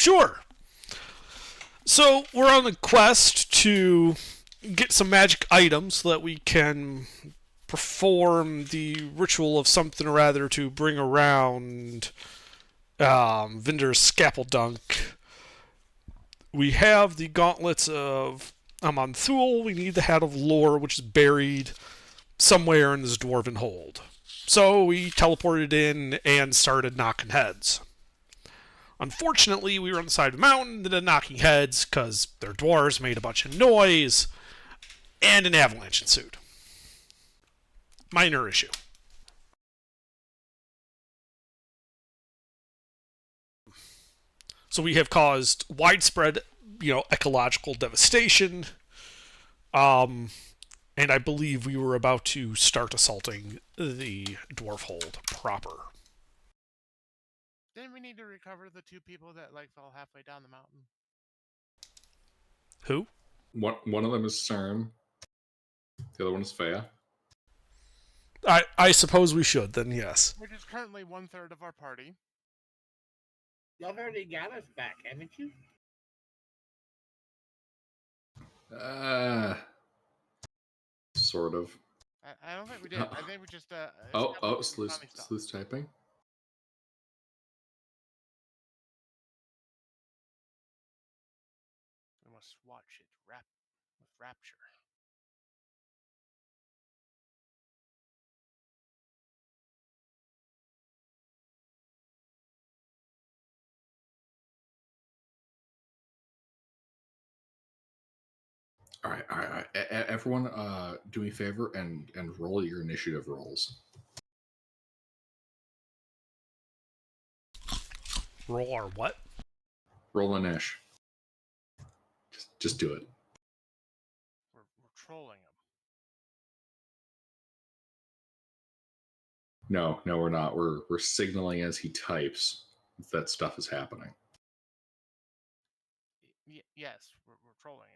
Sure. So we're on a quest to get some magic items so that we can perform the ritual of something or other to bring around Vinder's Scappeldunk. We have the gauntlets of Amanthul. We need the Hat of Lore, which is buried somewhere in this dwarven hold. So we teleported in and started knocking heads. Unfortunately, we were on the side of the mountain that had knocking heads because their dwarves made a bunch of noise and an avalanche ensued. Minor issue. So we have caused widespread, ecological devastation. Um, and I believe we were about to start assaulting the dwarf hold proper. Then we need to recover the two people that fell halfway down the mountain. Who? One of them is CERN. The other one is Fea. I suppose we should, then, yes. Which is currently 1/3 of our party. Y'all already got us back, haven't you? Sort of. I don't think we did. I think we just. Sleuth's typing. We must watch it with rapture. All right. Everyone, do me a favor and roll your initiative rolls. Roll our what? Roll an ish. Just do it. We're trolling him. No, we're not. We're signaling as he types that stuff is happening. Yes, we're trolling him.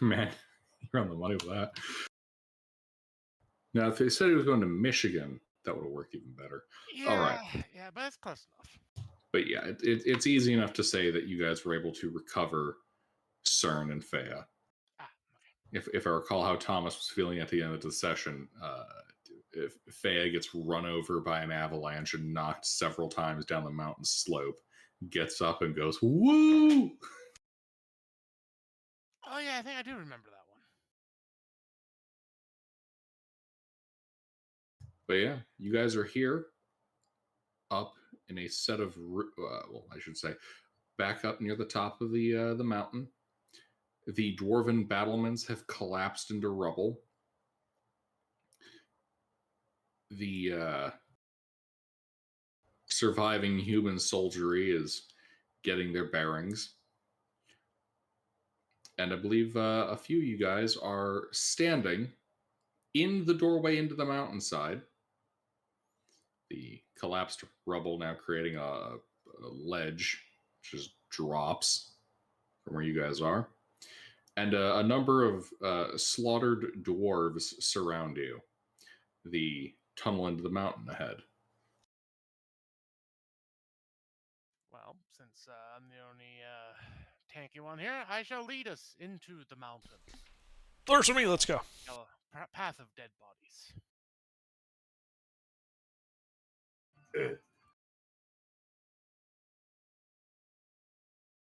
Man, you're on the money with that. Now, if they said he was going to Michigan, that would have worked even better. Yeah, all right. Yeah, but it's close enough. But yeah, it's easy enough to say that you guys were able to recover CERN and Fea. Okay. If I recall how Thomas was feeling at the end of the session, if Fea gets run over by an avalanche and knocked several times down the mountain slope, gets up and goes, "Woo!" Oh yeah, I think I do remember that one. But yeah, you guys are here, up in a set of, I should say, back up near the top of the mountain. The dwarven battlements have collapsed into rubble. The surviving human soldiery is getting their bearings. And I believe a few of you guys are standing in the doorway into the mountainside. The collapsed rubble now creating a ledge, which just drops from where you guys are. And a number of slaughtered dwarves surround you. The tunnel into the mountain ahead. Well, since I'm the only tanky one here, I shall lead us into the mountain. First for me, let's go. Path of dead bodies.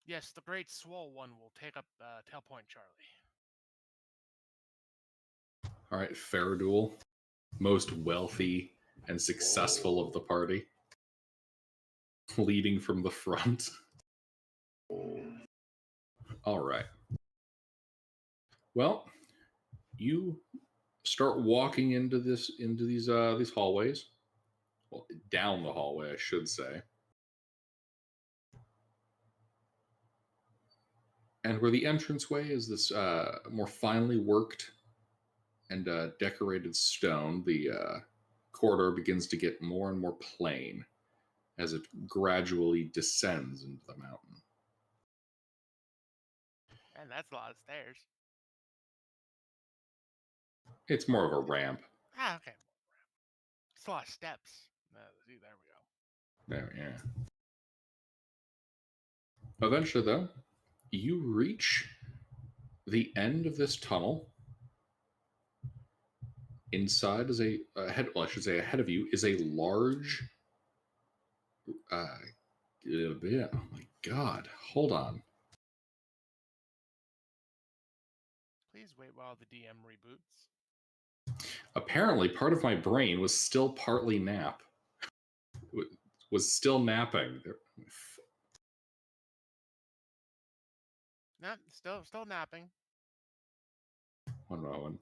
Yes, the great swole one will take up Tail Point Charlie. All right, Faradul, most wealthy and successful of the party, leading from the front. All right. Well, you start walking into these hallways. Well, down the hallway, I should say. And where the entranceway is this more finely worked and decorated stone, the corridor begins to get more and more plain as it gradually descends into the mountain. And that's a lot of stairs. It's more of a ramp. Ah, okay. It's a lot of steps. See, there we go. There, yeah. Eventually, though, you reach the end of this tunnel. Inside is ahead. Well, I should say ahead of you is a large. Yeah. Oh my God! Hold on. Please wait while the DM reboots. Apparently, part of my brain was still partly nap. Was still napping. No, still napping. One moment.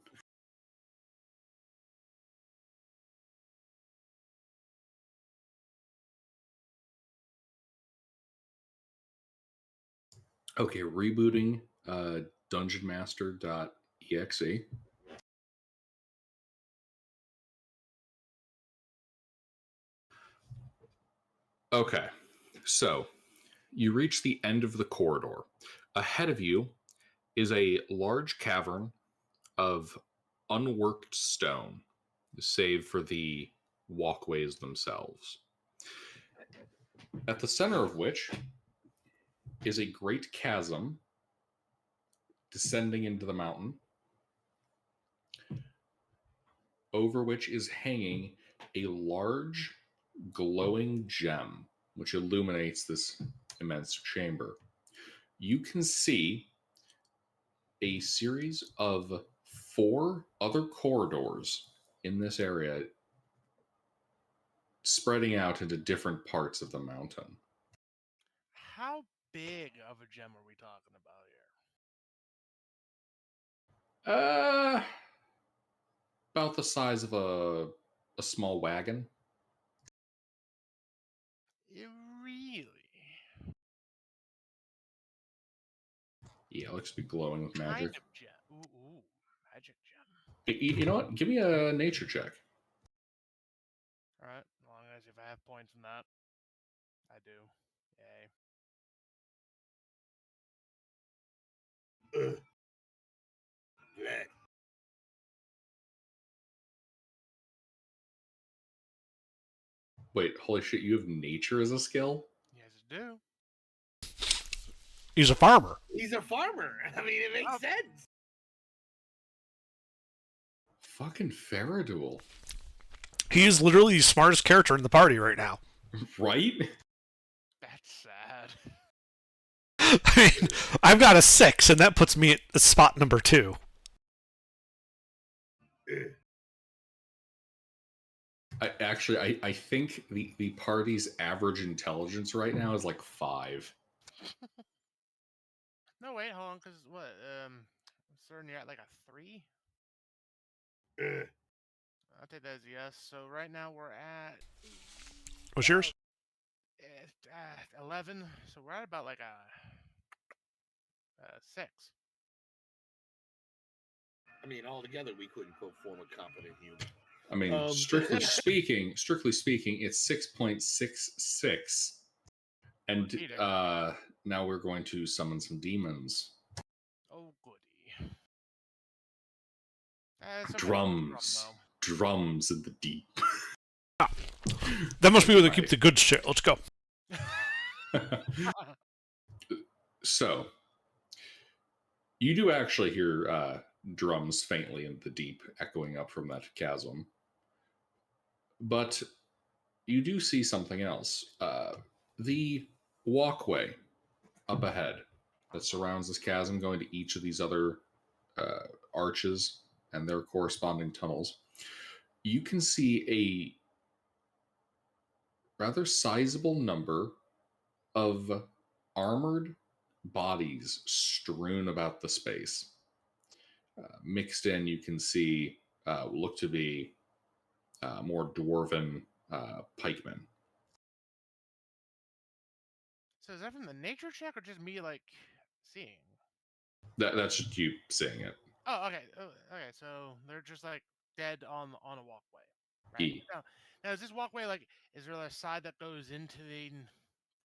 Okay, rebooting dungeonmaster.exe. Okay, so you reach the end of the corridor. Ahead of you is a large cavern of unworked stone, save for the walkways themselves. At the center of which is a great chasm descending into the mountain, over which is hanging a large glowing gem which illuminates this immense chamber. You can see a series of 4 other corridors in this area spreading out into different parts of the mountain. How big of a gem are we talking about here? About the size of a small wagon. Really? Yeah, it looks to be glowing with Kind magic. of gem. Ooh, magic gem. You know what? Give me a nature check. All right, as long as if I have points in that, I do. Yay. Bleh. Wait, holy shit, you have nature as a skill? Yes, I do. He's a farmer. He's a farmer. I mean, it makes sense. Fucking Faraduel. He is literally the smartest character in the party right now. Right? That's sad. I mean, I've got a 6, and that puts me at spot number 2. I think the party's average intelligence right now is like 5. No, wait, hold on, because what? Certain you're at like a 3? I'll take that as a yes. So right now we're at What's yours? 11. So we're at about like a 6. I mean, altogether, we couldn't perform a competent human. I mean, strictly speaking, it's 6.66. And now we're going to summon some demons. Oh, goody. Drums in the deep. That must be where they keep the good shit. Let's go. So, you do actually hear drums faintly in the deep echoing up from that chasm. But you do see something else. The walkway up ahead that surrounds this chasm, going to each of these other arches and their corresponding tunnels. You can see a rather sizable number of armored bodies strewn about the space. Mixed in, you can see look to be more dwarven pikemen. So is that from the nature check or just me like seeing? That's just you seeing it. Oh, okay. Okay, so they're just like dead on a walkway, right? E. Now is this walkway like? Is there a side that goes into the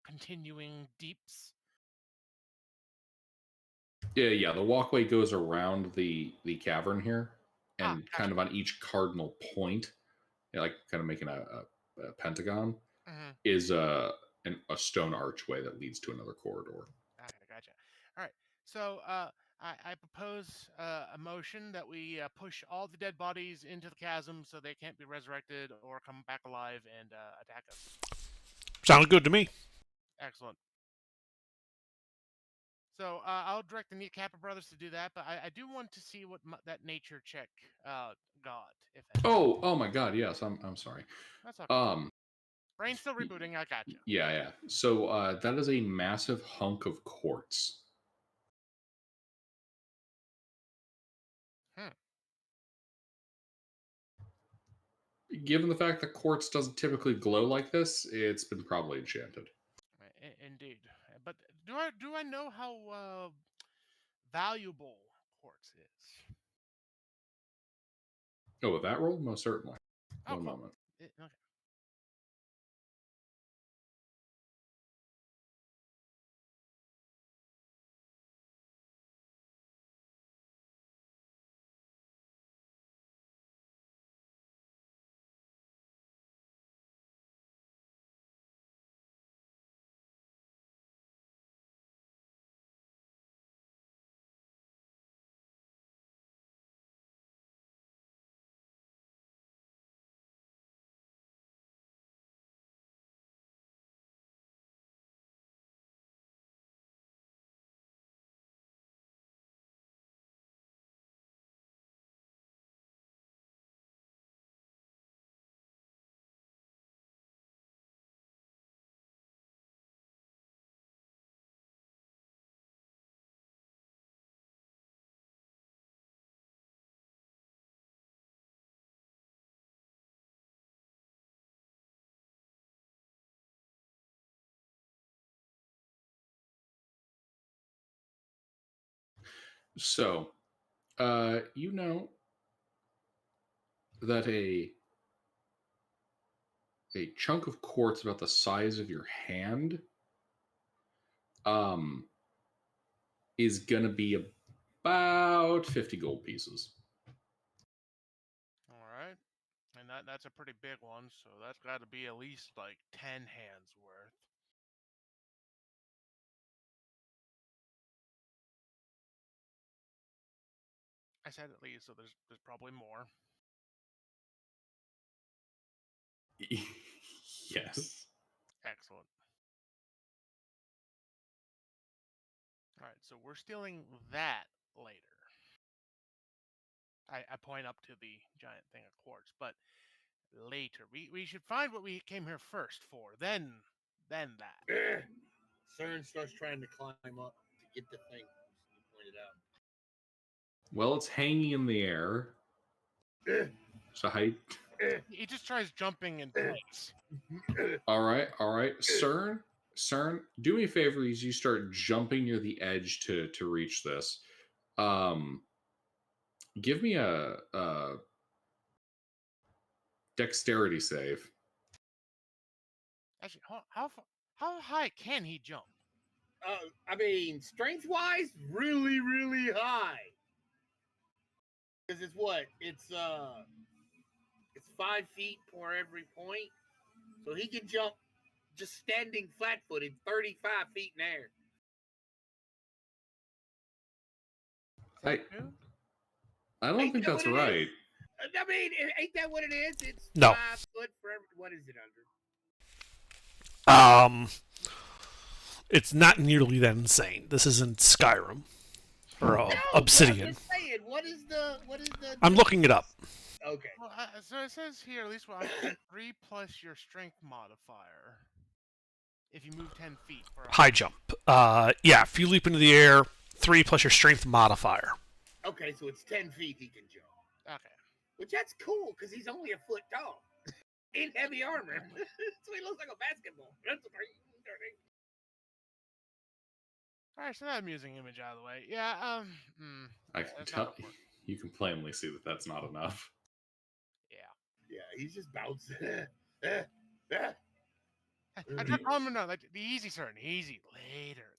continuing deeps? Yeah. The walkway goes around the cavern here, Ah, and kind gotcha. of on each cardinal point, like kind of making a pentagon, Mm-hmm. is a stone archway that leads to another corridor. Okay, gotcha. All right. So I propose a motion that we push all the dead bodies into the chasm so they can't be resurrected or come back alive and attack us. Sounds good to me. Excellent. So I'll direct the Kappa brothers to do that, but I do want to see what that nature check got, if any. Oh my God! Yes, I'm sorry. That's okay. Um, Brain's still rebooting. I gotcha. yeah. So that is a massive hunk of quartz. Hmm. Given the fact that quartz doesn't typically glow like this, it's been probably enchanted. Indeed. But do I know how valuable quartz is? Oh, with that roll, most certainly. Oh, One cool. moment. Okay. So, you know that a chunk of quartz about the size of your hand um is gonna be about 50 gold pieces. All right. And that's a pretty big one, so that's got to be at least like 10 hands worth. I said at least, so there's probably more. Yes. Excellent. All right, so we're stealing that later. I point up to the giant thing of quartz, but later we should find what we came here first for. Then that. CERN starts trying to climb up to get the thing you pointed out. Well, it's hanging in the air. So height. He just tries jumping in place. All right. CERN, do me a favor as you start jumping near the edge to reach this. Give me a dexterity save. Actually, how high can he jump? I mean, strength wise, really, really high. Because it's what? It's 5 feet for every point. So he can jump just standing flat footed 35 feet in air. Is that I true? I don't Ain't think that that's what it right. is? I mean, ain't that what it is? It's No. 5 foot for every. What is it under? Um, it's not nearly that insane. This isn't Skyrim or No, but I'm Obsidian. just saying. What is the? I'm looking it up. Okay. Well, so it says here at least 3 plus your strength modifier. If you move 10 feet for a High jump. Yeah, if you leap into the air, 3 plus your strength modifier. Okay, so it's 10 feet he can jump. Okay. Which that's cool because he's only a foot tall in heavy armor. So he looks like a basketball. That's All right, so that amusing image out of the way. Yeah. I can That's not tell. gonna work. You can plainly see that that's not enough. Yeah, he's just bouncing. I try calling him, no, like the easy, sir, easy.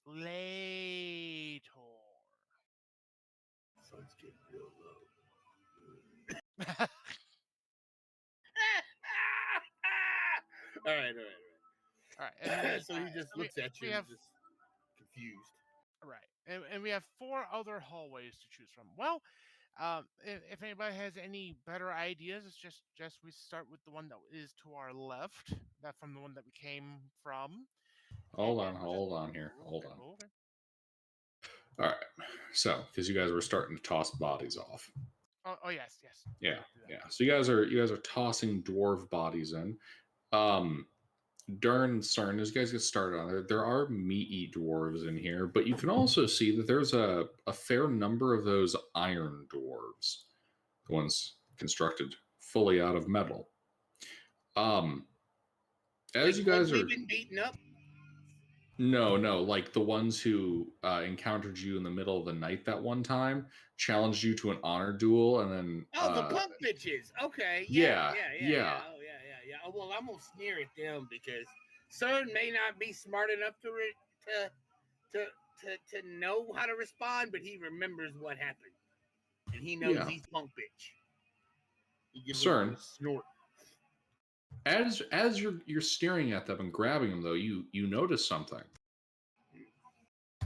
Later. Sun's getting real low. All right. All right, and So he just looks at you, we have just confused. right, and we have 4 other hallways to choose from. Well, if anybody has any better ideas, it's just we start with the one that is to our left, that from the one that we came from. Hold and we'll just- on here. Hold on. Okay. All right. So, because you guys were starting to toss bodies off. Oh yes. Yeah, Do that. yeah. So you guys are tossing dwarf bodies in. Dern and Cern, as you guys get started on it, there are meaty dwarves in here, but you can also see that there's a fair number of those iron dwarves, the ones constructed fully out of metal. As you guys are been beaten up. no, like the ones who encountered you in the middle of the night that one time, challenged you to an honor duel, and then The punk bitches. Okay. Yeah. Oh, yeah. Oh, well, I'm gonna sneer at them because CERN may not be smart enough to know how to respond, but he remembers what happened, and he knows he's punk bitch. He gives a CERN, little snort. as you're staring at them and grabbing them, though, you notice something.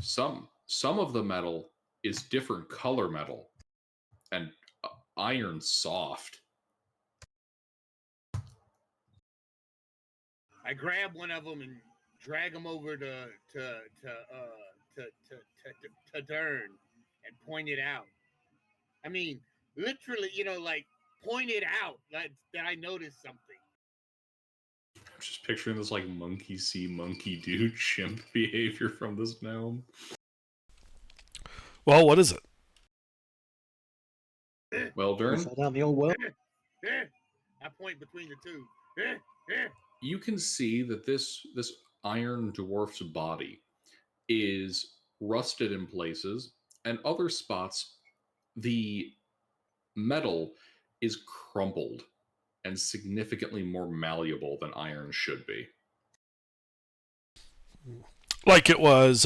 Some of the metal is different color metal and iron soft. I grab one of them and drag him over to Dern and point it out. I mean, literally, like point it out that I noticed something. I'm just picturing this like monkey see, monkey do chimp behavior from this gnome. Well, what is it? Well, Dern, Fall down the old well. I point between the two. you can see that this iron dwarf's body is rusted in places, and other spots the metal is crumpled and significantly more malleable than iron should be. Like it was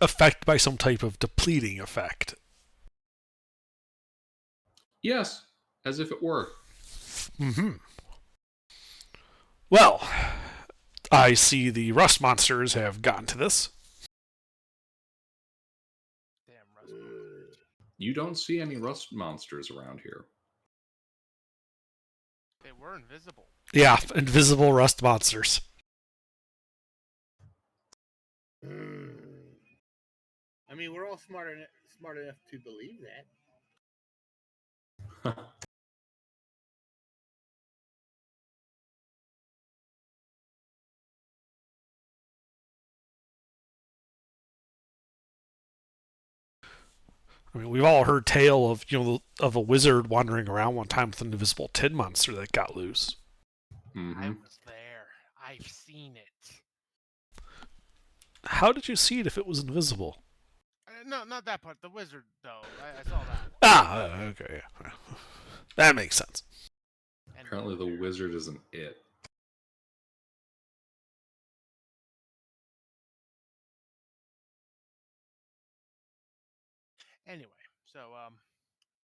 affected by some type of depleting effect. Yes, as if it were. Mm-hmm. Well, I see the rust monsters have gotten to this. Damn rust monsters. You don't see any rust monsters around here. They were invisible. Yeah, invisible rust monsters. I mean, we're all smart enough to believe that. I mean, we've all heard tale of of a wizard wandering around one time with an invisible tin monster that got loose. Mm-hmm. I was there. I've seen it. How did you see it if it was invisible? No, not that part. The wizard, though. I saw that one. Ah, okay. Yeah. That makes sense. And Apparently the wizard isn't it. Anyway, so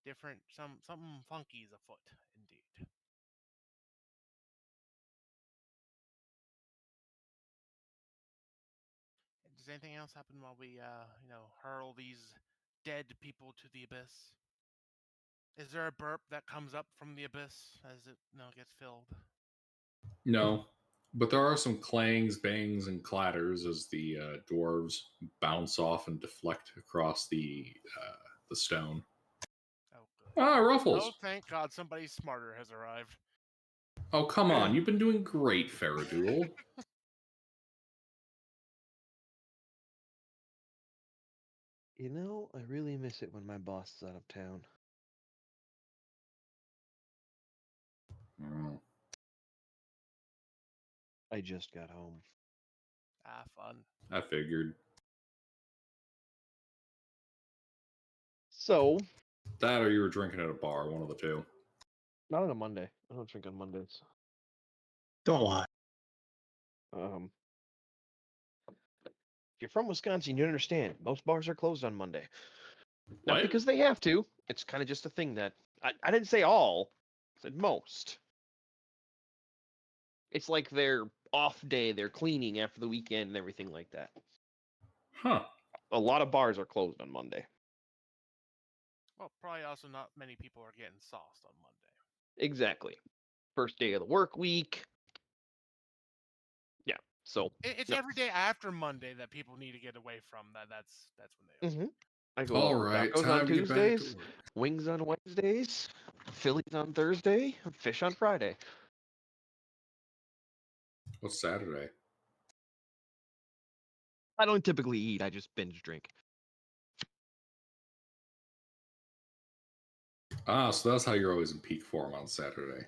different. Something funky is afoot, indeed. Does anything else happen while we hurl these dead people to the abyss? Is there a burp that comes up from the abyss as it gets filled? No, but there are some clangs, bangs, and clatters as the dwarves bounce off and deflect across the stone. Oh, good. Ah, Oh, Ruffles! thank God, somebody smarter has arrived. Oh, come on! You've been doing great, Faradul. I really miss it when my boss is out of town. Mm. I just got home. Ah, fun. I figured. So, That or you were drinking at a bar, one of the two. Not on a Monday. I don't drink on Mondays. Don't lie. If you're from Wisconsin, you understand. Most bars are closed on Monday. Not What? because they have to. It's kind of just a thing that I didn't say all. I said most. It's like their off day. They're cleaning after the weekend and everything like that. Huh. A lot of bars are closed on Monday. Well, probably also not many people are getting sauced on Monday. Exactly. First day of the work week. Yeah. So It's no. every day after Monday that people need to get away from. That's when they. I go All out for right, tacos on time to get back to Tuesdays, work. wings on Wednesdays, Phillies on Thursday, fish on Friday. What's Saturday? I don't typically eat. I just binge drink. Ah, so that's how you're always in peak form on Saturday.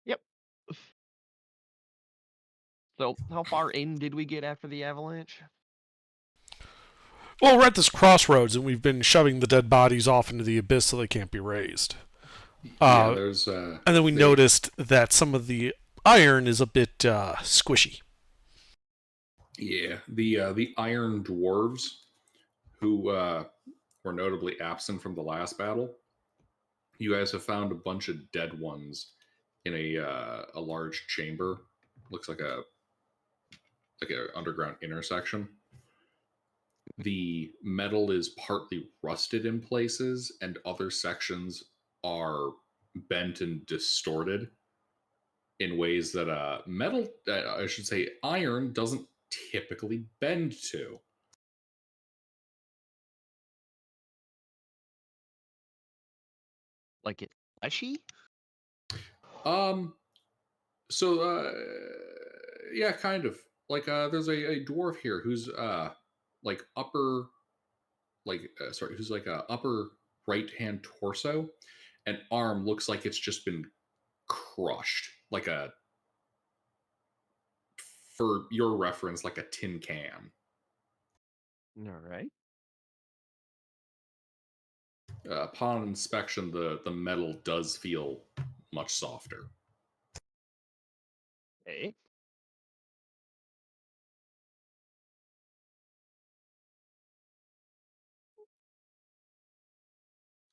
Yep. So how far in did we get after the avalanche? Well, we're at this crossroads, and we've been shoving the dead bodies off into the abyss so they can't be raised. Yeah, there's And then we they- noticed that some of the iron is a bit squishy. Yeah, the Iron Dwarves, who were notably absent from the last battle. You guys have found a bunch of dead ones in a large chamber. Looks like a underground intersection. The metal is partly rusted in places, and other sections are bent and distorted in ways that metal, I should say, iron doesn't typically bend to. Like it fleshy? Um. So, yeah, kind of like there's a dwarf here who's like upper, sorry, who's like a upper right hand torso, and arm looks like it's just been crushed, like a, for your reference, like a tin can. All right. Upon inspection, the metal does feel much softer. Hey.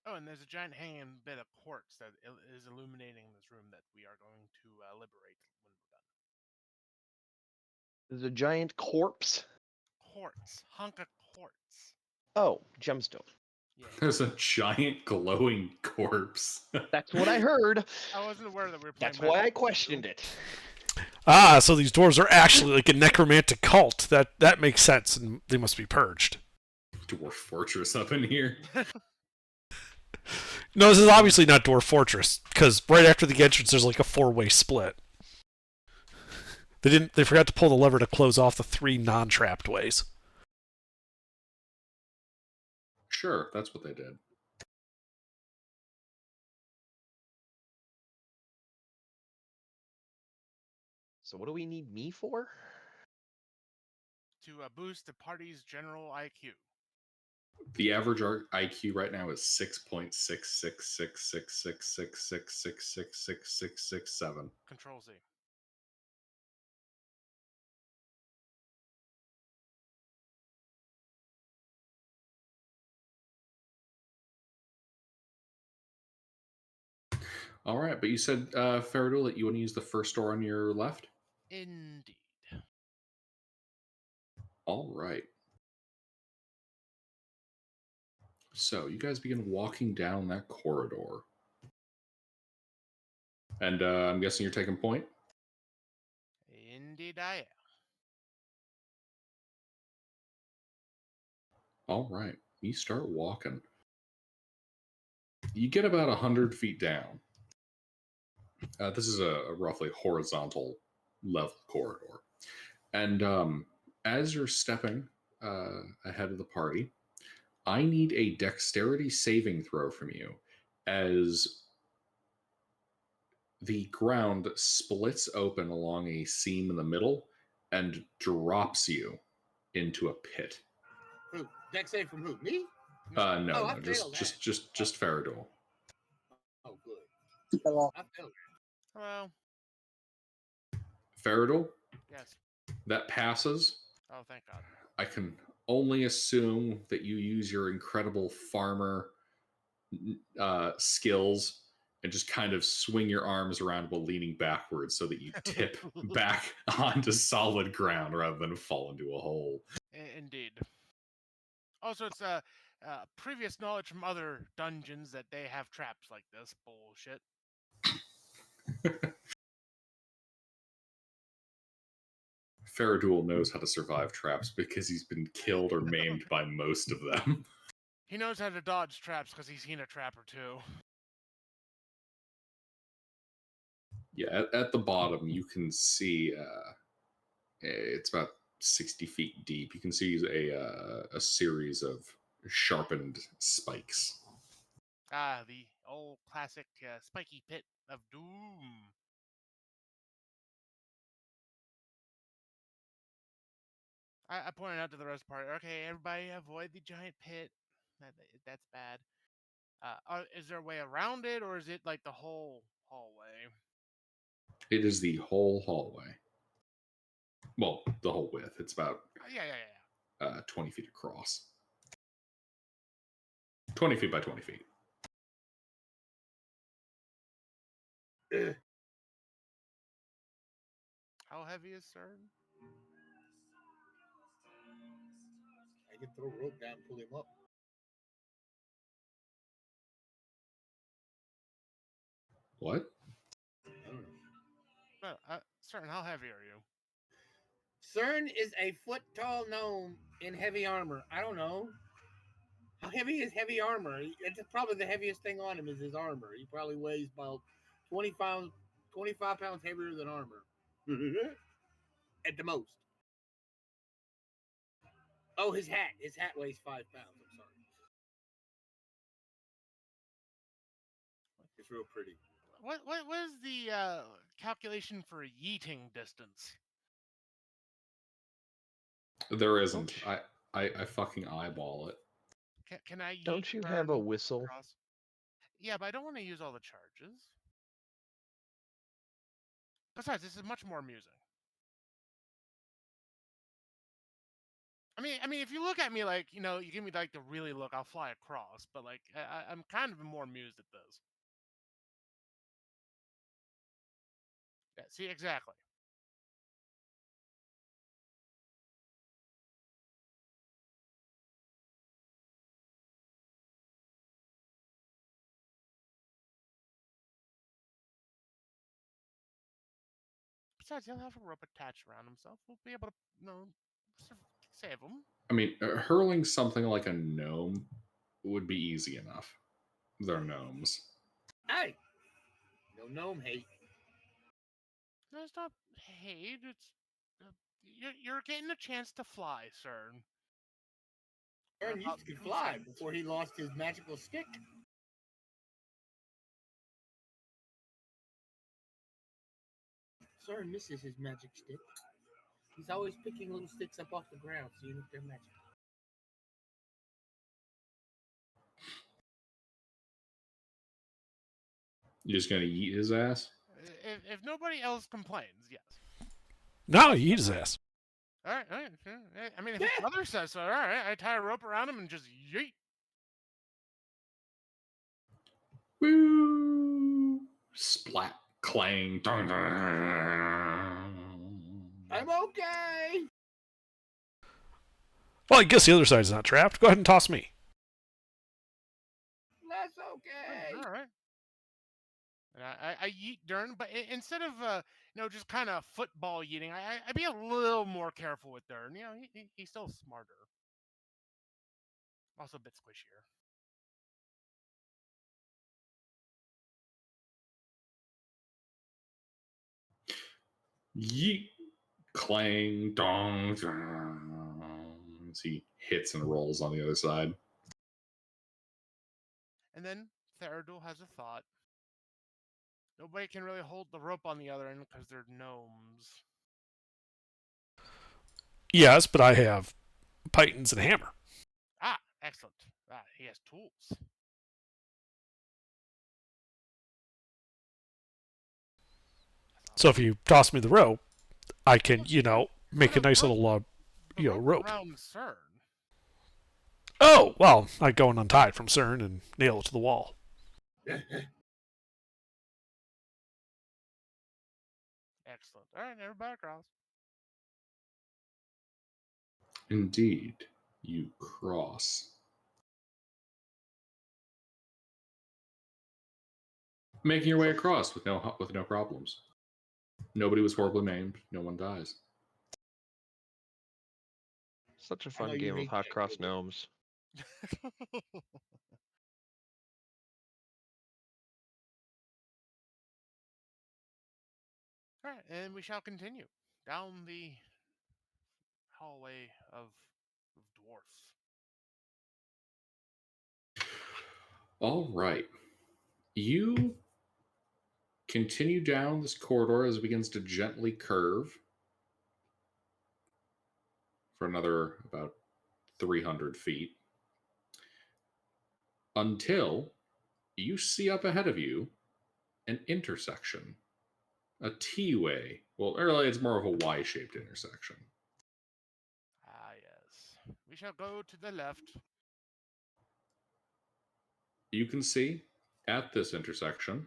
Oh, and there's a giant hanging bit of quartz that is illuminating this room that we are going to liberate when we're done. There's a giant corpse. Quartz, hunk of quartz. Oh, gemstone. Yeah, There's a giant glowing corpse. That's what I heard. I wasn't aware that we were playing. That's why I Magic. questioned it. Ah, so these dwarves are actually like a necromantic cult. That makes sense, and they must be purged. Dwarf fortress up in here. No, this is obviously not Dwarf Fortress, because right after the entrance there's like a 4-way split. They forgot to pull the lever to close off the 3 non-trapped ways. Sure, that's what they did. So what do we need me for? To boost the party's general IQ. The average IQ right now is 6.666666666666667. Control Z. All right, but you said, Faradul, that you want to use the first door on your left? Indeed. All right. So you guys begin walking down that corridor. And I'm guessing you're taking point? Indeed, I am. All right. You start walking. You get about 100 feet down. This is a roughly horizontal level corridor. And as you're stepping ahead of the party, I need a dexterity saving throw from you as the ground splits open along a seam in the middle and drops you into a pit. Who? Dex save from who? Me? No, Oh, I no, failed just Faradol. Oh, good. Hello. I failed. Hello. Faradol, Yes. that passes. Oh, thank God. I can only assume that you use your incredible farmer skills and just kind of swing your arms around while leaning backwards so that you tip back onto solid ground rather than fall into a hole. Indeed. Also, it's previous knowledge from other dungeons that they have traps like this bullshit. Faradul knows how to survive traps because he's been killed or maimed by most of them. He knows how to dodge traps because he's seen a trap or two. Yeah, at the bottom you can see it's about 60 feet deep. You can see a series of sharpened spikes. Ah, the old classic spiky pit of doom. I pointed out to the rest of the party. Okay, everybody, avoid the giant pit. That's bad. Is there a way around it, or is it like the whole hallway? It is the whole hallway. Well, the whole width. It's about Yeah. 20 feet across. 20 feet by 20 feet. How heavy is CERN? I can throw a rope down and pull him up. What? I don't know. CERN, how heavy are you? CERN is a foot tall gnome in heavy armor. I don't know. How heavy is heavy armor? It's probably the heaviest thing on him is his armor. He probably weighs about 25 pounds heavier than armor. At the most. Oh, his hat. His hat weighs 5 pounds. I'm sorry. It's real pretty. What is the calculation for yeeting distance? There isn't. I fucking eyeball it. Can I yeet Don't you CERN have a whistle? across? Yeah, but I don't want to use all the charges. Besides, this is much more amusing. I mean, if you look at me like, you give me like the really look, I'll fly across. But like, I'm kind of more amused at this. Yeah, see, exactly. Besides, he'll have a rope attached around himself. We'll be able to, save him. I mean, hurling something like a gnome would be easy enough. They're gnomes. Hey! No gnome hate. No, it's not hate. It's you're getting a chance to fly, sir. CERN used to fly before he lost his magical stick. CERN misses his magic stick. He's always picking little sticks up off the ground, seeing if they're magic. You're just gonna eat his ass? If nobody else complains, yes. No, he eat his ass. All right. Sure. I mean, if his brother says so, all right. I tie a rope around him and just yeet. Woo! Splat, clang, dun, dun. I'm okay! Well, I guess the other side's not trapped. Go ahead and toss me. That's okay! All right. And I yeet Dern, but instead of just kind of football yeeting, I'd be a little more careful with Dern. He's still smarter. Also a bit squishier. Yeet, clang, dong, dong. As he hits and rolls on the other side. And then Theradul has a thought. Nobody can really hold the rope on the other end because they're gnomes. Yes, but I have pythons and a hammer. Ah, excellent. He has tools. So if you toss me the rope, I can, make a nice rope, little, the rope rope. around CERN. Oh, well, I go and untie it from CERN and nail it to the wall. Excellent. All right, everybody across. Indeed, you cross. Making your way across with no problems. Nobody was horribly maimed. No one dies. Such a I know fun you game of hate hot that cross video game. gnomes. All right, and we shall continue down the hallway of dwarfs. All right. You continue down this corridor as it begins to gently curve for another about 300 feet until you see up ahead of you an intersection, a T-way. Well, earlier it's more of a Y-shaped intersection. Ah, yes. We shall go to the left. You can see at this intersection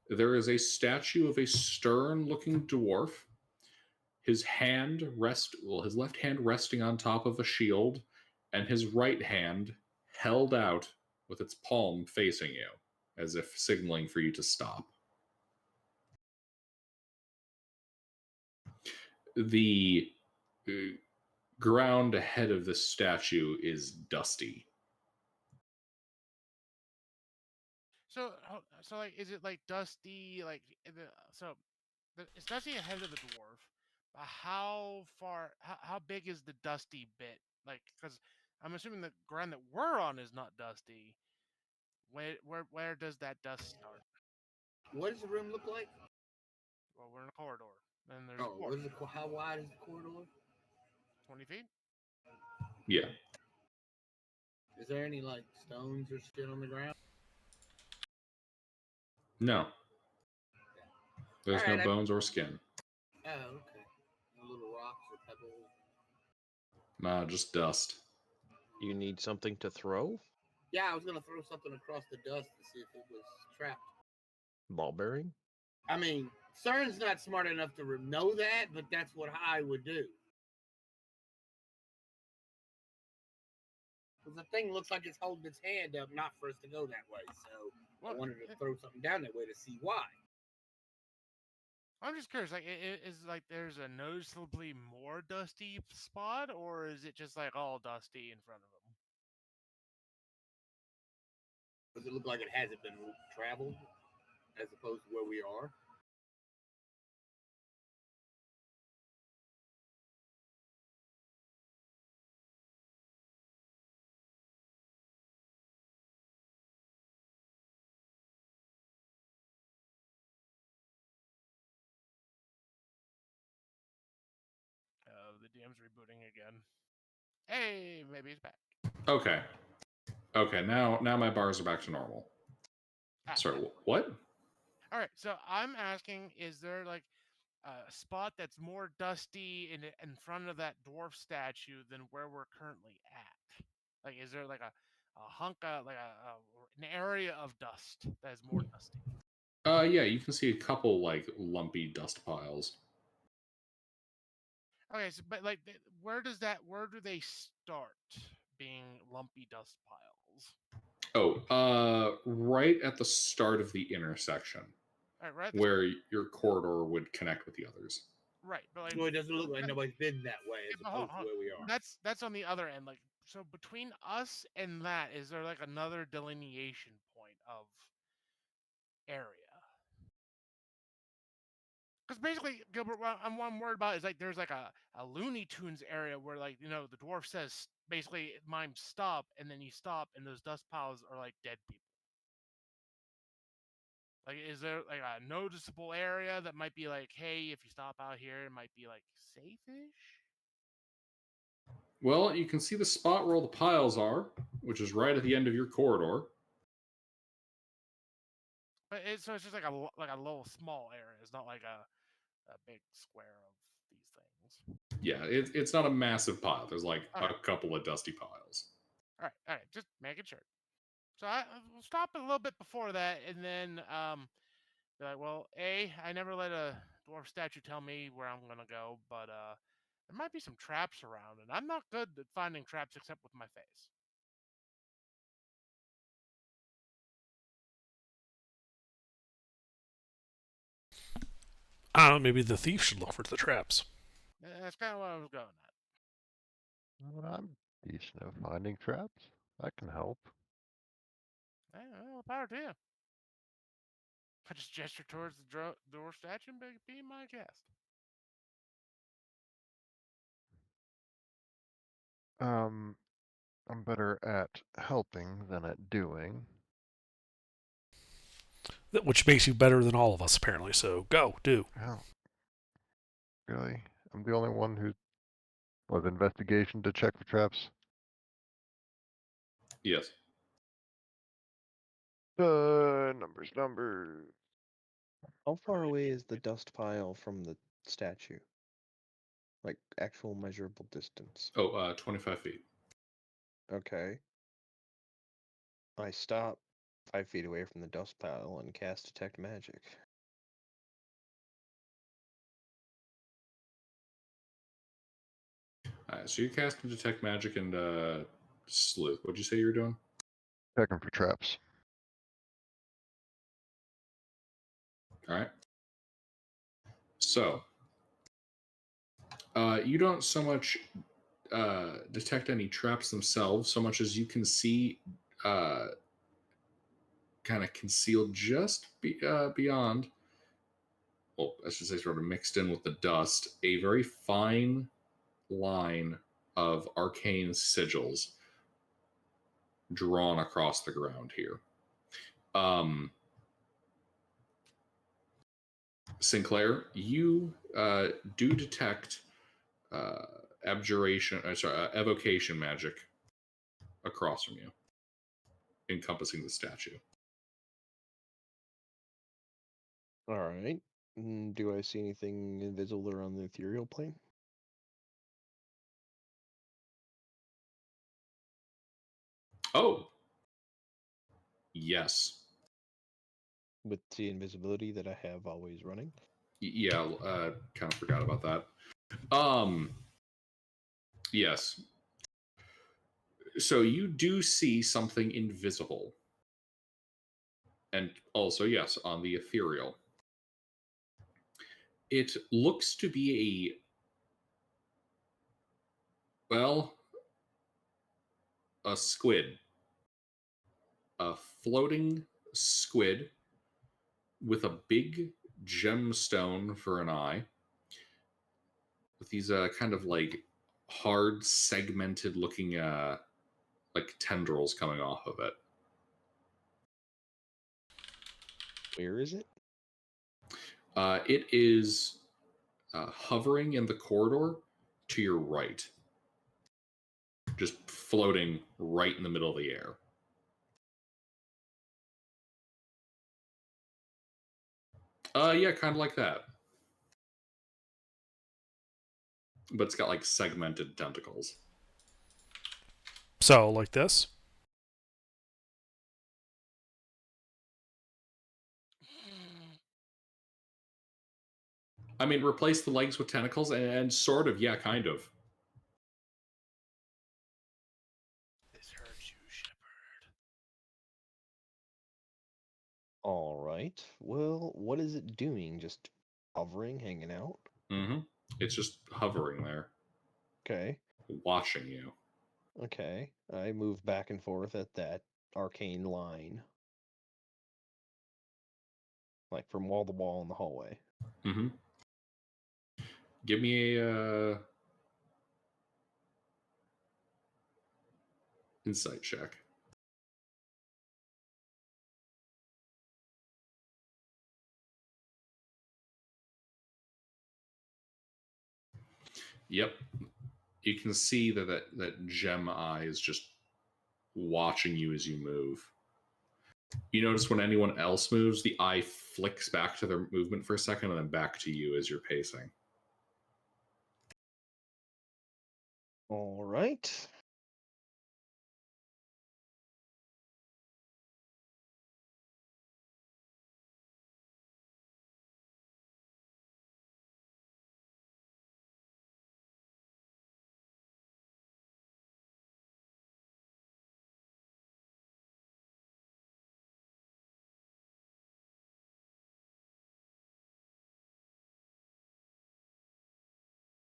there is a statue of a stern-looking dwarf. His left hand resting on top of a shield, and his right hand held out with its palm facing you, as if signaling for you to stop. The uh, ground ahead of the statue is dusty. So like, is it like dusty? Like, it's dusty ahead of the dwarf. But how far? How big is the dusty bit? Like, because I'm assuming the ground that we're on is not dusty. Where does that dust start? What does the room look like? Well, we're in a corridor. Then there's Oh, a dwarf. how wide is the corridor? 20 feet. Yeah. Is there any like stones or shit on the ground? No. There's All no right, bones or skin. Oh, okay. No little rocks or pebbles. Nah, just dust. You need something to throw? Yeah, I was gonna throw something across the dust to see if it was trapped. Ball bearing? I mean, CERN's not smart enough to know that, but that's what I would do. Because the thing looks like it's holding its hand up, not for us to go that way. So I wanted to throw something down that way to see why. I'm just curious. Like, is like there's a noticeably more dusty spot, or is it just like all dusty in front of them? Does it look like it hasn't been traveled, as opposed to where we are? The DM's rebooting again. Hey, maybe he's back. Okay. Now my bars are back to normal. Sorry, what? All right, so I'm asking, is there like a spot that's more dusty in front of that dwarf statue than where we're currently at? Like, is there like a hunk of like an area of dust that is more dusty? Yeah, you can see a couple like lumpy dust piles. Okay, so but like, where do they start being lumpy dust piles? Oh, right at the start of the intersection, All right, right. where your corridor would connect with the others. Right, but like, So it doesn't look like nobody's been that way as yeah, but opposed to where we are. that's on the other end. Like, so between us and that, is there like another delineation point of area? Because basically, Gilbert, what I'm worried about is like there's like a Looney Tunes area where, like, the dwarf says basically mime stop, and then you stop, and those dust piles are like dead people. Like, is there like a noticeable area that might be like, hey, if you stop out here, it might be like safe-ish? Well, you can see the spot where all the piles are, which is right at the end of your corridor. But so it's just like a little small area. It's not like a big square of these things. Yeah, it's not a massive pile. There's like Okay. a couple of dusty piles. All right, just making sure. So we'll stop a little bit before that, and then be like, well, I never let a dwarf statue tell me where I'm gonna go, but there might be some traps around, and I'm not good at finding traps except with my face. I don't know, maybe the thief should look for the traps. That's kind of what I was going at. Well, I'm decent at finding traps. I can help. Well, power to you. I just gesture towards the dwarf statue and be my guest. I'm better at helping than at doing. Which makes you better than all of us, apparently. So go, do. Oh, really? I'm the only one who was investigation to check for traps. Yes. Numbers. How far away is the dust pile from the statue? Like actual measurable distance. Oh, 25 feet. Okay. I stop 5 feet away from the dust pile and cast detect magic. Alright, so you're casting Detect Magic and Sleuth. What'd you say you were doing? Checking for traps. Alright. So, you don't so much detect any traps themselves, so much as you can see kind of concealed just beyond, well, I should say sort of mixed in with the dust, a very fine line of arcane sigils drawn across the ground here. Sinclair, you do detect evocation magic across from you, encompassing the statue. Alright. Do I see anything invisible around the ethereal plane? Oh, yes. With the invisibility that I have always running? Yeah, kind of forgot about that. Yes. So you do see something invisible. And also, yes, on the ethereal. It looks to be a squid. A floating squid with a big gemstone for an eye. With these kind of like hard, segmented looking like tendrils coming off of it. Where is it? It is hovering in the corridor to your right, just floating right in the middle of the air. Yeah, kind of like that. But it's got like segmented tentacles. So, like this. I mean, replace the legs with tentacles and sort of, yeah, kind of. This hurts you, Shepard. Alright. Well, what is it doing? Just hovering, hanging out? Mm-hmm. It's just hovering there, Okay. watching you. Okay. I move back and forth at that arcane line. Like from wall to wall in the hallway. Mm-hmm. Give me a insight check. Yep. You can see that gem eye is just watching you as you move. You notice when anyone else moves, the eye flicks back to their movement for a second and then back to you as you're pacing. All right.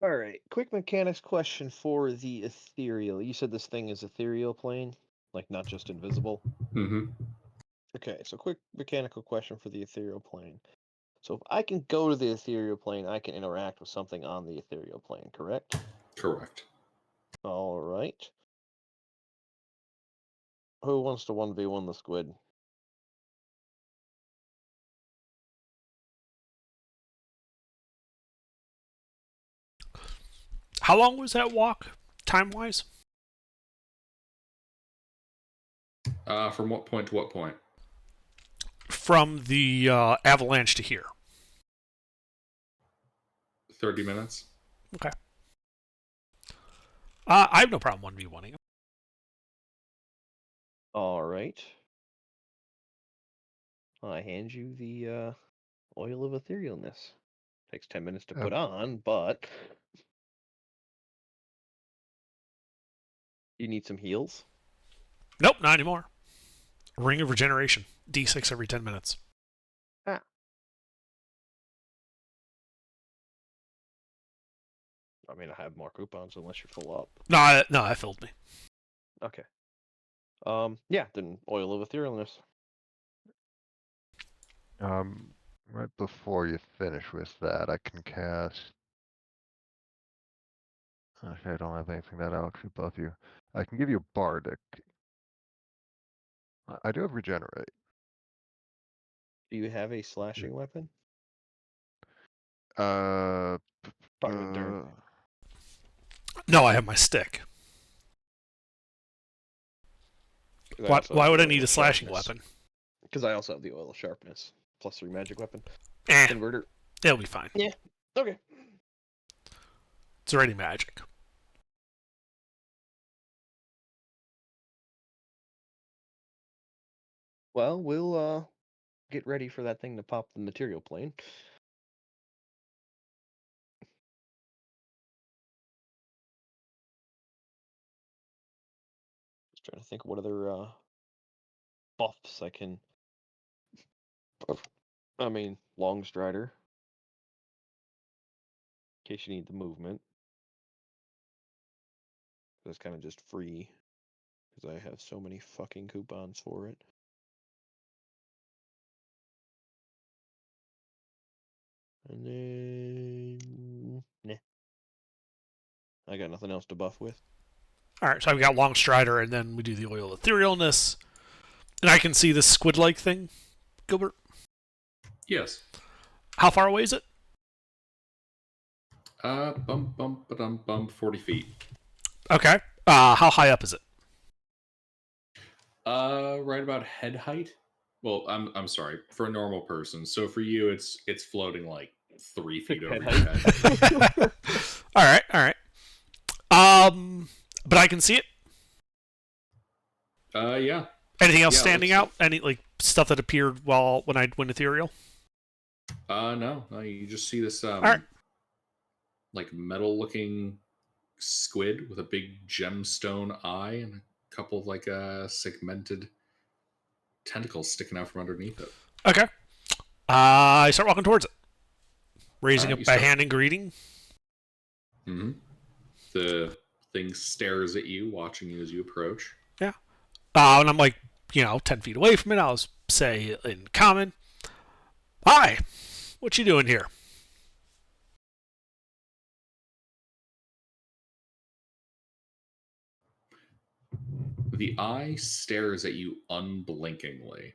All right. Quick mechanics question for the ethereal. You said this thing is ethereal plane, like not just invisible. Mm-hmm. Okay, so quick mechanical question for the ethereal plane. So if I can go to the ethereal plane, I can interact with something on the ethereal plane, correct? Correct. All right. Who wants to 1v1 the squid? How long was that walk, time-wise? From what point to what point? From the avalanche to here. 30 minutes. Okay. I have no problem 1v1ing. All right. I hand you the oil of etherealness. Takes 10 minutes to put on, but you need some heals. Nope, not anymore. Ring of Regeneration. D6 every 10 minutes. Ah. I mean, I have more coupons unless you're full up. No, that filled me. Okay. Yeah, then oil of etherealness. Right before you finish with that, I can cast. Actually, I don't have anything that'll actually buff you. I can give you Bardic. I do have Regenerate. Do you have a slashing weapon? Uh, Probably with Dern. No, I have my stick. Why would I need a slashing weapon? Because I also have the oil of sharpness. +3 magic weapon. Eh, Converter. it'll be fine. Yeah. Okay. It's already magic. Well, we'll get ready for that thing to pop the material plane. Just trying to think what other buffs I can. I mean, long strider. In case you need the movement. That's kind of just free. Because I have so many fucking coupons for it. And then. Nah. I got nothing else to buff with. Alright, so I've got Long Strider, and then we do the Oil of Etherealness. And I can see this squid-like thing, Gilbert. Yes. How far away is it? Bump, 40 feet. Okay. How high up is it? Right about head height. Well, I'm sorry, for a normal person. So for you, it's floating like 3 feet over your head. Alright. But I can see it. Yeah. Anything else standing out? Any like stuff that appeared when I went ethereal? No. You just see this Alright. like metal-looking squid with a big gemstone eye and a couple of like segmented tentacles sticking out from underneath it. Okay. I start walking towards it, raising Alright, up my hand in greeting. Mm-hmm. The thing stares at you, watching you as you approach. Yeah. And I'm like, 10 feet away from it. I'll say in common, "Hi, what you doing here?" The eye stares at you unblinkingly.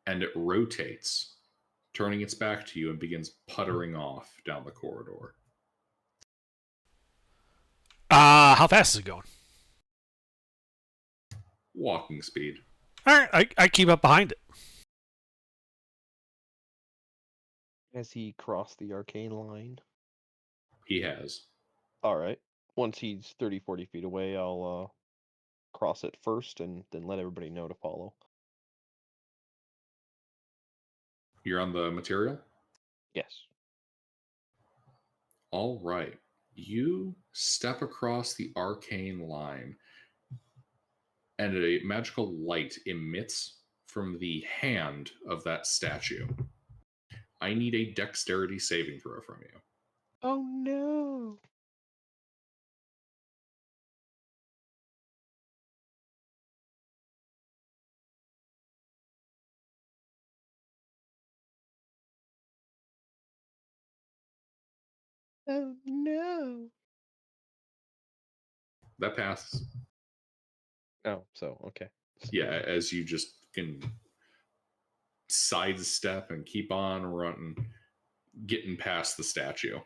And it rotates, turning its back to you and begins puttering off down the corridor. How fast is it going? Walking speed. All right, I keep up behind it. Has he crossed the arcane line? He has. All right. Once he's 30, 40 feet away, I'll cross it first and then let everybody know to follow. You're on the material? Yes. All right. You step across the arcane line, and a magical light emits from the hand of that statue. I need a dexterity saving throw from you. Oh no. Oh no. That passes. Oh, so okay. Yeah, as you just can sidestep and keep on running, getting past the statue.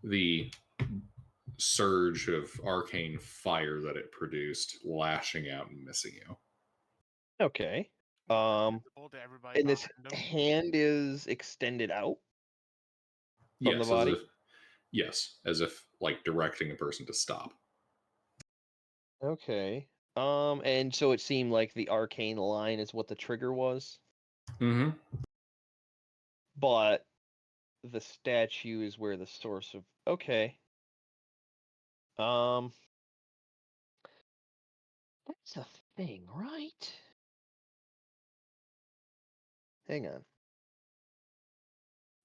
The surge of arcane fire that it produced, lashing out and missing you. Okay. Visible to everybody And this behind him. hand is extended out from the Yes, body. as if like directing a person to stop. Okay. And so it seemed like the arcane line is what the trigger was, Mm-hmm. but the statue is where the source of. Okay. That's a thing, right? Hang on.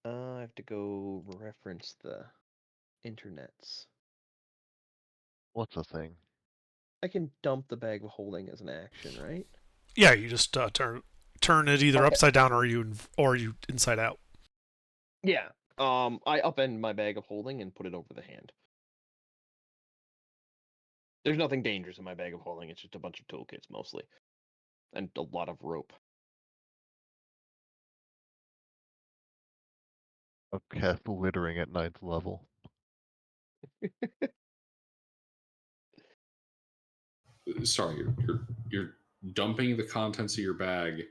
I have to go reference the internets. What's a thing? I can dump the bag of holding as an action, right? Yeah, you just turn it either Okay. upside down or you inside out. Yeah. I upend my bag of holding and put it over the hand. There's nothing dangerous in my bag of holding. It's just a bunch of toolkits mostly, and a lot of rope. I've cast littering at 9th level. Sorry, you're dumping the contents of your bag.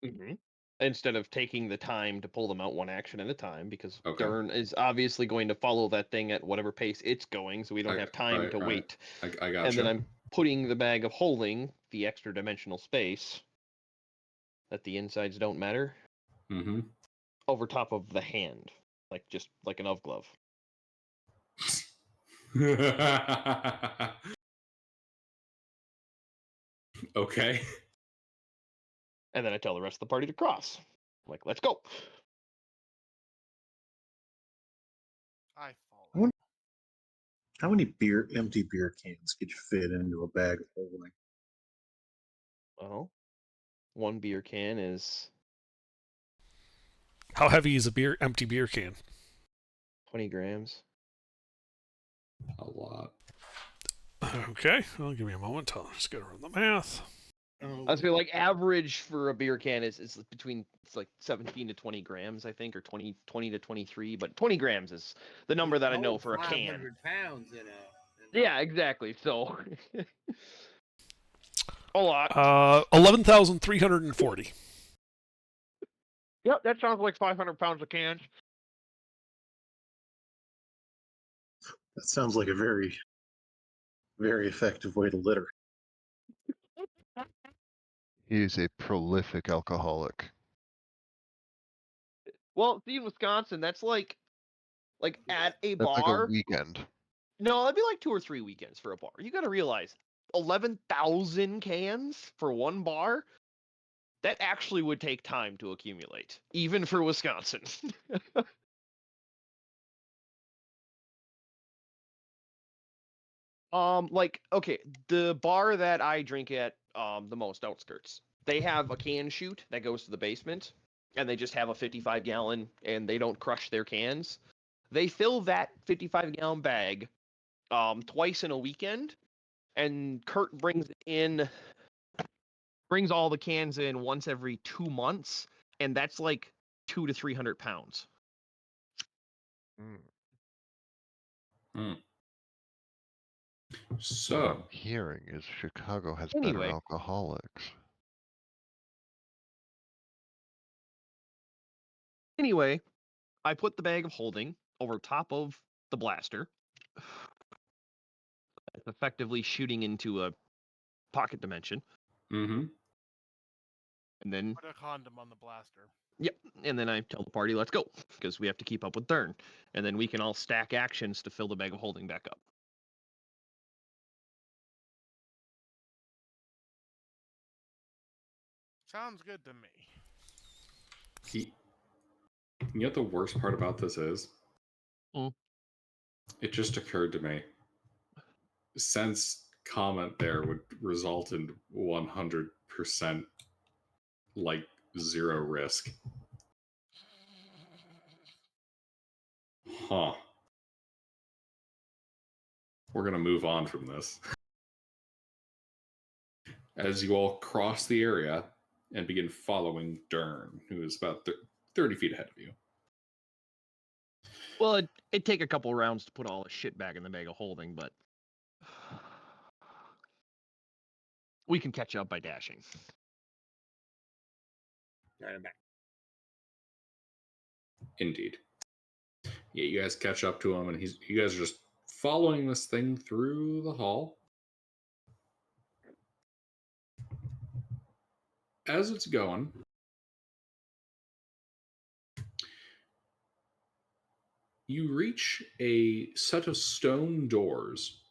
Mm-hmm. Instead of taking the time to pull them out one action at a time, because Okay. Dern is obviously going to follow that thing at whatever pace it's going, so we don't have time to wait. I gotcha. And then I'm putting the bag of holding, the extra dimensional space, that the insides don't matter, Mm-hmm. over top of the hand, just like an of glove. Okay. And then I tell the rest of the party to cross. Like, let's go. I follow. How many empty beer cans could you fit into a bag of holding? Well, one beer can is How heavy is a empty beer can? 20 grams. A lot. Okay, well, give me a moment. I'll just get run the math. I was like average for a beer can is between 17 to 20 grams, I think, or 20 to 23. But 20 grams is the number that I know for a can. 500 pounds in a. Yeah, exactly. So a lot. 11,340. Yep, that sounds like 500 pounds of cans. That sounds like a very, very effective way to litter. He is a prolific alcoholic. Well, see, in Wisconsin, that's like at a That's like a bar. weekend. No, that'd be like 2 or 3 weekends for a bar. You got to realize 11,000 cans for one bar. That actually would take time to accumulate, even for Wisconsin. Okay, the bar that I drink at, the most outskirts, they have a can chute that goes to the basement, and they just have a 55-gallon, and they don't crush their cans. They fill that 55-gallon bag, twice in a weekend, and Kurt brings all the cans in once every 2 months, and that's like 200 to 300 pounds. Mm. Mm. What So, I'm hearing is Chicago has better Anyway. alcoholics. Anyway, I put the bag of holding over top of the blaster. It's effectively shooting into a pocket dimension. mm-hmm. And then, Put a condom on the blaster. yep, and then I tell the party, let's go, because we have to keep up with Dern. And then we can all stack actions to fill the bag of holding back up. Sounds good to me. You know what the worst part about this is? Mm. It just occurred to me. Sense comment there would result in 100% like zero risk. Huh. We're going to move on from this. As you all cross the area and begin following Dern, who is about 30 feet ahead of you. Well, it'd take a couple rounds to put all the shit back in the bag of holding, but we can catch up by dashing. Got it back. Indeed. Yeah, you guys catch up to him, and you guys are just following this thing through the hall. As it's going, you reach a set of stone doors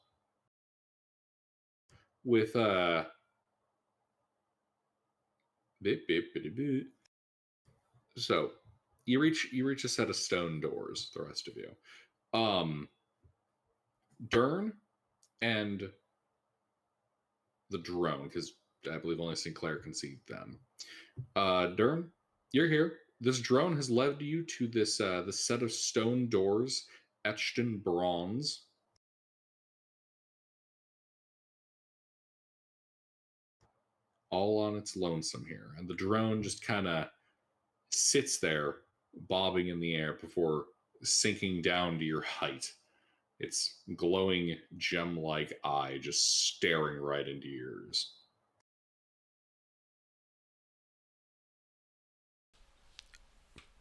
with a so you reach a set of stone doors, the rest of you. Dern and the drone, because I believe only Sinclair can see them. Dern, you're here. This drone has led you to this set of stone doors etched in bronze. All on its lonesome here. And the drone just kind of sits there, bobbing in the air before sinking down to your height. Its glowing gem-like eye just staring right into yours.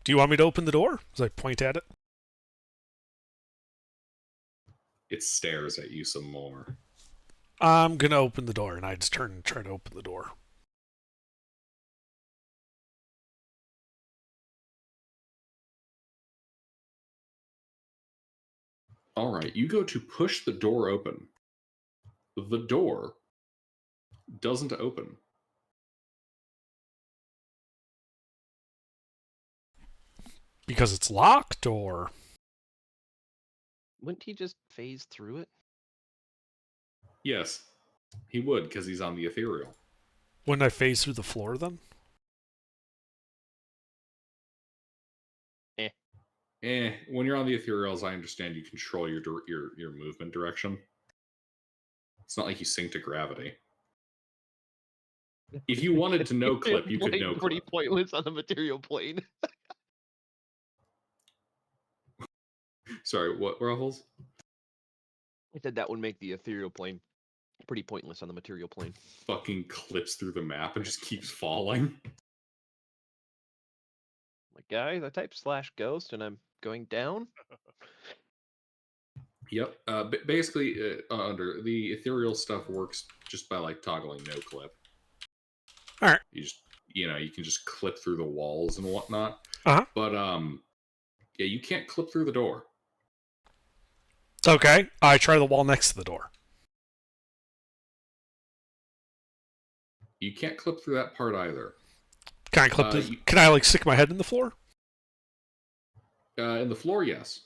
Do you want me to open the door? As I point at it. It stares at you some more. I'm gonna open the door, and I just turn and try to open the door. All right, you go to push the door open. The door doesn't open. Because it's locked, or Wouldn't he just phase through it? Yes, he would, because he's on the ethereal. wouldn't I phase through the floor then? When you're on the ethereals, I understand you control your movement direction. It's not like you sink to gravity. If you wanted to no clip, you could no Pretty clip. pointless on the material plane. Sorry, what, Ruffles? I said that would make the ethereal plane pretty pointless on the material plane. Fucking clips through the map and just keeps falling. Like, guys, I type /ghost and I'm going down. Yep. Basically, under the ethereal stuff works just by like toggling no clip. All right. You can just clip through the walls and whatnot. Uh-huh. But yeah, you can't clip through the door. Okay. I try the wall next to the door. You can't clip through that part either. Can I clip this? Can I like stick my head in the floor? In the floor, yes.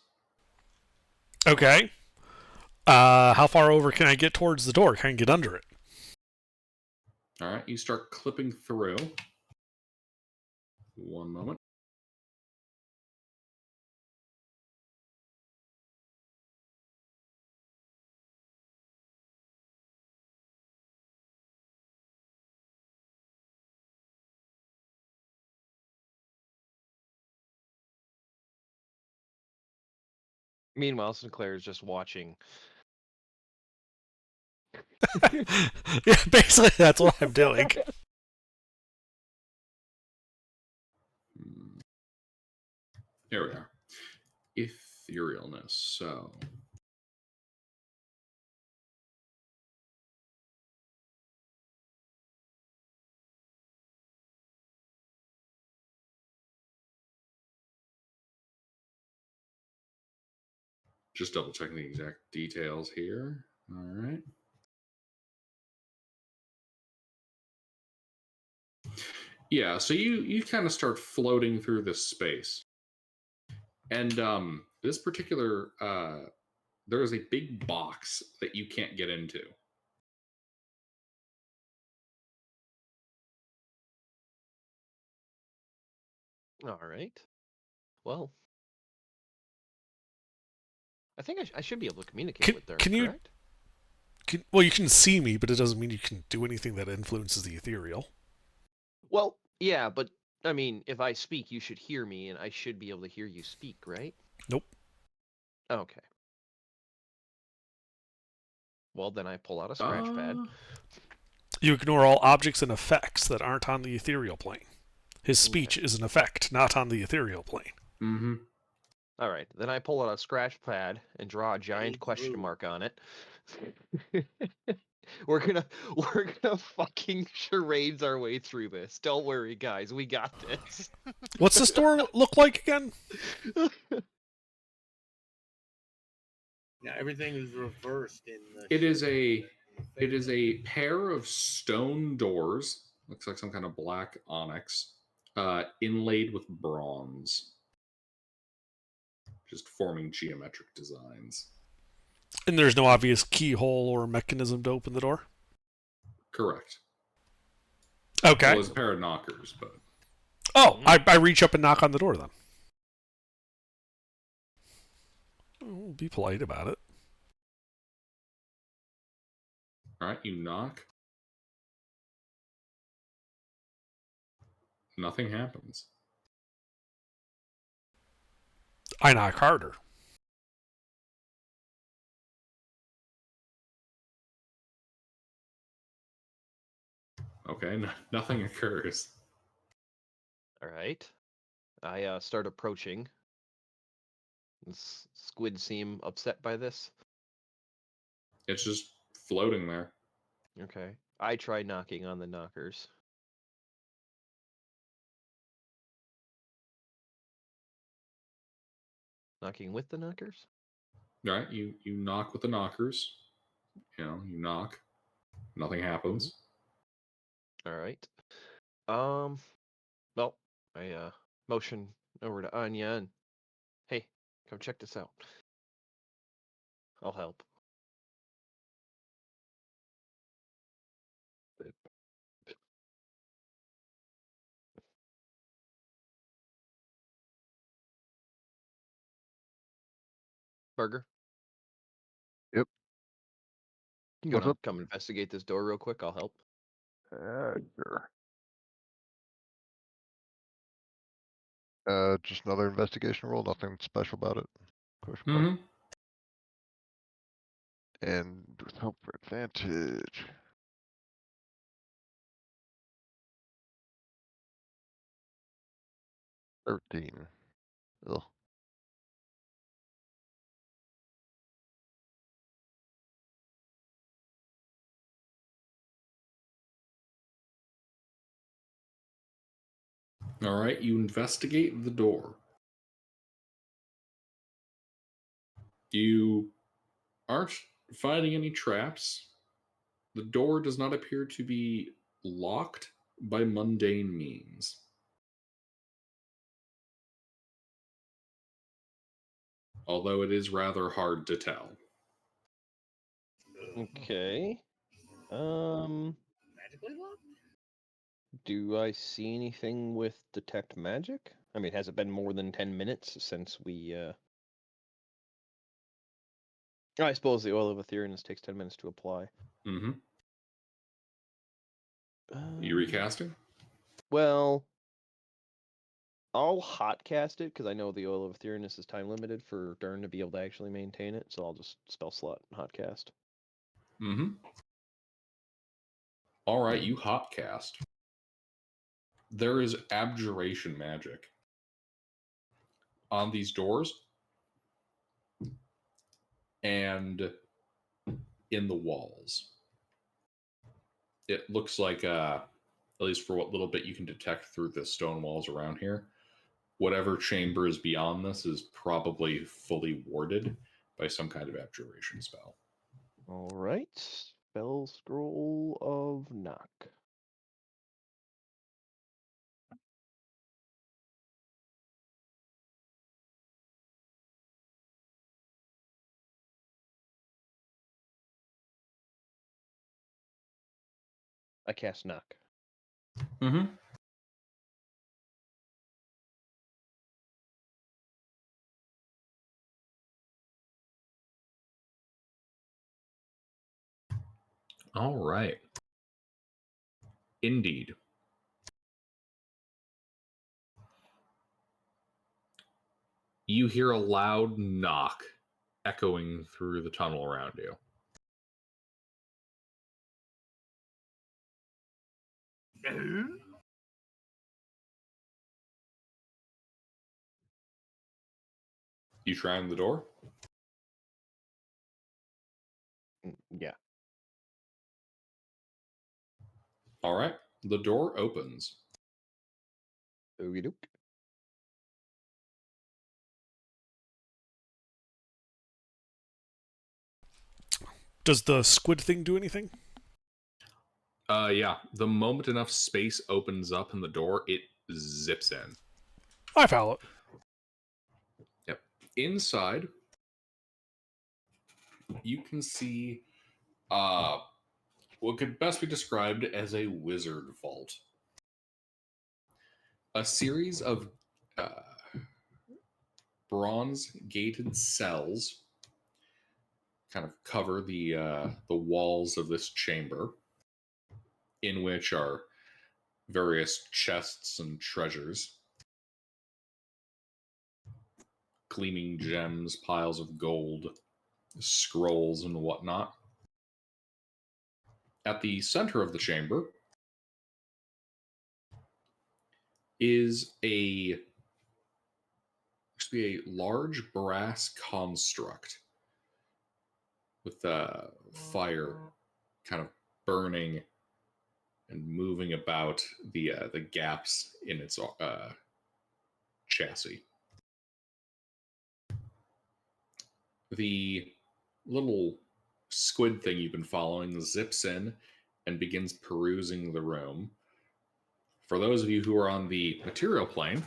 Okay. How far over can I get towards the door? Can I get under it? All right, you start clipping through. One moment. Meanwhile, Sinclair is just watching Yeah, basically that's what I'm doing. Here we are. Etherealness. So just double checking the exact details here. All right. Yeah, so you kind of start floating through this space. And this particular there is a big box that you can't get into. All right. Well, I think I should be able to communicate with her. Can you? Correct? Well, you can see me, but it doesn't mean you can do anything that influences the ethereal. Well, yeah, but I mean, if I speak, you should hear me, and I should be able to hear you speak, right? Nope. Okay. Well, then I pull out a scratch pad. You ignore all objects and effects that aren't on the ethereal plane. His speech is an effect, not on the ethereal plane. Mm-hmm. All right. Then I pull out a scratch pad and draw a giant Hey, question Drew. mark on it. we're gonna fucking charades our way through this. Don't worry, guys. We got this. What's this door look like again? Now everything is reversed in the. It is a pair of stone doors. Looks like some kind of black onyx, inlaid with bronze, just forming geometric designs. And there's no obvious keyhole or mechanism to open the door? Correct. Okay. Well, it's a pair of knockers, but Oh, I reach up and knock on the door then. We'll be polite about it. all right, you knock. Nothing happens. I knock harder. Okay, nothing occurs. All right. I start approaching. Does Squid seem upset by this? It's just floating there. Okay. I try knocking on the knockers. Knocking with the knockers? All right, you knock with the knockers. You knock. Nothing happens. All right. Well, I motion over to Anya and hey, come check this out. I'll help. Burger, Yep. you What's gonna up? come investigate this door real quick? I'll help. Sure. Just another investigation roll. Nothing special about it. Question mark. Mm-hmm. And with hope for advantage. $13. Ugh. All right, you investigate the door. You aren't finding any traps. The door does not appear to be locked by mundane means. Although it is rather hard to tell. Okay. Magically locked? Do I see anything with detect magic? I mean, has it been more than 10 minutes since we I suppose the oil of Ethereum's takes 10 minutes to apply. Mm-hmm. You recasting? Well, I'll hotcast it because I know the oil of Ethereum is time limited for Dern to be able to actually maintain it, so I'll just spell slot and hotcast. Mm-hmm. All right, you hot cast. There is abjuration magic on these doors and in the walls. It looks like, at least for what little bit you can detect through the stone walls around here, whatever chamber is beyond this is probably fully warded by some kind of abjuration spell. All right. Spell scroll of knock. I cast knock. Mm-hmm. All right. Indeed. You hear a loud knock echoing through the tunnel around you. You trying the door? Yeah. All right. The door opens. Okey doke. Does the squid thing do anything? Yeah. The moment enough space opens up in the door, it zips in. I follow it. Yep. Inside, you can see what could best be described as a wizard vault. A series of bronze gated cells kind of cover the walls of this chamber, in which are various chests and treasures, gleaming gems, piles of gold, scrolls, and whatnot. At the center of the chamber is a large brass construct with fire kind of burning and moving about the gaps in its chassis. The little squid thing you've been following zips in and begins perusing the room. For those of you who are on the material plane,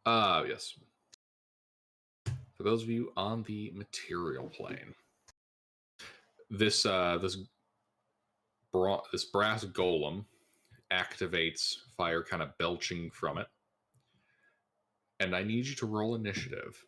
yes. For those of you on the material plane, this this brass golem activates fire kind of belching from it, and I need you to roll initiative.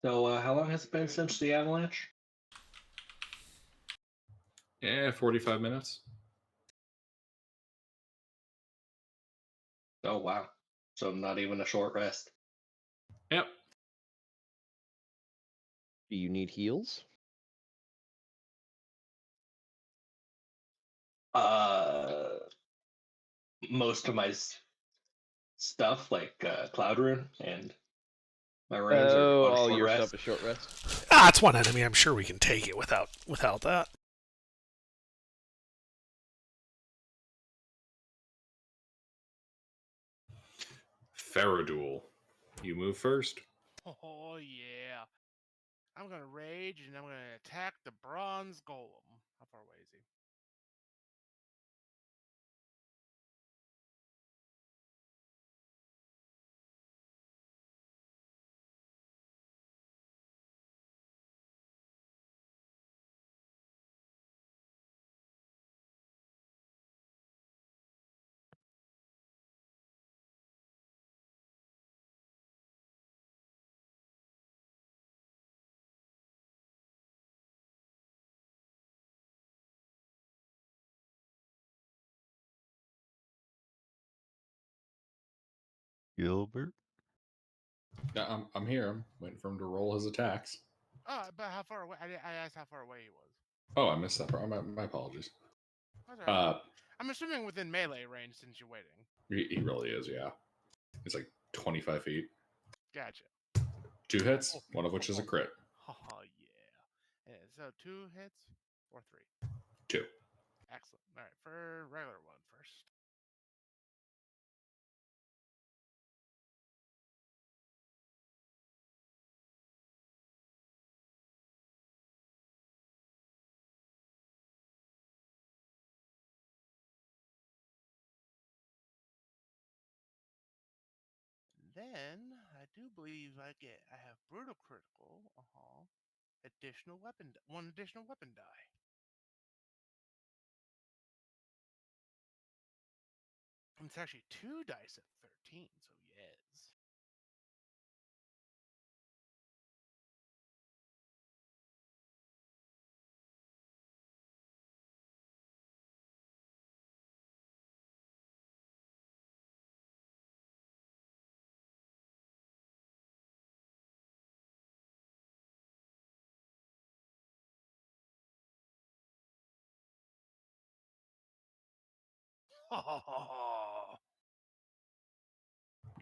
So, how long has it been since the avalanche? 45 minutes. Oh, wow. So, not even a short rest. Yep. Do you need heals? Most of my stuff, like Cloud Rune and my runes, are on all short your rest. stuff is short rest. It's one enemy. I'm sure we can take it without that. Faraduel, you move first. Oh yeah. I'm gonna rage and I'm gonna attack the bronze golem. How far away is he? Gilbert? Yeah, I'm here. I'm waiting for him to roll his attacks. But how far away? I asked how far away he was. Oh, I missed that part. My apologies. That's all right. I'm assuming within melee range since you're waiting. He really is, yeah. He's like 25 feet. Gotcha. 2 hits, one of which is a crit. Oh yeah. So 2 hits or 3? 2. Excellent. All right, for regular one first. Then I do believe I have brutal critical. Additional weapon. One additional weapon die. And it's actually 2 dice at 13. So yes.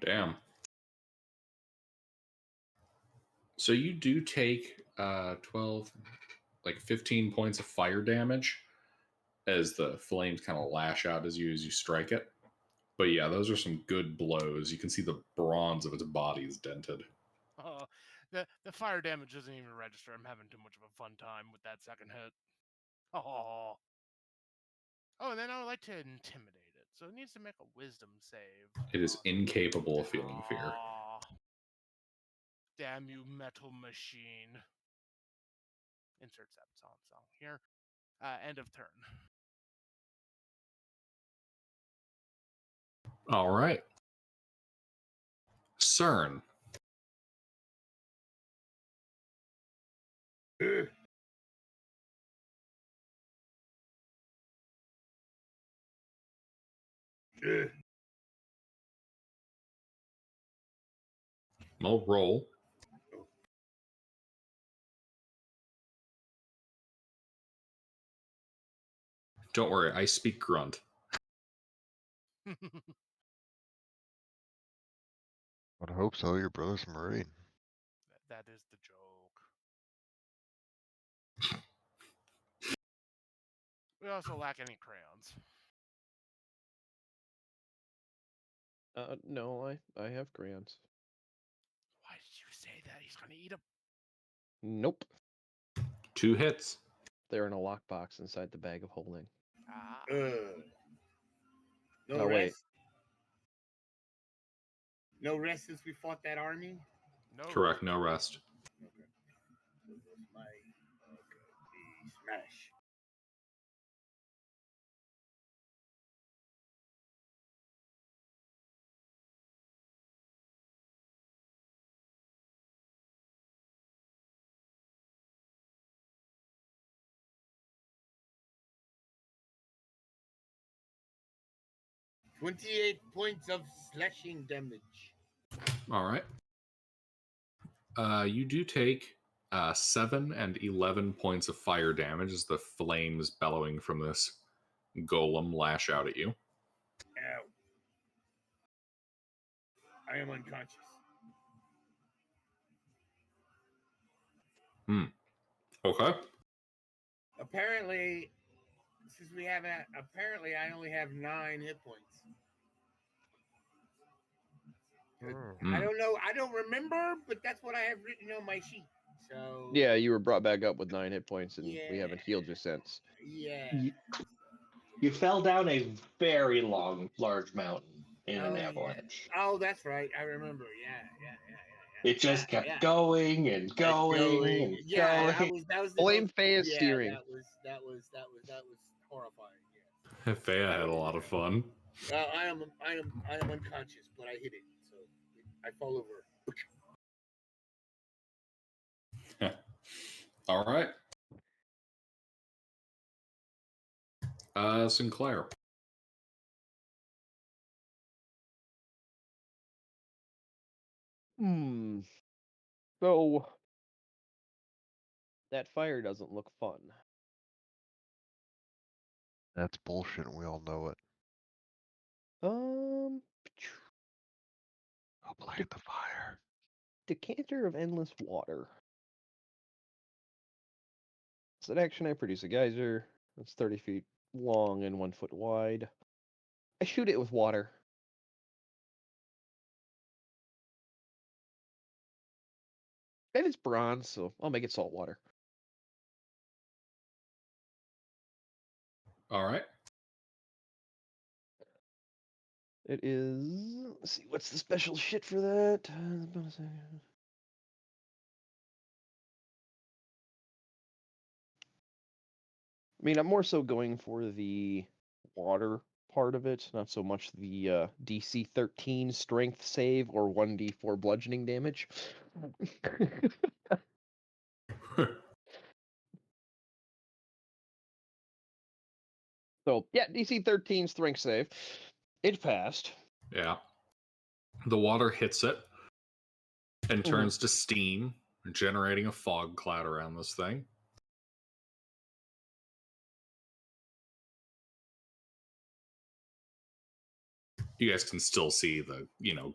Damn. So you do take 12, like 15 points of fire damage as the flames kind of lash out as you strike it. But yeah, those are some good blows. You can see the bronze of its body is dented. The fire damage doesn't even register. I'm having too much of a fun time with that second hit. Oh, and then I would like to intimidate it. So it needs to make a wisdom save. It is incapable of feeling fear. Aw. Damn you, metal machine. Insert song here. End of turn. All right. CERN. No roll. Don't worry, I speak grunt. I'd hope so. Your brother's a Marine. That is the joke. We also lack any crayons. No, I have crayons. Why did you say that? He's gonna eat them. Nope. 2 hits. They're in a lockbox inside the bag of holding. Ah. No Oh, wait. rest. No rest since we fought that army. No. Correct, no rest. Okay. So that's my the smash. $28 points of slashing damage. All right. You do take 7 and 11 points of fire damage as the flames bellowing from this golem lash out at you. Ow. I am unconscious. Okay. Apparently, since we have apparently I only have 9 hit points. I don't know. I don't remember, but that's what I have written on my sheet. So Yeah, you were brought back up with 9 hit points, and we Yeah. haven't healed you since. yeah. You fell down a very large mountain in an Oh, yeah. avalanche. Oh, that's right. I remember. Yeah. It just Yeah, kept yeah. going and going and Yeah, going. that was the Blame most, Faye's yeah, steering. that was horrifying. Fea had a lot of fun. I am unconscious, but I hit it, so I fall over. All right. Sinclair. So that fire doesn't look fun. That's bullshit, and we all know it. Um, Go play in the fire. Decanter of endless water. It's an action. I produce a geyser. It's 30 feet long and 1 foot wide. I shoot it with water. And it's bronze, so I'll make it salt water. All right. It is. Let's see, what's the special shit for that? I mean, I'm more so going for the water part of it, not so much the DC 13 strength save or 1d4 bludgeoning damage. So, yeah, DC 13 strength save. It passed. Yeah. The water hits it and Mhm. turns to steam, generating a fog cloud around this thing. You guys can still see the,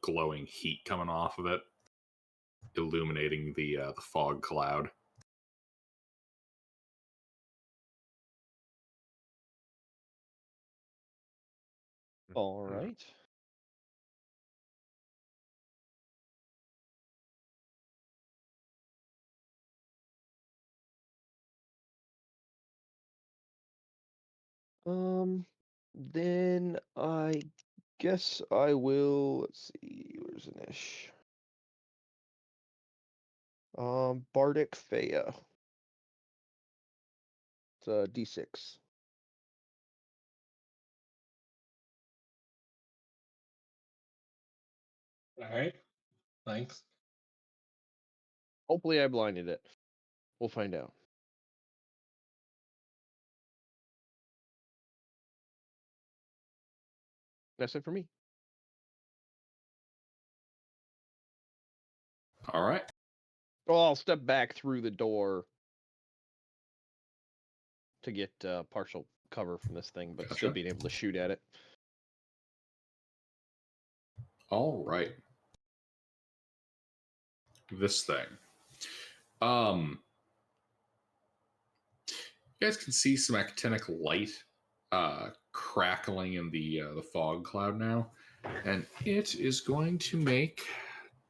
glowing heat coming off of it, illuminating the fog cloud. All right. Then I guess I will. Let's see. Where's Anish? Bardic Faya. It's a D6. All right. Thanks. Hopefully, I blinded it. We'll find out. That's it for me. All right. Well, I'll step back through the door to get partial cover from this thing, but still Gotcha. being able to shoot at it. All right. This thing. You guys can see some actinic light crackling in the fog cloud now, and it is going to make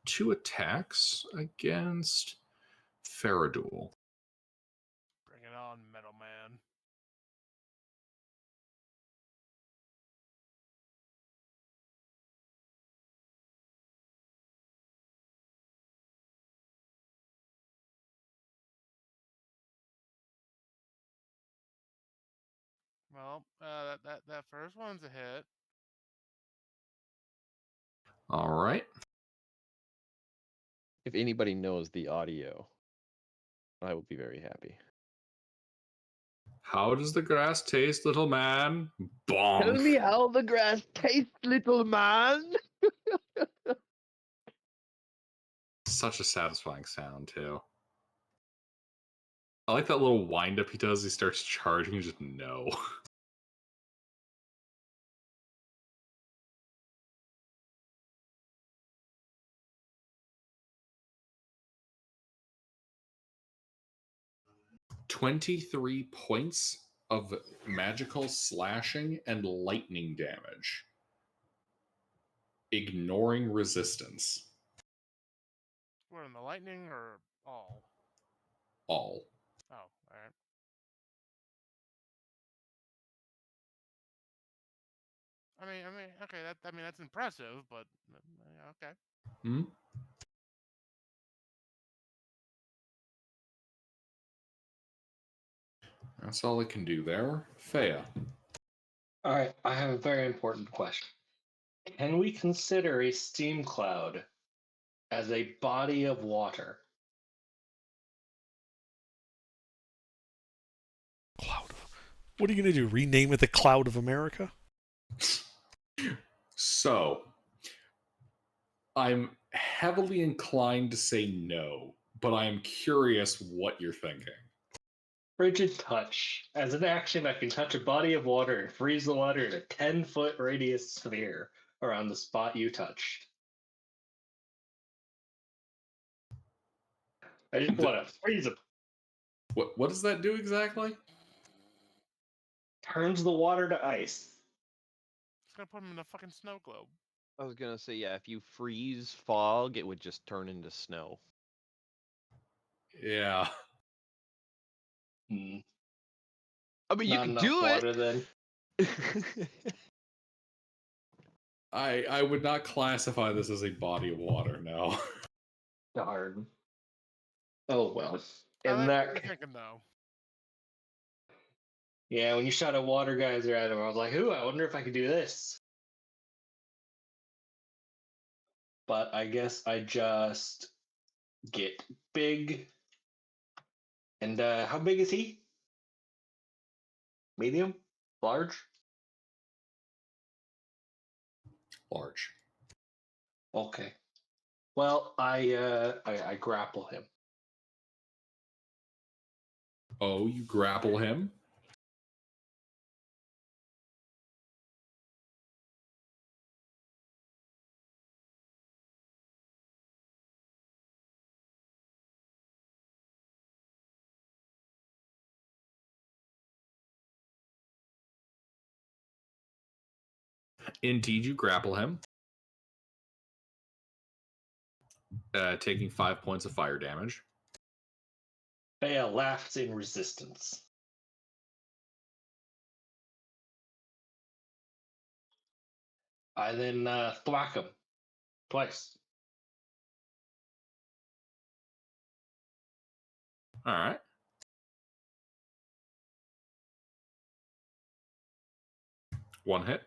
2 attacks against Faradul. Bring it on, Metal Man. Well, that first one's a hit. All right. If anybody knows the audio, I will be very happy. How does the grass taste, little man? Bonk. Tell me how the grass tastes, little man. Such a satisfying sound, too. I like that little wind up he does. He starts charging. Just no. "23 points of magical slashing and lightning damage." ignoring resistance. What, in the lightning or all? All. Oh, alright. Okay, that's impressive, but okay. Hmm? That's all it can do there. Fea. All right, I have a very important question. Can we consider a steam cloud as a body of water? Cloud of. What are you gonna do? Rename it the Cloud of America? So, I'm heavily inclined to say no, but I am curious what you're thinking. Frigid touch. As an action, I can touch a body of water and freeze the water in a 10-foot radius sphere around the spot you touched. I just want to freeze them. What does that do exactly? Turns the water to ice. It's gonna put him in a fucking snow globe. I was gonna say, yeah, if you freeze fog, it would just turn into snow. Yeah. Hmm. I mean, you Not could enough do water then. it. I would not classify this as a body of water, no. Darn. Oh well. I In like what that, you're thinking, though. yeah, when you shot a water geyser at him, I was like, "Ooh, I wonder if I could do this." But I guess I just get big. And how big is he? Medium? Large? Large. Okay. Well, I grapple him. Oh, you grapple him? Indeed, you grapple him. Taking 5 points of fire damage. Bea laughs in resistance. I then thwack him twice. All right. One hit.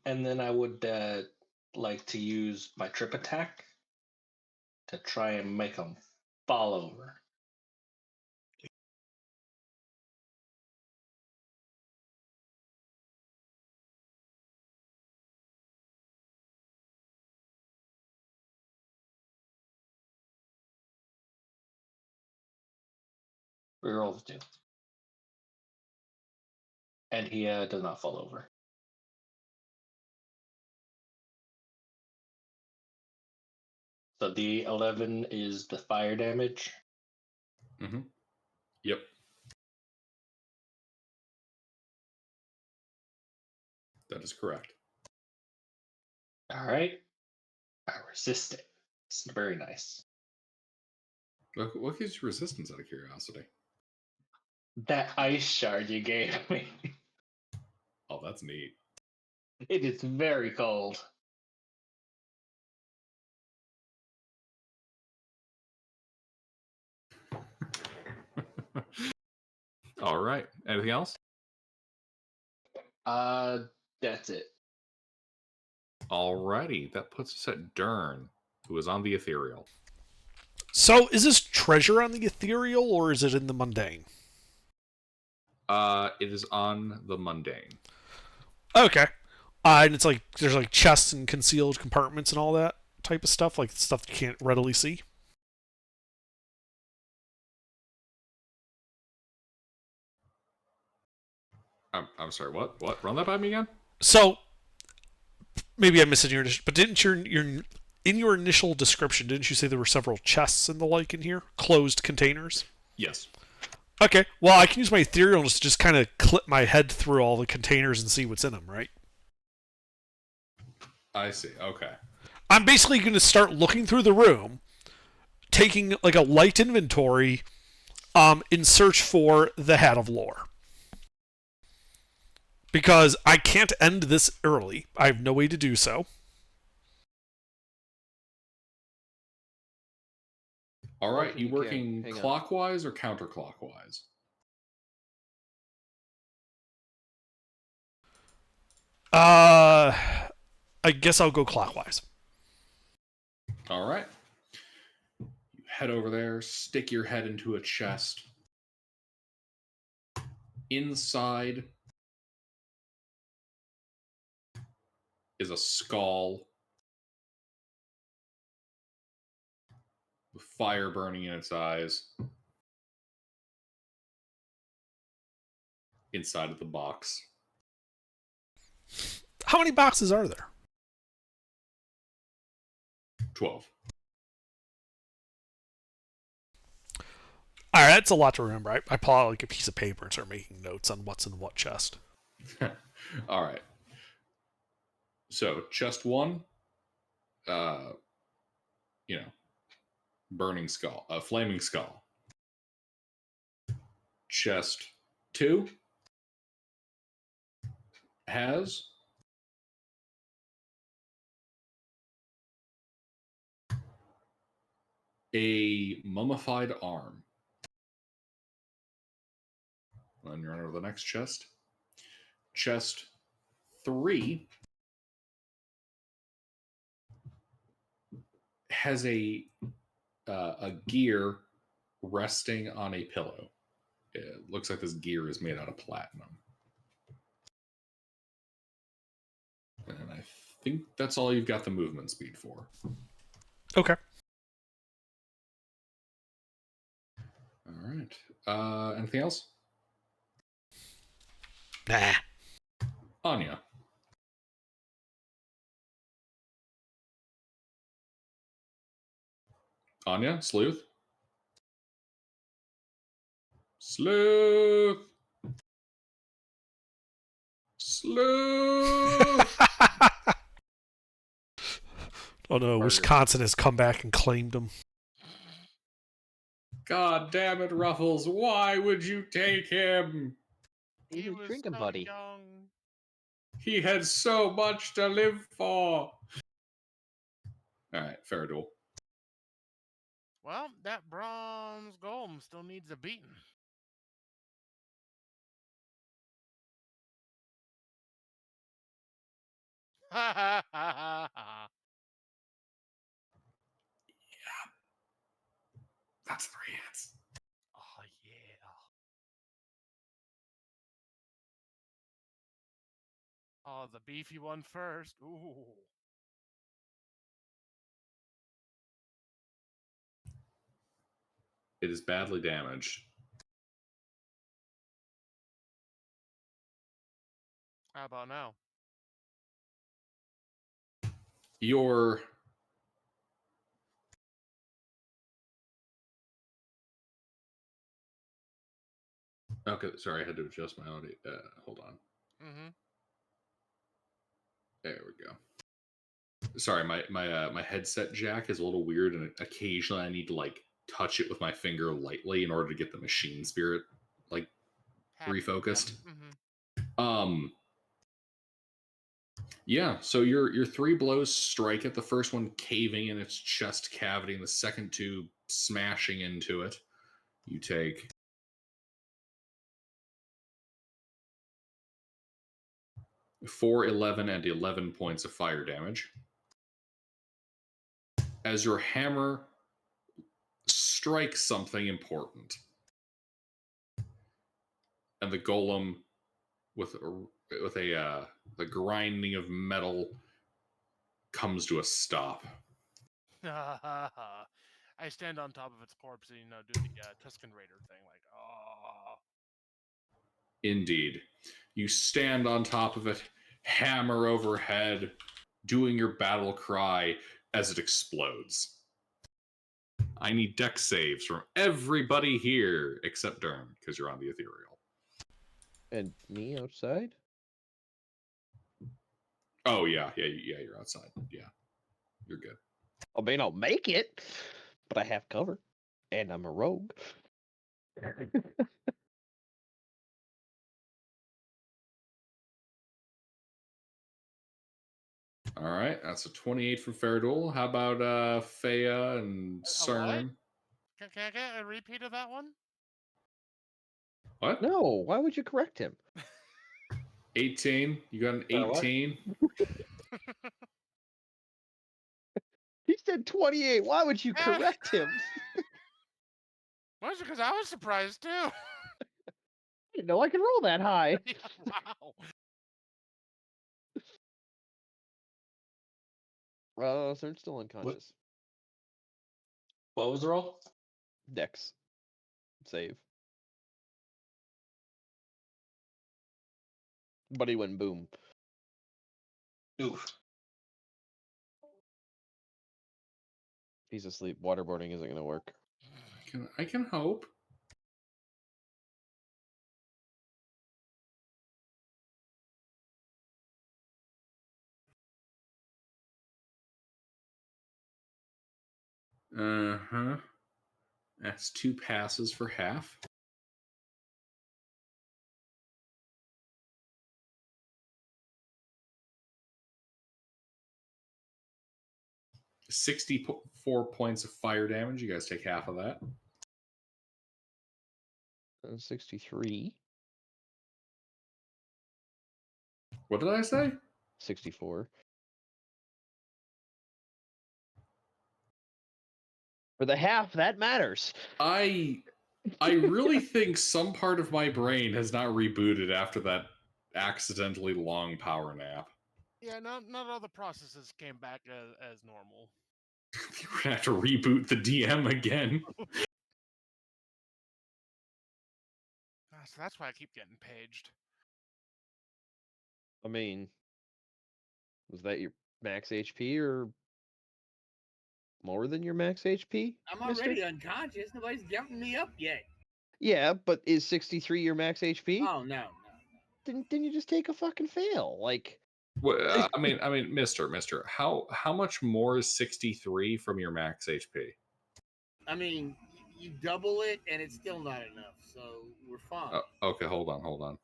And then I would like to use my trip attack to try and make him fall over. Reroll the 2. And he does not fall over. So the 11 is the fire damage. Mm-hmm. Yep. That is correct. All right. I resist it. It's very nice. What gives you resistance out of curiosity? That ice shard you gave me. Oh, that's neat. It is very cold. All right. Anything else? That's it. Alrighty. That puts us at Dern, who is on the ethereal. So, is this treasure on the ethereal, or is it in the mundane? It is on the mundane. Okay. And it's like, there's like chests and concealed compartments and all that type of stuff, like stuff you can't readily see. I'm sorry. What? Run that by me again. So maybe I missed it in your, but didn't your in your initial description, didn't you say there were several chests and the like in here, closed containers? Yes. Okay, well I can use my etherealness to just kind of clip my head through all the containers and see what's in them, right? I see. Okay. I'm basically going to start looking through the room, taking like a light inventory, in search for the Hat of Lore. Because I can't end this early. I have no way to do so. All right. Hoping You you can. working Hang on. clockwise or counterclockwise? I guess I'll go clockwise. All right. You head over there, stick your head into a chest. Inside is a skull with fire burning in its eyes. Inside of the box. How many boxes are there? 12. All right, that's a lot to remember. I pull out like a piece of paper and start making notes on what's in what chest. All right. So, chest 1, uh, burning skull, a flaming skull. Chest 2 has a mummified arm. Then you're on to the next chest. Chest 3 has a gear resting on a pillow. It looks like this gear is made out of platinum. And I think that's all you've got the movement speed for. Okay. All right. Anything else? Nah. Anya. Anya, sleuth. Sleuth. Sleuth. Oh no, Wisconsin has come back and claimed him. God damn it, Ruffles. Why would you take him? He was was drinking so buddy. young. He had so much to live for. All right, fair duel. Well, that bronze golem still needs a beating. Ha ha ha ha ha. That's 3 hits. Oh yeah. Oh, the beefy one first. Ooh. It is badly damaged. How about now? Your okay, sorry, I had to adjust my audio. Hold on. Mm-hmm. There we go. Sorry, my headset jack is a little weird, and occasionally I need to like touch it with my finger lightly in order to get the machine spirit like refocused. Mm-hmm. Yeah, so your 3 blows strike it. The first one caving in its chest cavity, and the second 2 smashing into it. You take 4, 11, and 11 points of fire damage. As your hammer strikes something important, and the golem, with the grinding of metal, comes to a stop. I stand on top of its corpse and do the Tuscan Raider thing, like, oh. Indeed. You stand on top of it, hammer overhead, doing your battle cry as it explodes. I need deck saves from everybody here except Dern, because you're on the ethereal. And me outside? Oh, yeah, you're outside. Yeah, you're good. I mean, I'll make it, but I have cover, and I'm a rogue. All right, that's a 28 from Faradul. How about Fea and CERN? Can I get a repeat of that one? What? No, why would you correct him? 18. You got an What? 18? He said 28. Why would you Yeah. correct him? Mostly because I was surprised too. I didn't know I could roll that high. Yeah, wow. CERN's still unconscious. What was the roll? Dex. Save. But he went boom. Oof. He's asleep. Waterboarding isn't going to work. I can hope. Uh-huh. That's 2 passes for half. $64 points of fire damage. You guys take half of that. 63. What did I say? 64. For the half, that matters. I really think some part of my brain has not rebooted after that accidentally long power nap. Yeah, not all the processes came back as normal. We're gonna have to reboot the DM again. So that's why I keep getting paged. I mean, was that your max HP or more than your max HP? I'm already unconscious. Nobody's gotten me up yet. Yeah, but is 63 your max HP? Oh no. Didn't you just take a fucking fail? Like, Well, I mean, Mister, how much more is 63 from your max HP? I mean, you double it and it's still not enough. So we're fine. Okay, hold on.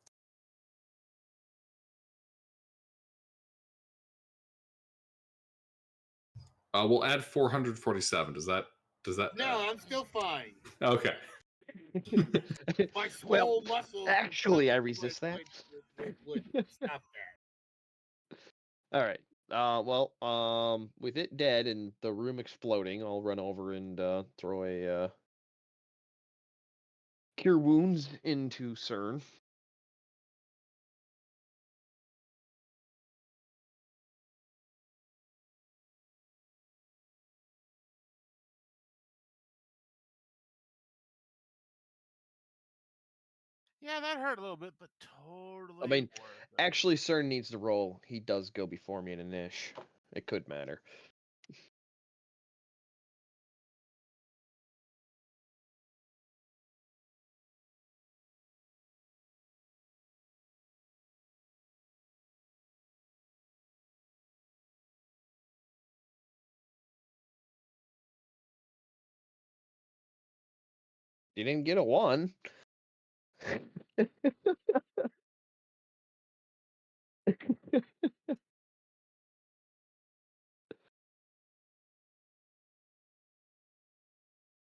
We'll add 447. Does that? No, I'm still fine. Okay. My swole muscles. actually, I resist that. Would stop that. All right. With it dead and the room exploding, I'll run over and throw a cure wounds into CERN. Yeah, that hurt a little bit, but totally. I mean, worth it. actually, CERN needs to roll. He does go before me in a niche. It could matter. You didn't get a 1.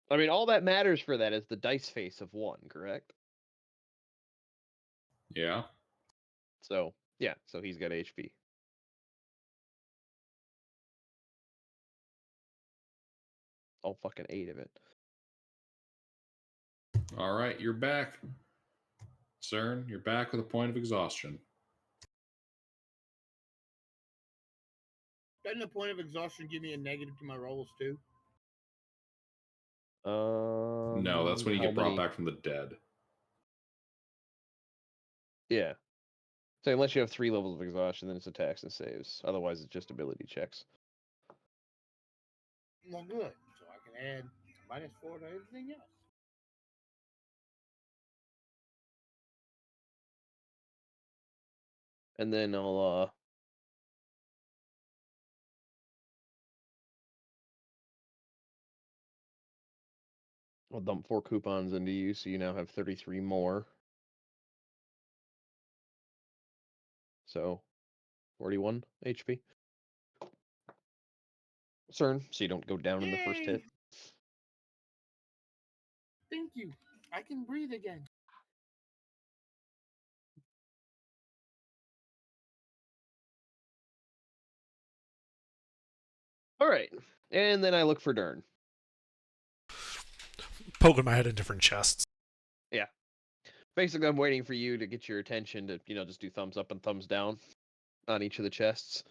I mean, all that matters for that is the dice face of 1, correct? Yeah. So, yeah, so he's got HP. All fucking 8 of it. All right, you're back. CERN, you're back with a point of exhaustion. Doesn't the point of exhaustion give me a negative to my rolls too? No, that's when you how get brought many- back from the dead. Yeah. So unless you have 3 levels of exhaustion, then it's attacks and saves. Otherwise, it's just ability checks. Well, good. So I can add -4 to everything else. And then I'll dump 4 coupons into you, so you now have 33 more. So 41 HP. CERN, so you don't go down in the first hit. Yay! Thank you. I can breathe again. All right, and then I look for Dern. Poking my head in different chests. Yeah. Basically, I'm waiting for you to get your attention to, just do thumbs up and thumbs down on each of the chests.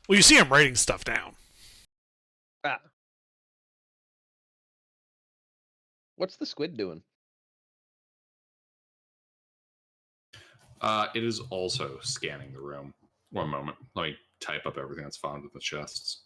Well, you see him writing stuff down. Ah. What's the squid doing? It is also scanning the room. One moment. Let me type up everything that's found in the chests.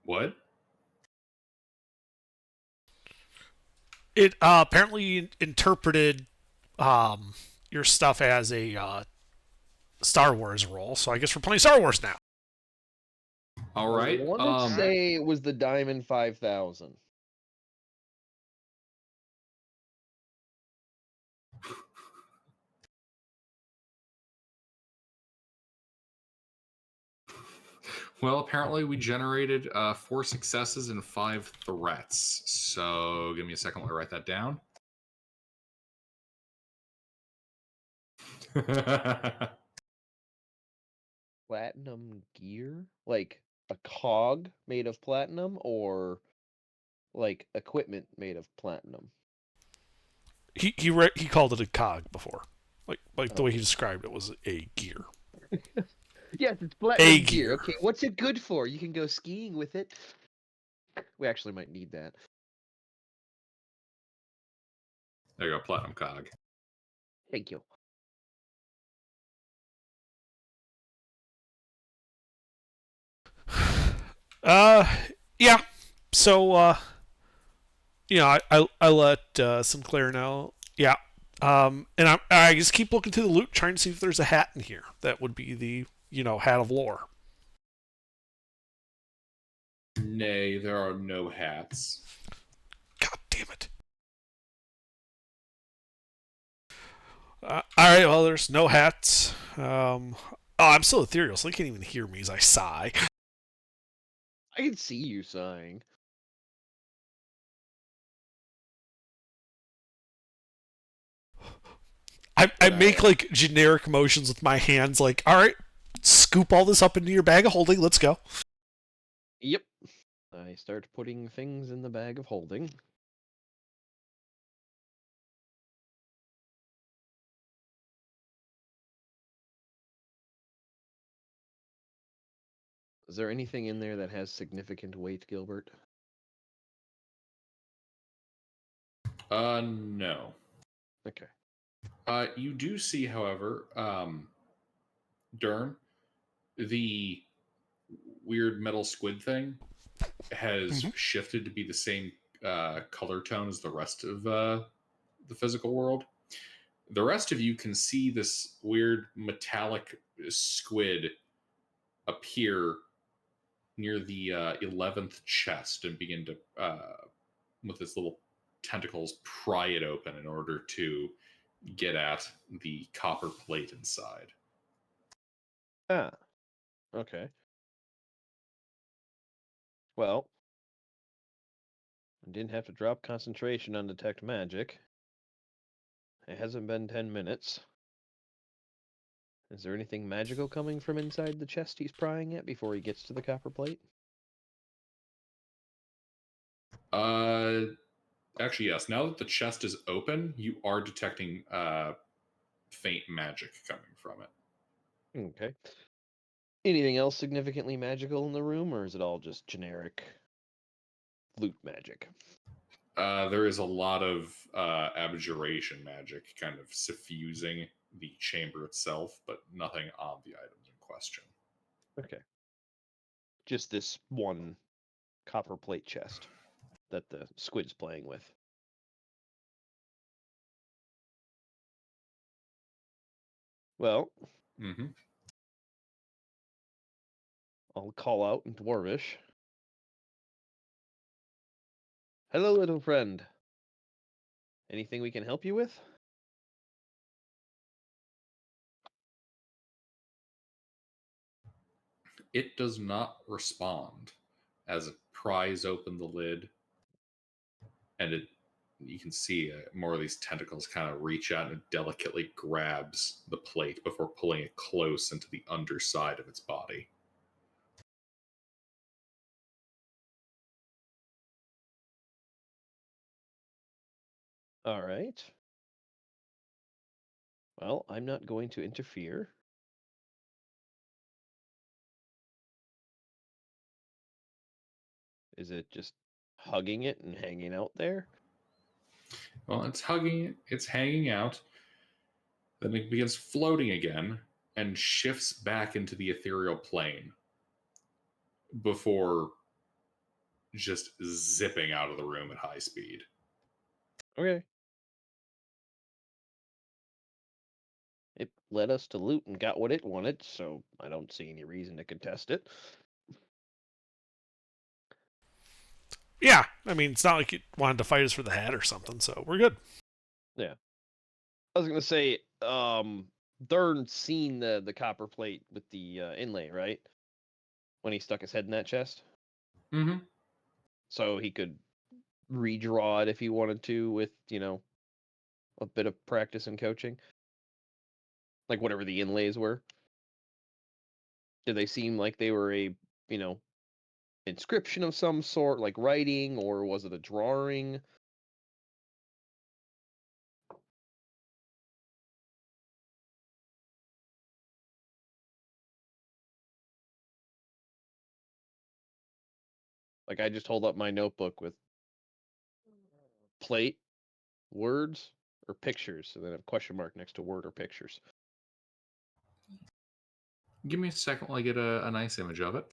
What? It apparently interpreted your stuff as a Star Wars role, so I guess we're playing Star Wars now. All right. I want to say it was the Diamond 5000. Well, apparently we generated 4 successes and 5 threats. So give me a second while I write that down. Platinum gear? Like a cog made of platinum, or like equipment made of platinum? He called it a cog before, like the Oh. way he described it was a gear. Yes, it's platinum gear. gear. Okay, what's it good for? You can go skiing with it. We actually might need that. There you go, platinum cog. Thank you. Yeah. So I let Sinclair know. Yeah. And I just keep looking through the loot, trying to see if there's a hat in here that would be the hat of lore. Nay, there are no hats. God damn it. All right, well, there's no hats. I'm still ethereal, so they can't even hear me as I sigh. I can see you sighing. I make like generic motions with my hands, like, all right, scoop all this up into your bag of holding. Let's go. Yep. I start putting things in the bag of holding. Is there anything in there that has significant weight, Gilbert? No. Okay. You do see, however, Dern, the weird metal squid thing has shifted to be the same color tone as the rest of the physical world. The rest of you can see this weird metallic squid appear near the 11th chest and begin to, with its little tentacles, pry it open in order to get at the copper plate inside. Ah. Okay. Well, I didn't have to drop concentration on detect magic. It hasn't been 10 minutes. Is there anything magical coming from inside the chest he's prying at before he gets to the copper plate? Actually, yes. Now that the chest is open, you are detecting faint magic coming from it. Okay. Anything else significantly magical in the room, or is it all just generic loot magic? There is a lot of abjuration magic kind of suffusing the chamber itself, but nothing on the items in question. Okay. Just this one copper plate chest that the squid's playing with. Well, I'll call out in Dwarvish. Hello, little friend. Anything we can help you with? It does not respond as it pries open the lid, and you can see more of these tentacles kind of reach out and delicately grabs the plate before pulling it close into the underside of its body. All right. Well, I'm not going to interfere. Is it just hugging it and hanging out there? Well, it's hugging it, it's hanging out. Then it begins floating again and shifts back into the ethereal plane before just zipping out of the room at high speed. Okay. It led us to loot and got what it wanted, so I don't see any reason to contest it. Yeah, I mean, it's not like it wanted to fight us for the hat or something, so we're good. Yeah. I was gonna say, Dern seen the copper plate with the inlay, right? When he stuck his head in that chest, Mm-hmm. so he could redraw it if he wanted to with a bit of practice and coaching, like whatever the inlays were. Did they seem like they were a you know inscription of some sort, like writing, or was it a drawing? Like I just hold up my notebook with plate, words, or pictures, and then a question mark next to word or pictures. Give me a second while I get a nice image of it.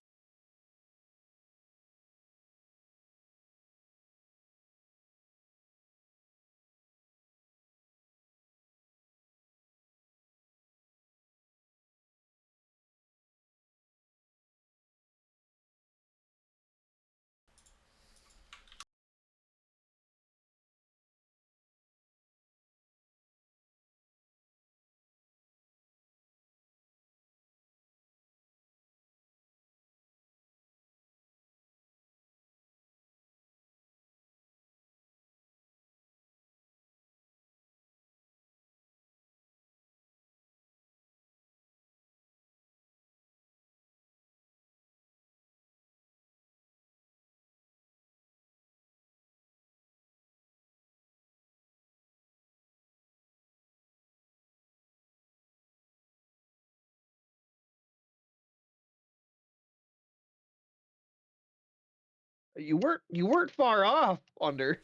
You weren't far off, Under.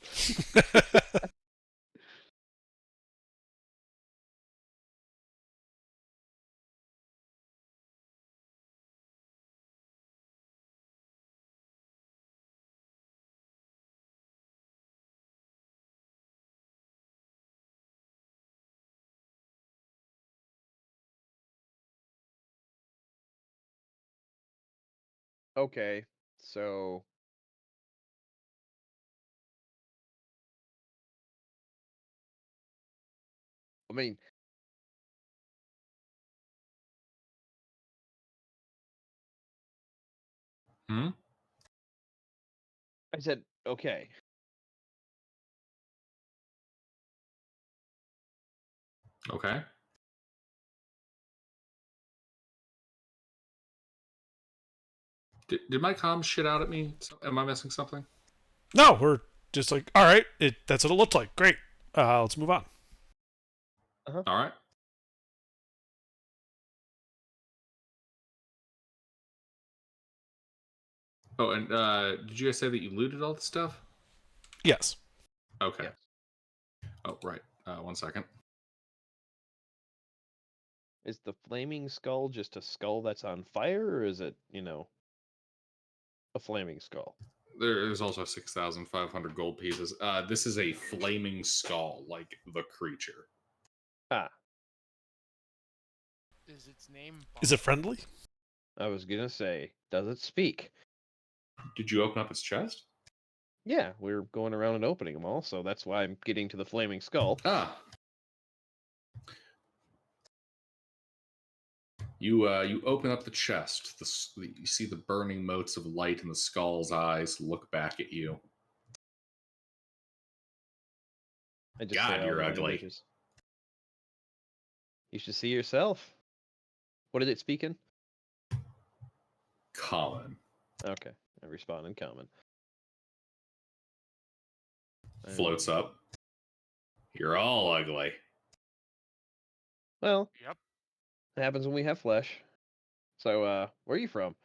Okay, so I mean, Hmm? I said okay. Okay. Did my comms shit out at me? Am I missing something? No, we're just like, all right, that's what it looked like. Great. Let's move on. All right. Oh, and did you guys say that you looted all the stuff? Yes. Okay. Yes. Oh, right. 1 second. Is the flaming skull just a skull that's on fire, or is it, a flaming skull? There's also 6,500 gold pieces. This is a flaming skull, like the creature. Ah, Is its name? Is it friendly? I was gonna say, does it speak? Did you open up its chest? Yeah, we're going around and opening them all, so that's why I'm getting to the flaming skull. Ah. You open up the chest. You see the burning motes of light in the skull's eyes look back at you. I just God, say you're out loud ugly. images. You should see yourself. What did it speak in? Common. Okay, I respond in common. Floats up. You're all ugly. Well, Yep. it happens when we have flesh. So, where are you from?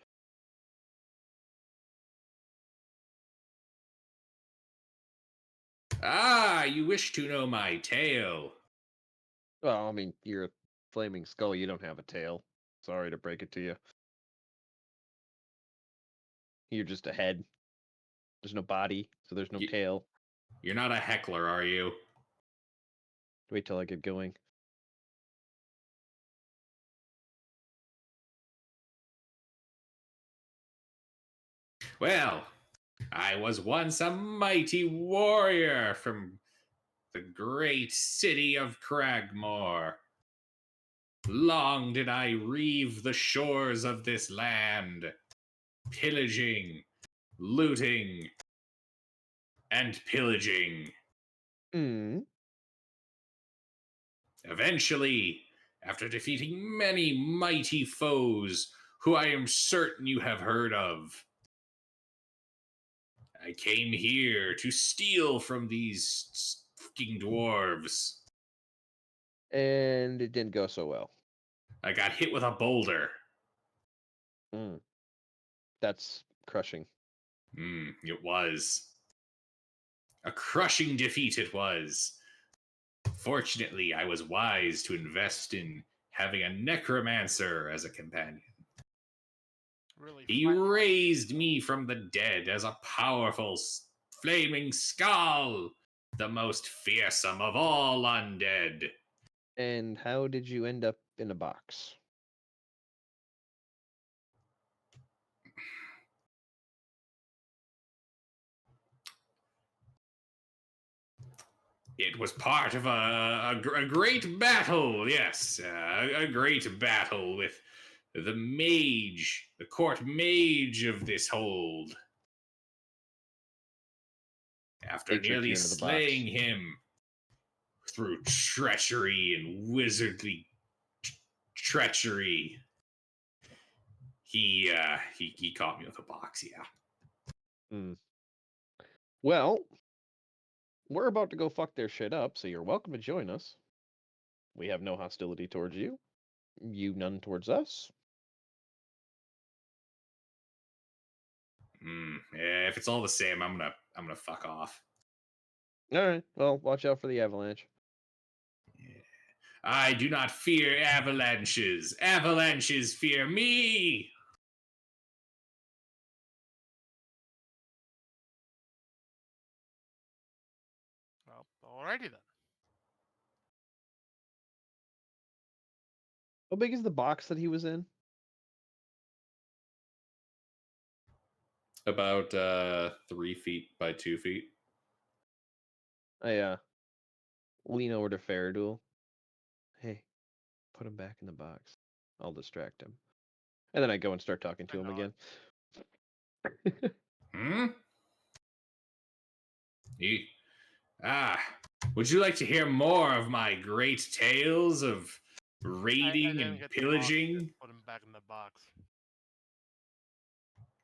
Ah, you wish to know my tale. Well, I mean, you're a flaming skull. You don't have a tail. Sorry to break it to you. You're just a head. There's no body, so there's no Ye- tail. You're not a heckler, are you? Wait till I get going. Well, I was once a mighty warrior from the great city of Cragmore. Long did I reave the shores of this land, pillaging, looting, and pillaging. Mm. Eventually, after defeating many mighty foes who I am certain you have heard of, I came here to steal from these fucking dwarves. And it didn't go so well. I got hit with a boulder. Mm. That's crushing. It was. A crushing defeat it was. Fortunately, I was wise to invest in having a necromancer as a companion. Really He raised me from the dead as a powerful flaming skull, the most fearsome of all undead. And how did you end up in a box? It was part of a great battle, yes, a great battle with the mage, the court mage of this hold. After They tricked nearly you into the box. slaying him through treachery and wizardly treachery, he caught me with a box. Yeah. Mm. Well, we're about to go fuck their shit up, so you're welcome to join us. We have no hostility towards you. You none towards us. Yeah, if it's all the same, I'm gonna fuck off. All right. Well, watch out for the avalanche. Yeah. I do not fear avalanches. Avalanches fear me. Well, alrighty then. How big is the box that he was in? About 3 feet by 2 feet. I lean over to Faradul. Hey, put him back in the box. I'll distract him. And then I go and start talking to I him know again. You, would you like to hear more of my great tales of I raiding didn't and get the box, pillaging? just put him back in the box.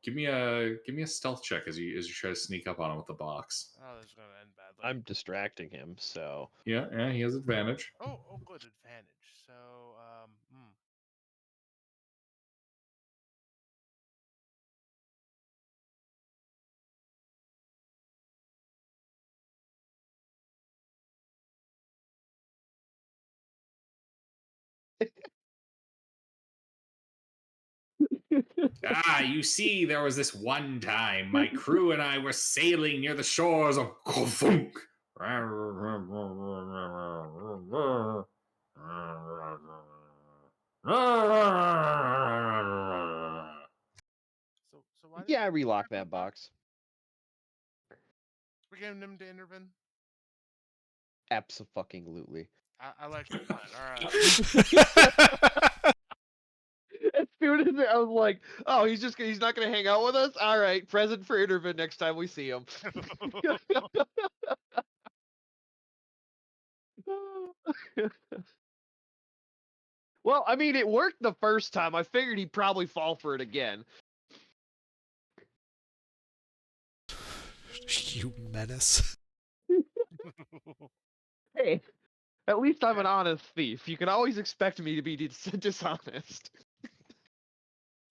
Give me a stealth check as you try to sneak up on him with the box. Oh, this is gonna end badly. I'm distracting him, so Yeah, he has advantage. Oh, good advantage. So, You see, there was this one time my crew and I were sailing near the shores of Kofunk. so why did yeah, I relock that box. we get him to intervene? Abso-fucking-lutely. I like your plan. All right. As soon as I was like, oh, he's not gonna hang out with us? All right, present for intervene next time we see him. Well, I mean, it worked the first time. I figured he'd probably fall for it again. You menace. Hey, at least I'm an honest thief. You can always expect me to be dishonest.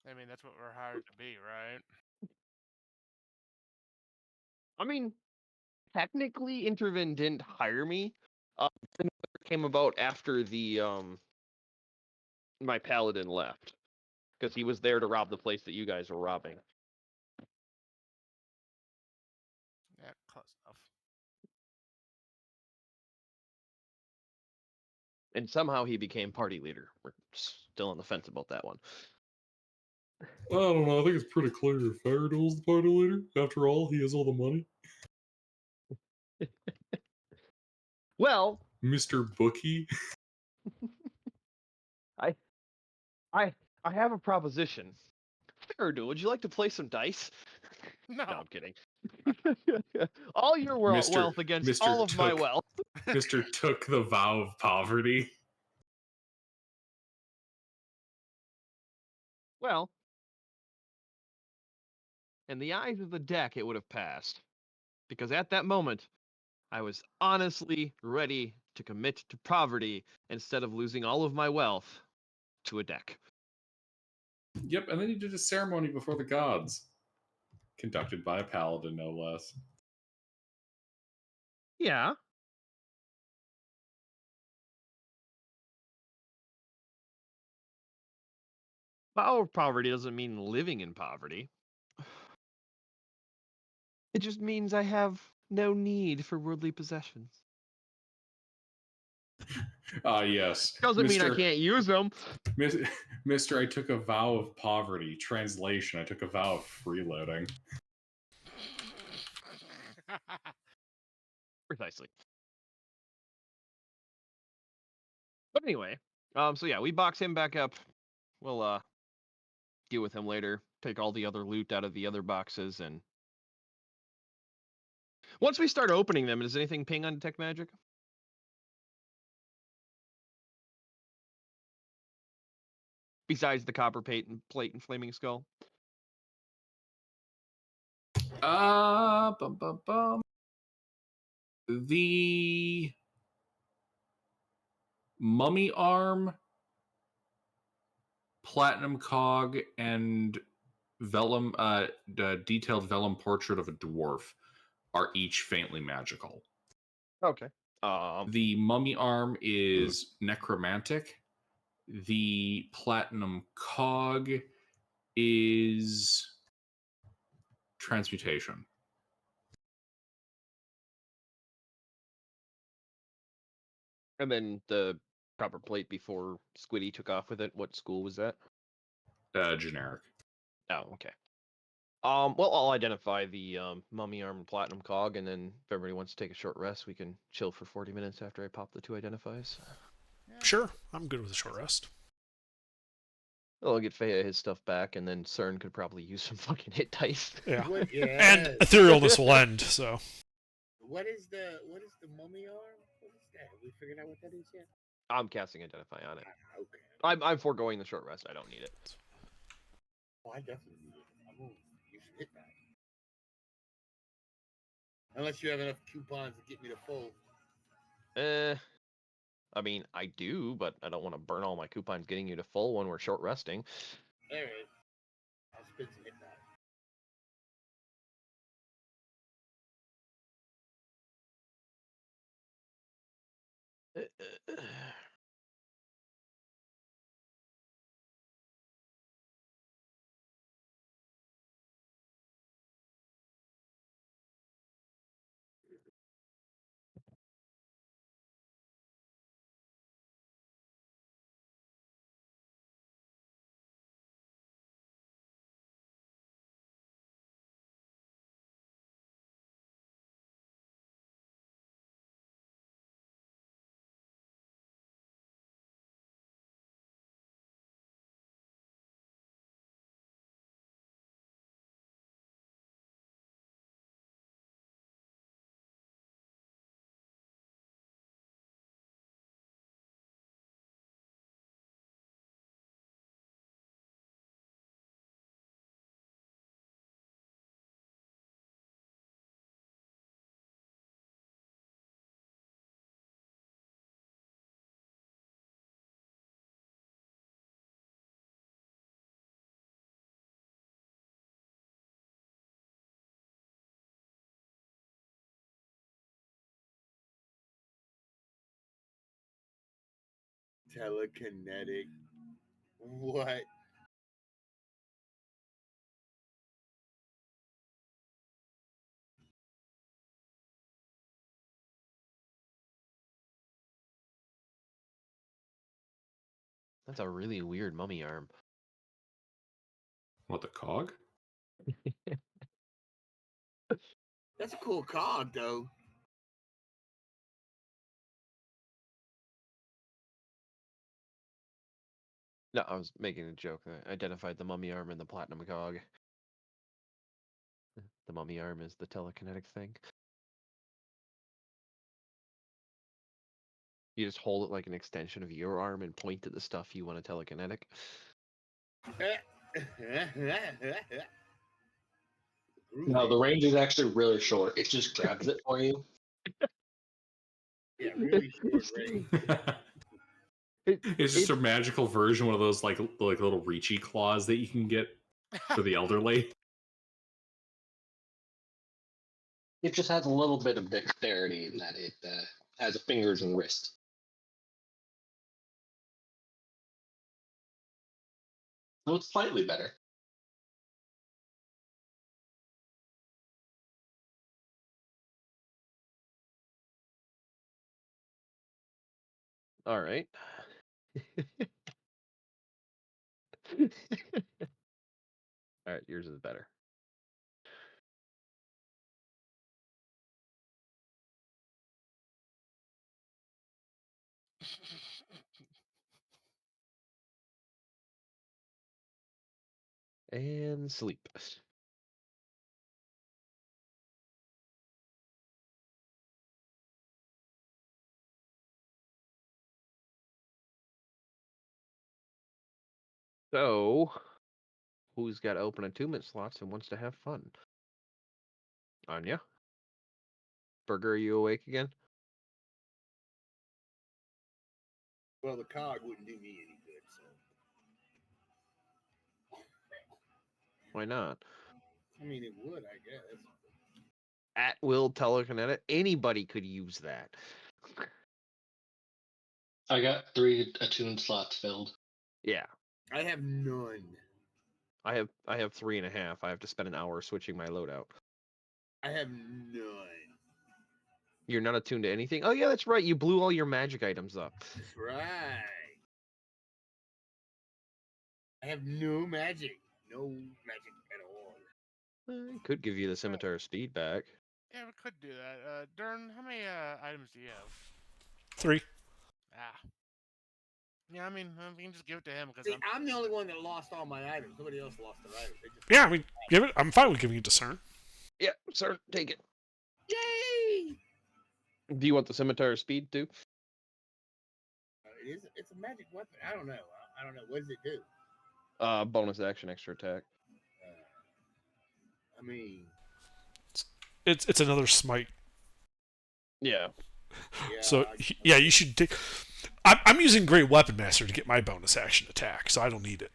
I mean, that's what we're hired to be, right? I mean, technically, Intervin didn't hire me. It came about after the my paladin left, because he was there to rob the place that you guys were robbing. close enough. And somehow he became party leader. We're still on the fence about that one. I don't know. I think it's pretty clear. Faradol's the party leader. After all, he has all the money. Well, Mr. Bookie. I have a proposition. Faradol, would you like to play some dice? No. No, I'm kidding. All your wealth against Mr. all of my Took- wealth. Mr. took the vow of poverty. Well, in the eyes of the deck, it would have passed. Because at that moment, I was honestly ready to commit to poverty instead of losing all of my wealth to a deck. Yep, and then he did a ceremony before the gods. Conducted by a paladin, no less. Yeah. Vow of poverty doesn't mean living in poverty. It just means I have no need for worldly possessions. Yes. Doesn't mean I can't use them. Mr. I took a vow of poverty. Translation, I took a vow of freeloading. Precisely. But anyway, so yeah, we box him back up. We'll deal with him later. Take all the other loot out of the other boxes, and once we start opening them, does anything ping on detect magic? Besides the copper plate and flaming skull. Bum, bum, bum. The mummy arm, platinum cog, and vellum, detailed vellum portrait of a dwarf are each faintly magical. Okay. The mummy arm is necromantic. The platinum cog is transmutation. And then the copper plate before Squiddy took off with it. What school was that? Generic. Oh, okay. Well, I'll identify the mummy arm and platinum cog, and then if everybody wants to take a short rest, we can chill for 40 minutes after I pop the two identifies. Sure, I'm good with a short rest. I'll get Fea his stuff back, and then CERN could probably use some fucking hit dice. Yeah. Yeah. And etherealness will end, so. What is the mummy arm? What is that? Have we figured out what that is yet? I'm casting Identify on it. Okay. I'm foregoing the short rest. I don't need it. Oh, I definitely need it. I'm gonna use hit that. Unless you have enough coupons to get me to full. I mean, I do, but I don't want to burn all my coupons getting you to full when we're short resting. Alright. I'll spend some hit that. Telekinetic. What? That's a really weird mummy arm. What, the cog? That's a cool cog, though. No, I was making a joke. I identified the mummy arm and the platinum cog. The mummy arm is the telekinetic thing. You just hold it like an extension of your arm and point to the stuff you want to telekinetic. No, the range is actually really short. It just grabs it for you. Yeah, really short range. It's just a magical version, one of those like little reachy claws that you can get for the elderly. It just has a little bit of dexterity in that it has fingers and wrists. So it's slightly better. All right. All right, yours is better. And sleep. So, who's got open attunement slots and wants to have fun? Anya? Burger, are you awake again? Well, the cog wouldn't do me any good, so. Why not? I mean, it would, I guess. At will telekinetic. Anybody could use that. I got 3 attuned slots filled. Yeah. I have none. I have 3.5. I have to spend an hour switching my loadout. I have none. You're not attuned to anything? Oh yeah, that's right. You blew all your magic items up. That's right. I have no magic. No magic at all. Could give you the scimitar speed back. Yeah, we could do that. Dern, how many items do you have? 3. Ah. Yeah, I mean, we can just give it to him because See, I'm the only one that lost all my items. Nobody else lost their items. They just... Yeah, I mean, give it. I'm fine with giving it to CERN. Yeah, sir, take it. Yay! Do you want the scimitar speed too? It's a magic weapon. I don't know. I don't know. What does it do? Bonus action, extra attack. I mean, It's another smite. Yeah. yeah. So yeah, you should take. I'm using Great Weapon Master to get my bonus action attack, so I don't need it.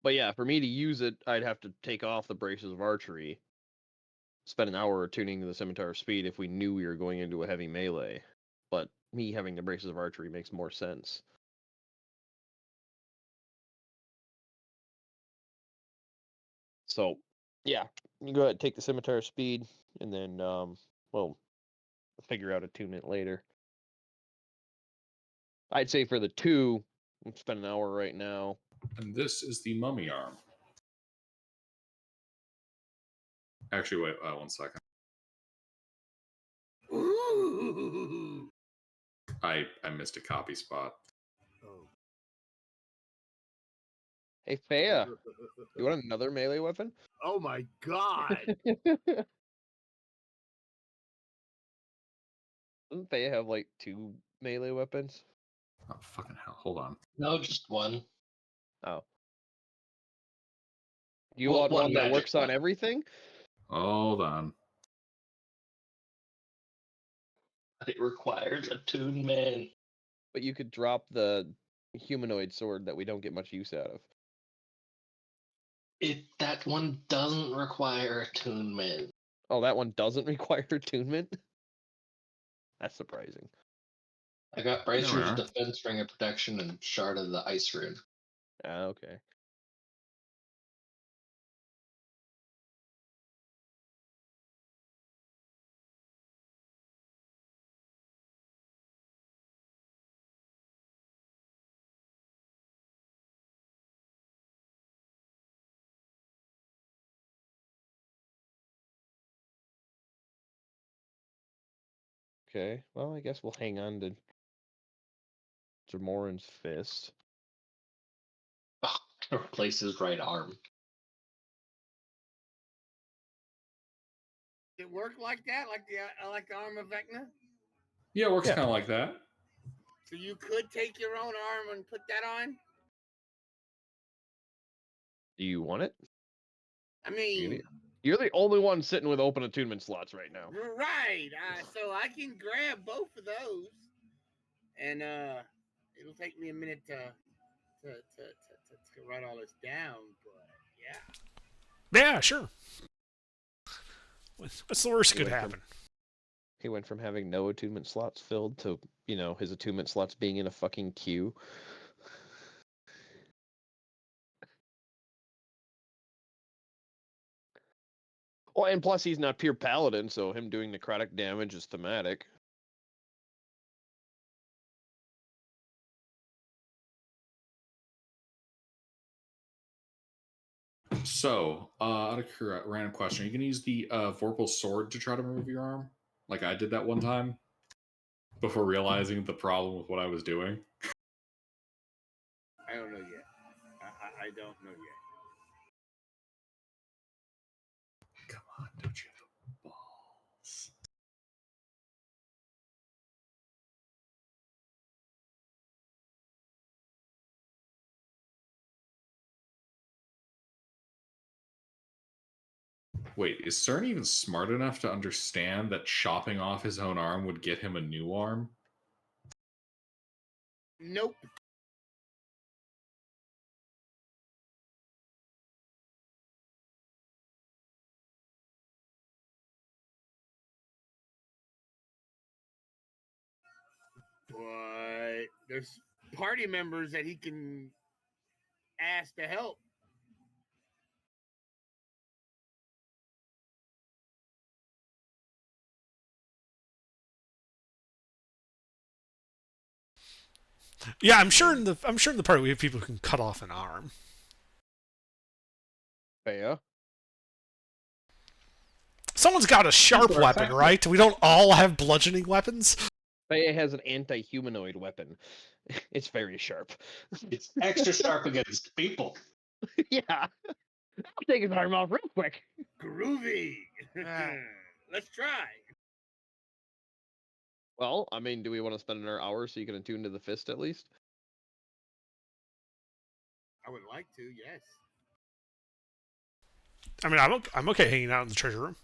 But yeah, for me to use it, I'd have to take off the braces of archery, spend an hour tuning the scimitar speed if we knew we were going into a heavy melee. But me having the braces of archery makes more sense. So, yeah, you go ahead and take the scimitar speed, and then, well, figure out attunement later. I'd say for the 2, spend an hour right now. And this is the mummy arm. Actually, wait 1 second. Ooh. I missed a copy spot. Oh. Hey, Fea, you want another melee weapon? Oh my god! Doesn't Fea have like 2 melee weapons? Oh, fucking hell. Hold on. No, just one. Oh. You Well, want one one that magic works on weapon. everything? Hold on. It requires attunement. But you could drop the humanoid sword that we don't get much use out of. That one doesn't require attunement. Oh, that one doesn't require attunement? That's surprising. I got There we bracers, are. defense, ring of protection, and shard of the ice rune. Ah, okay. Okay. Well, I guess we'll hang on to Jamoran's fist. Replace his right arm. It work like that, like the arm of Vecna. Yeah, it works Yeah. kind of like that. So you could take your own arm and put that on. Do you want it? I mean, You're the only one sitting with open attunement slots right now. right. So I can grab both of those, and it'll take me a minute to write all this down. But yeah. Yeah, sure. What's the worst could happen? He went from having no attunement slots filled to, his attunement slots being in a fucking queue. Well, and plus he's not pure paladin, so him doing necrotic damage is thematic. So, out of random question, are you going to use the Vorpal sword to try to remove your arm? Like I did that one time before realizing the problem with what I was doing? I don't know yet. I don't know yet. Come on, don't you have the balls? Wait, is CERN even smart enough to understand that chopping off his own arm would get him a new arm? Nope. But there's party members that he can ask to help. Yeah, I'm sure in the party we have people who can cut off an arm. Yeah. Someone's got a sharp weapon, right? We don't all have bludgeoning weapons. Faya has an anti-humanoid weapon. It's very sharp. It's extra sharp against people. Yeah. I'll take his arm off real quick. Groovy. Ah. Let's try. Well, I mean, do we want to spend another hour so you can attune to the fist at least? I would like to, yes. I mean, I'm okay hanging out in the treasure room.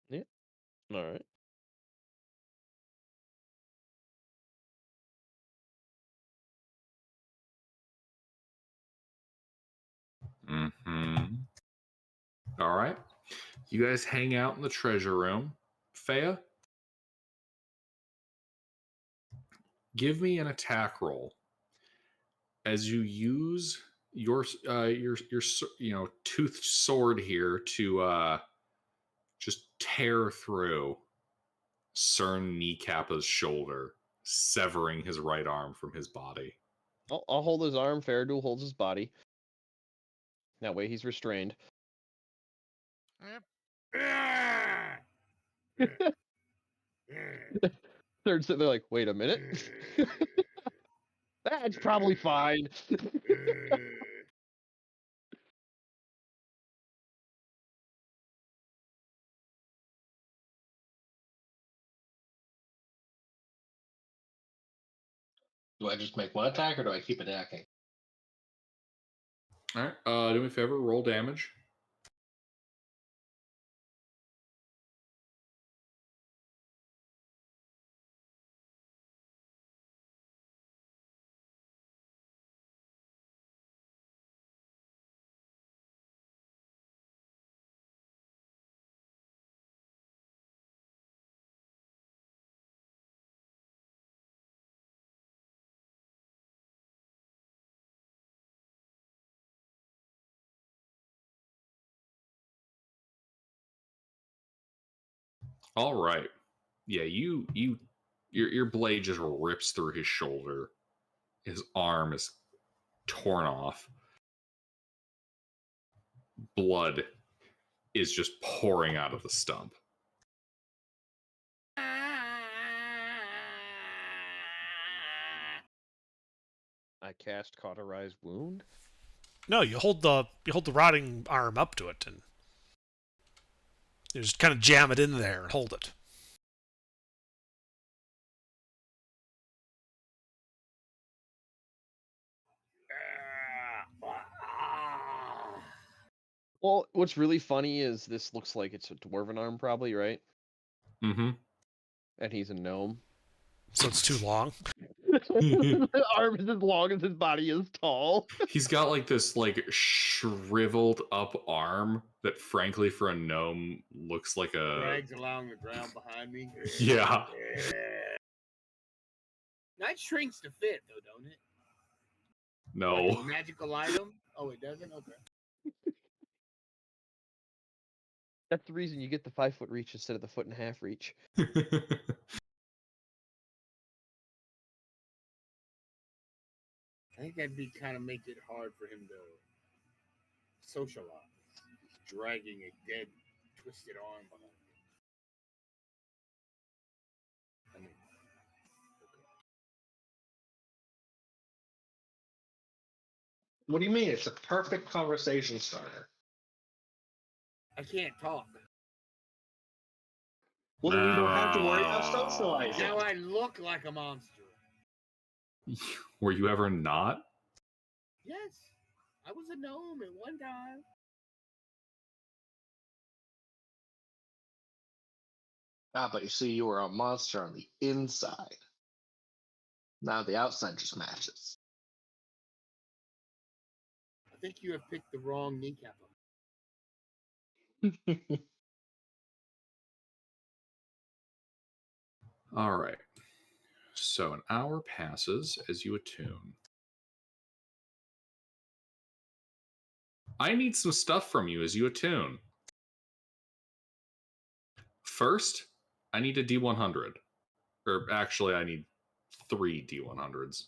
Yeah. All right. Mm-hmm. All right. You guys hang out in the treasure room. Faya, give me an attack roll as you use your toothed sword here to just tear through CERN Kneecappa's shoulder, severing his right arm from his body. I'll hold his arm. Faradul holds his body. That way he's restrained. They're sitting there like, wait a minute. That's probably fine. Do I just make one attack or do I keep attacking? All right. Do me a favor. Roll damage. All right. Yeah, your blade just rips through his shoulder. His arm is torn off. Blood is just pouring out of the stump. I cast Cauterize Wound. No, you hold the rotting arm up to it and you just kind of jam it in there and hold it. Well, what's really funny is this looks like it's a dwarven arm, probably, right? Mm-hmm. And he's a gnome. So it's too long. The arm is as long as his body is tall. He's got like this like shriveled up arm that frankly for a gnome looks like a Drags along the ground behind me. yeah. That shrinks to fit, though, don't it? No. Like a magical item? Oh, it doesn't? Okay. That's the reason you get the 5-foot reach instead of the 1.5-foot reach. I think that'd be kind of make it hard for him to socialize. Dragging a dead, twisted arm behind him. I mean, What do you mean? It's a perfect conversation starter. I can't talk. Well, then you don't have to worry about socializing. Now I look like a monster. Were you ever not? Yes, I was a gnome at one time. Ah, but you see, you were a monster on the inside. Now the outside just matches. I think you have picked the wrong kneecap. All right. So an hour passes as you attune. I need some stuff from you as you attune. First, I need a D100. Or actually, I need 3 D100s.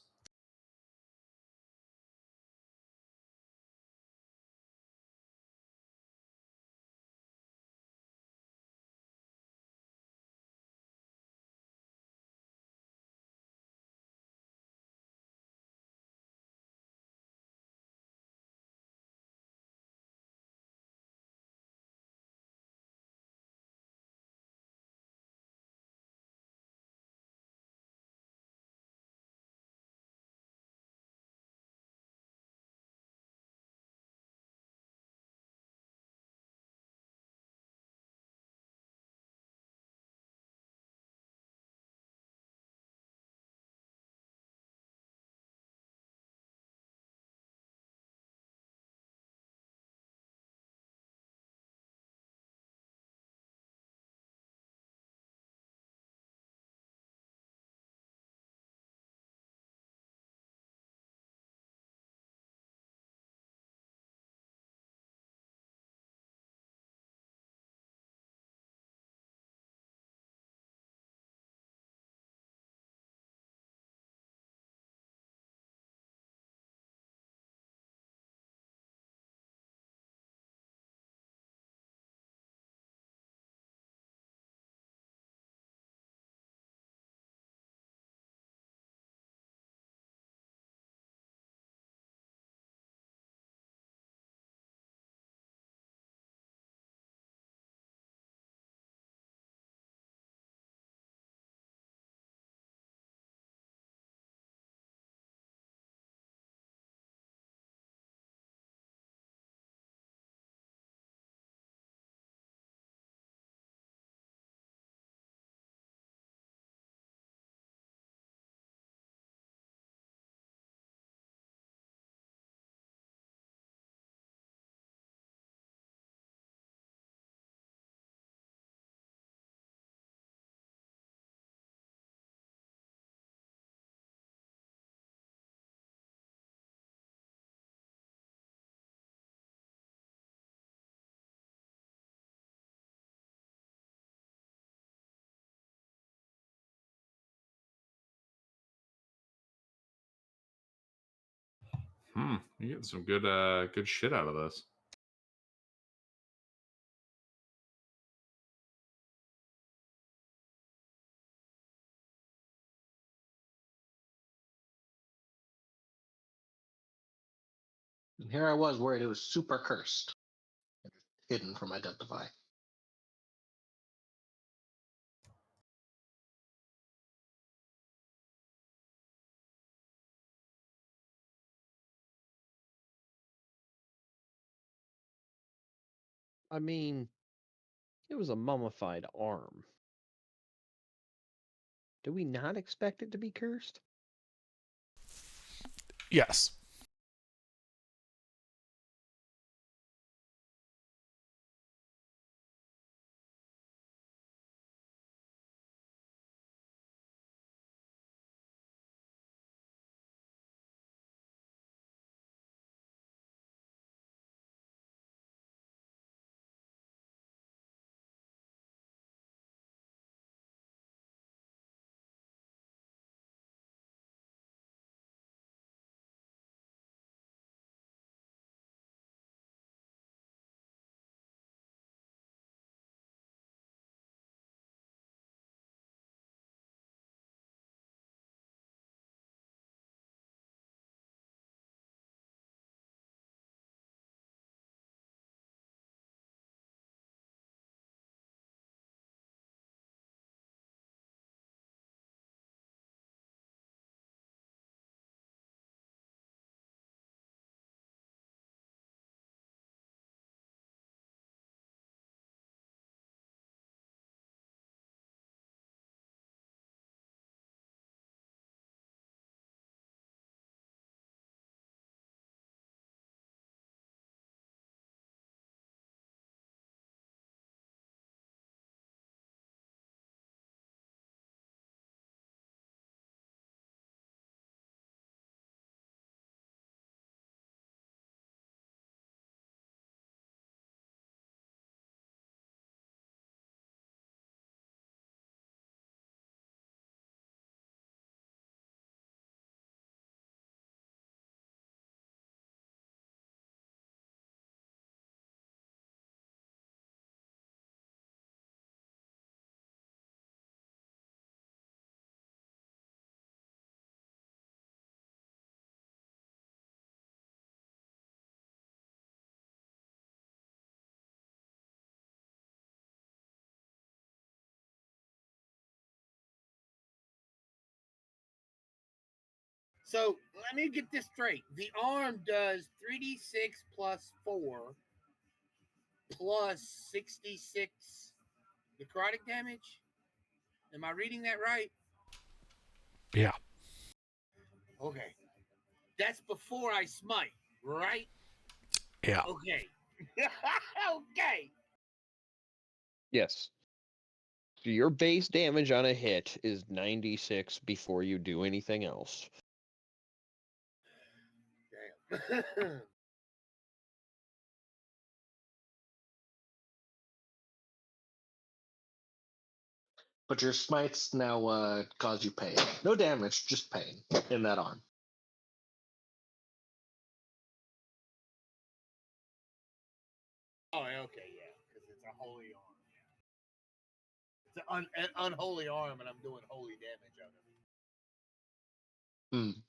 You getting some good shit out of this. Here I was worried it was super cursed, hidden from identify. I mean, it was a mummified arm. Do we not expect it to be cursed? Yes. So let me get this straight. The arm does 3d6 plus 4 plus 66 necrotic damage. Am I reading that right? Yeah. Okay. That's before I smite, right? Yeah. Okay. Okay. Yes. So your base damage on a hit is 96 before you do anything else. Damn. But your smites now cause you pain. No damage, just pain in that arm. Oh, okay, yeah, because it's a holy arm. It's an unholy arm, and I'm doing holy damage out of it. Hmm.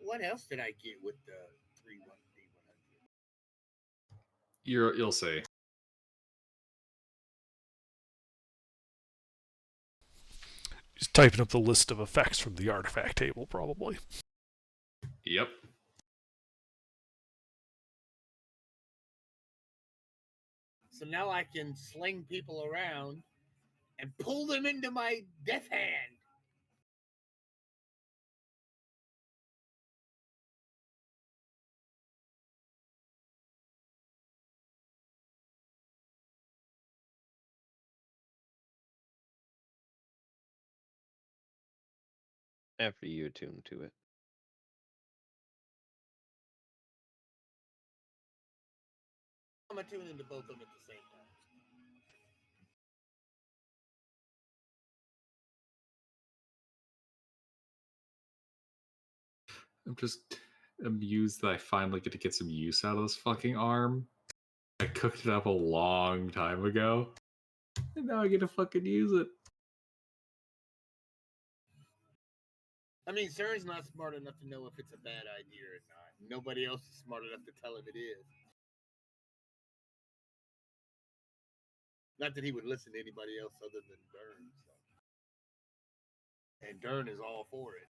What else did I get with the 3-1D100? You'll see. He's typing up the list of effects from the artifact table, probably. Yep. So now I can sling people around and pull them into my death hand. After you attune to it. I'm gonna tune into both of them at the same time. I'm just amused that I finally get to get some use out of this fucking arm. I cooked it up a long time ago, and now I get to fucking use it. I mean, Cern's not smart enough to know if it's a bad idea or not. Nobody else is smart enough to tell him it is. Not that he would listen to anybody else other than Dern. So. And Dern is all for it.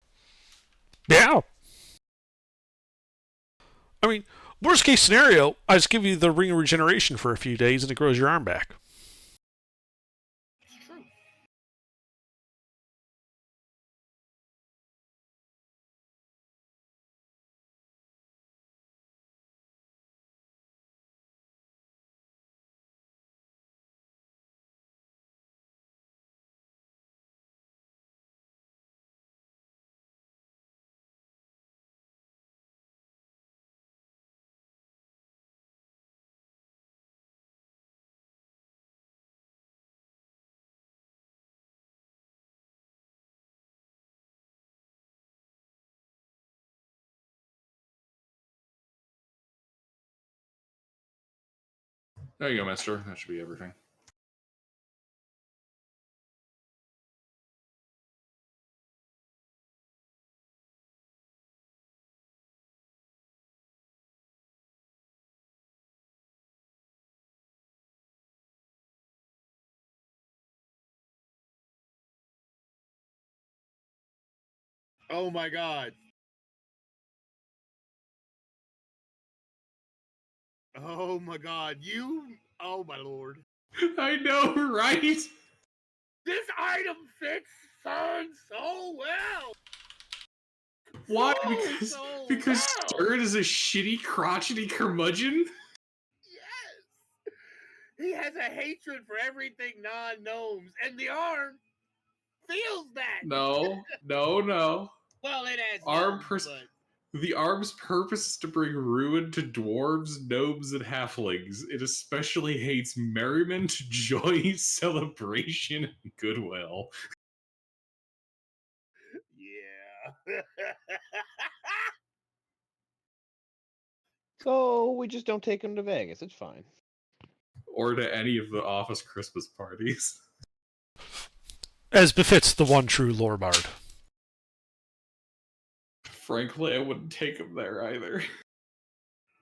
Yeah. I mean, worst case scenario, I just give you the ring of regeneration for a few days and it grows your arm back. It's true. There you go, mister. That should be everything. Oh my god. Oh my god. Oh my lord. I know, right? This item fits Cern so well. Why? So Because well. Stern is a shitty, crotchety curmudgeon? Yes. He has a hatred for everything non-gnomes, and the arm feels that. No. Well, it has Arm gnomes, but The arm's purpose is to bring ruin to dwarves, gnomes, and halflings. It especially hates merriment, joy, celebration, and goodwill. yeah. So we just don't take him to Vegas. It's fine. Or to any of the office Christmas parties. As befits the one true lore bard. Frankly, I wouldn't take him there either.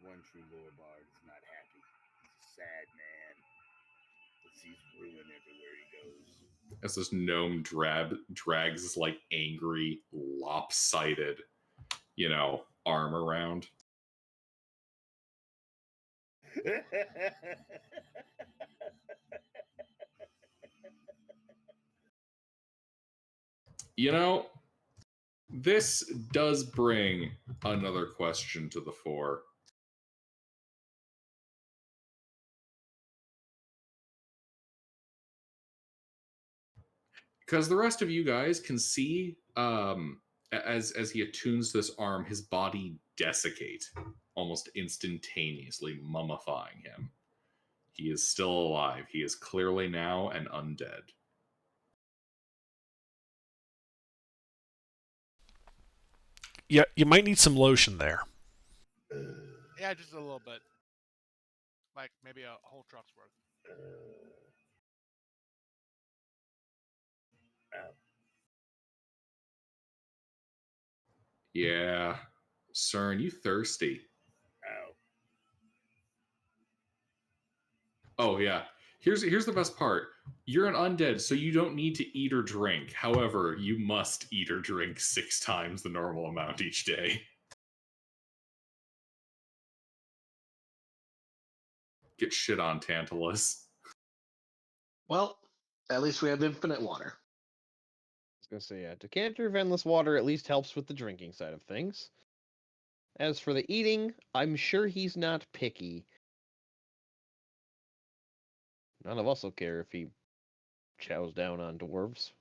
One true lore bard is not happy. He's a sad man. He sees ruin everywhere he goes. As this gnome drags this like angry, lopsided, arm around. This does bring another question to the fore. Because the rest of you guys can see, as he attunes this arm, his body desiccate almost instantaneously, mummifying him. He is still alive. He is clearly now an undead. Yeah, you might need some lotion there. Yeah, just a little bit. Like maybe a whole truck's worth. Yeah. CERN, you thirsty? Oh. Oh yeah. Here's the best part. You're an undead, so you don't need to eat or drink. However, you must eat or drink 6 times the normal amount each day. Get shit on, Tantalus. Well, at least we have infinite water. I was gonna say, yeah, decanter of endless water at least helps with the drinking side of things. As for the eating, I'm sure he's not picky. None of us will care if he chows down on dwarves.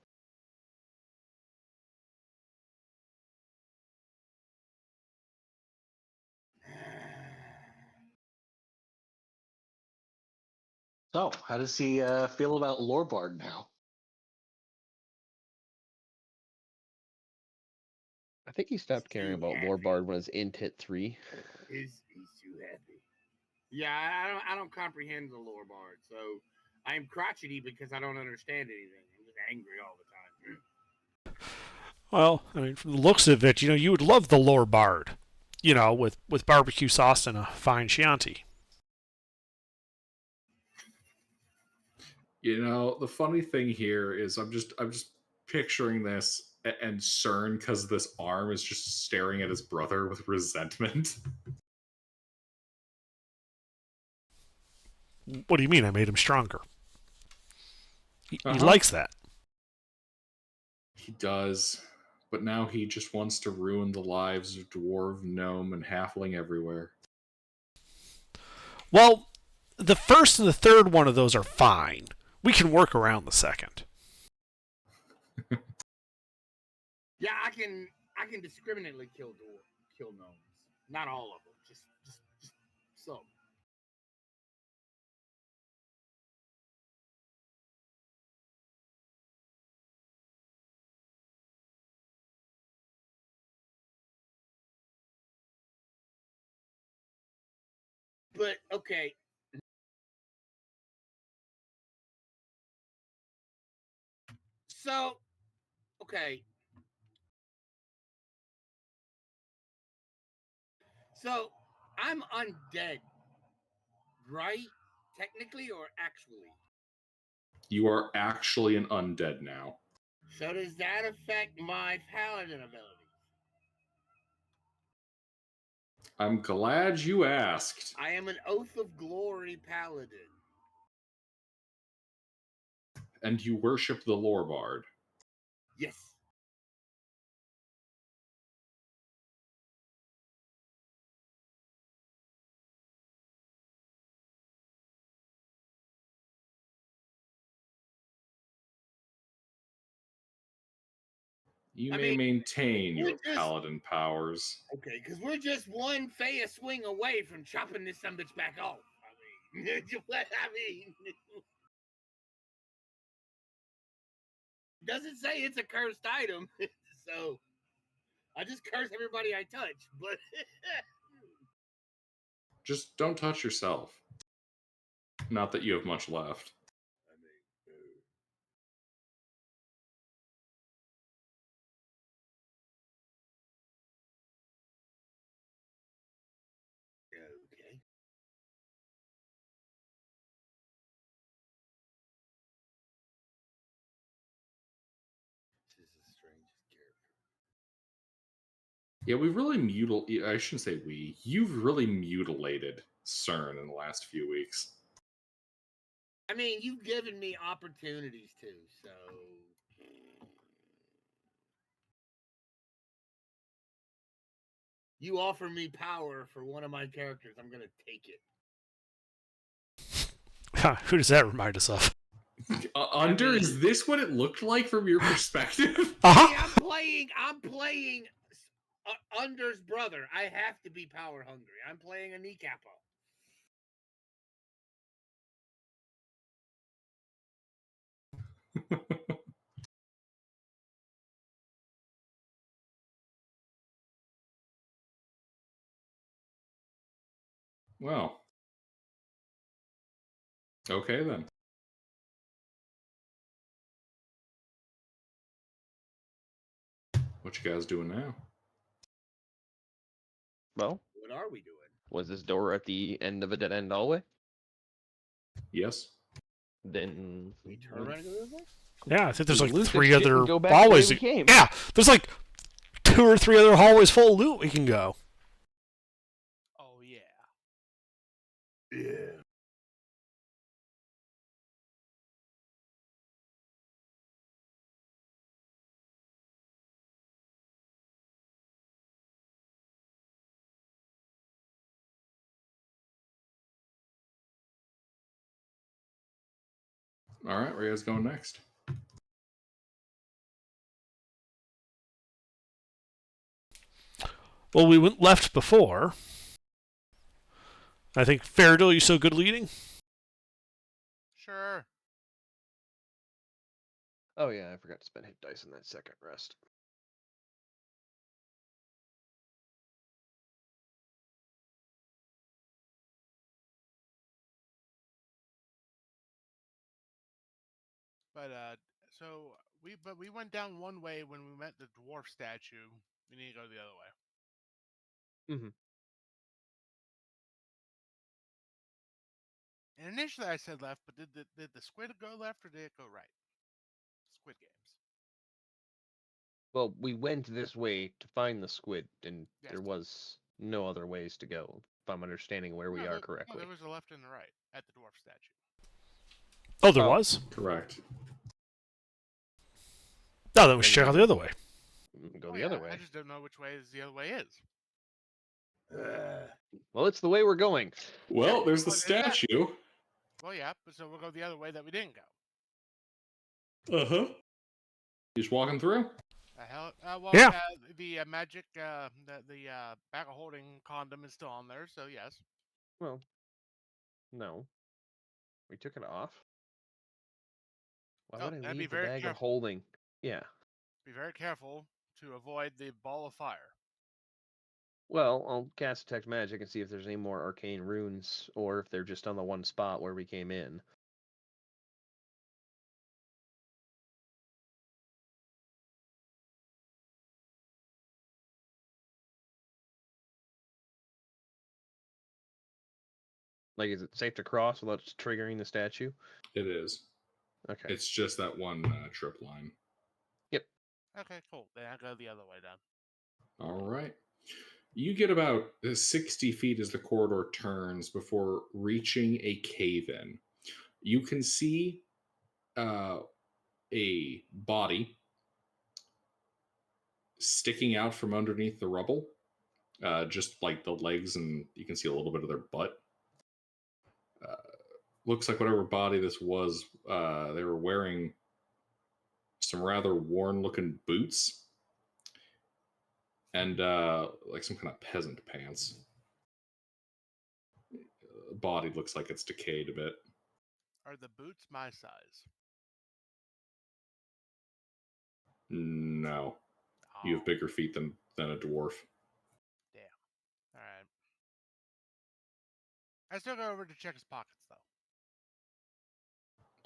So, how does he feel about Lorbard now? I think he stopped caring too about happy. Lorbard when his int hit 3. He's too happy. Yeah, I don't comprehend the lore bard, so I'm crotchety because I don't understand anything. I'm just angry all the time. Well, I mean, from the looks of it, you would love the lore bard. With barbecue sauce and a fine Chianti. The funny thing here is I'm just picturing this, and CERN, because this arm is just staring at his brother with resentment. What do you mean? I made him stronger. He Uh-huh. likes that. He does, but now he just wants to ruin the lives of dwarf, gnome, and halfling everywhere. Well, the first and the third one of those are fine. We can work around the second. Yeah, I can discriminately kill gnomes. Not all of them, just some. But okay. So, okay. So, I'm undead, right? Technically or actually? You are actually an undead now. So does that affect my paladin abilities? I'm glad you asked. I am an Oath of Glory paladin. And you worship the lore bard. Yes. You I may mean, maintain we're your just- paladin powers. Okay, because we're just one Faya swing away from chopping this some bitch back off. I mean, what I mean. Doesn't say it's a cursed item, so I just curse everybody I touch. But Just don't touch yourself. Not that you have much left. I mean, okay. This is the strangest character. Yeah, we've really I shouldn't say we. You've really mutilated CERN in the last few weeks. I mean, you've given me opportunities to, so. You offer me power for one of my characters, I'm gonna take it. Who does that remind us of? Under, I mean- is this what it looked like from your perspective? Hey, I'm playing Under's brother. I have to be power hungry. I'm playing a kneecapo. Well. Okay then. What you guys doing now? Well, What are we doing? was this door at the end of a dead end hallway? Yes. Then We turn around and go this way? Yeah, I think there's we like loot this 3 shit and other go back the way hallways. we came. Yeah, there's like 2 or 3 other hallways full of loot we can go. Oh yeah. Yeah. All right, where are you guys going next? Well, we went left before. I think Faradil, you so good leading? Sure. Oh yeah, I forgot to spend hit dice in that second rest. But we went down one way when we met the dwarf statue. We need to go the other way. Mm-hmm. And initially I said left, but did the squid go left or did it go right? Squid Games. Well, we went this way to find the squid, and Yes. there was no other ways to go, if I'm understanding where we No, are there- correctly. No, there was a left and a right at the dwarf statue. Oh, there Oh. was? Correct. No, then we should check out the other way. Go Oh, the yeah, other way. I just don't know which way the other way is. Well, it's the way we're going. Well, there's the Well, there's that. statue. Well, yeah, but so we'll go the other way that we didn't go. Uh-huh. You just walking through? Hell, well, Yeah. the magic, the bag of holding condom is still on there, so yes. Well, no. We took it off. Why Oh, would I that'd be leave the very bag of careful. holding? Yeah. Be very careful to avoid the ball of fire. Well, I'll cast Detect Magic and see if there's any more arcane runes, or if they're just on the one spot where we came in. Like, is it safe to cross without triggering the statue? It is. Okay. It's just that one trip line. Yep. Okay, cool. Then I'll go the other way then. All right. You get about 60 feet as the corridor turns before reaching a cave in. You can see a body sticking out from underneath the rubble, just like the legs, and you can see a little bit of their butt. Looks like whatever body this was, they were wearing some rather worn looking boots and like some kind of peasant pants. Body looks like it's decayed a bit. Are the boots my size? No, you have Oh, bigger feet than a dwarf. damn. All right. I still go over to check his pockets though.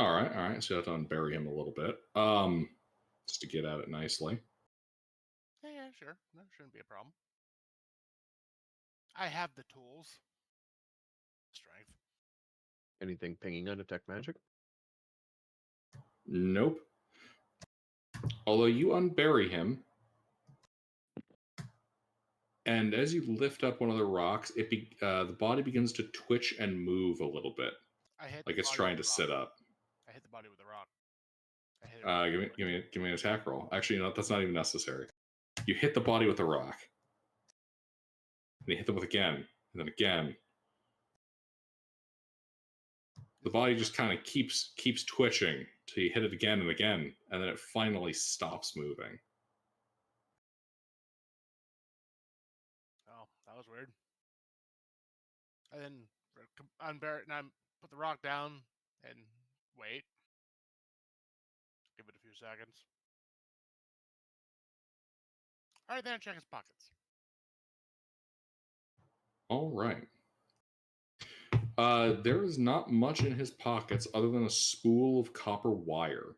All right. So you have to unbury him a little bit, just to get at it nicely. Yeah, sure. That shouldn't be a problem. I have the tools. Strength. Anything pinging on Detect Magic? Nope. Although you unbury him, and as you lift up one of the rocks, the body begins to twitch and move a little bit, I hit like the it's body trying with to a sit rock. up. I hit the body with a rock. I hit it. Give me an attack roll. Actually, you know what? That's not even necessary. You hit the body with a rock, and you hit them with again, and then again. The body just kind of keeps twitching till you hit it again and again, and then it finally stops moving. Oh, that was weird. And then unbury it, and I put the rock down and wait. Give it a few seconds. All right, then I check his pockets. All right. There is not much in his pockets other than a spool of copper wire.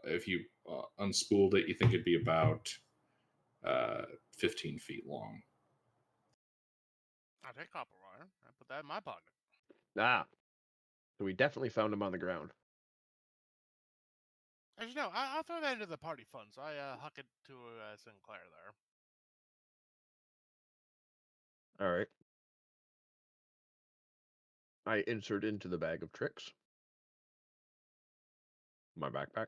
If you unspooled it, you think it'd be about 15 feet long. I take copper wire. I put that in my pocket. Ah, so we definitely found him on the ground. Actually, no, I'll throw that into the party fund. So I huck it to Sinclair there. All right. I insert into the bag of tricks my backpack.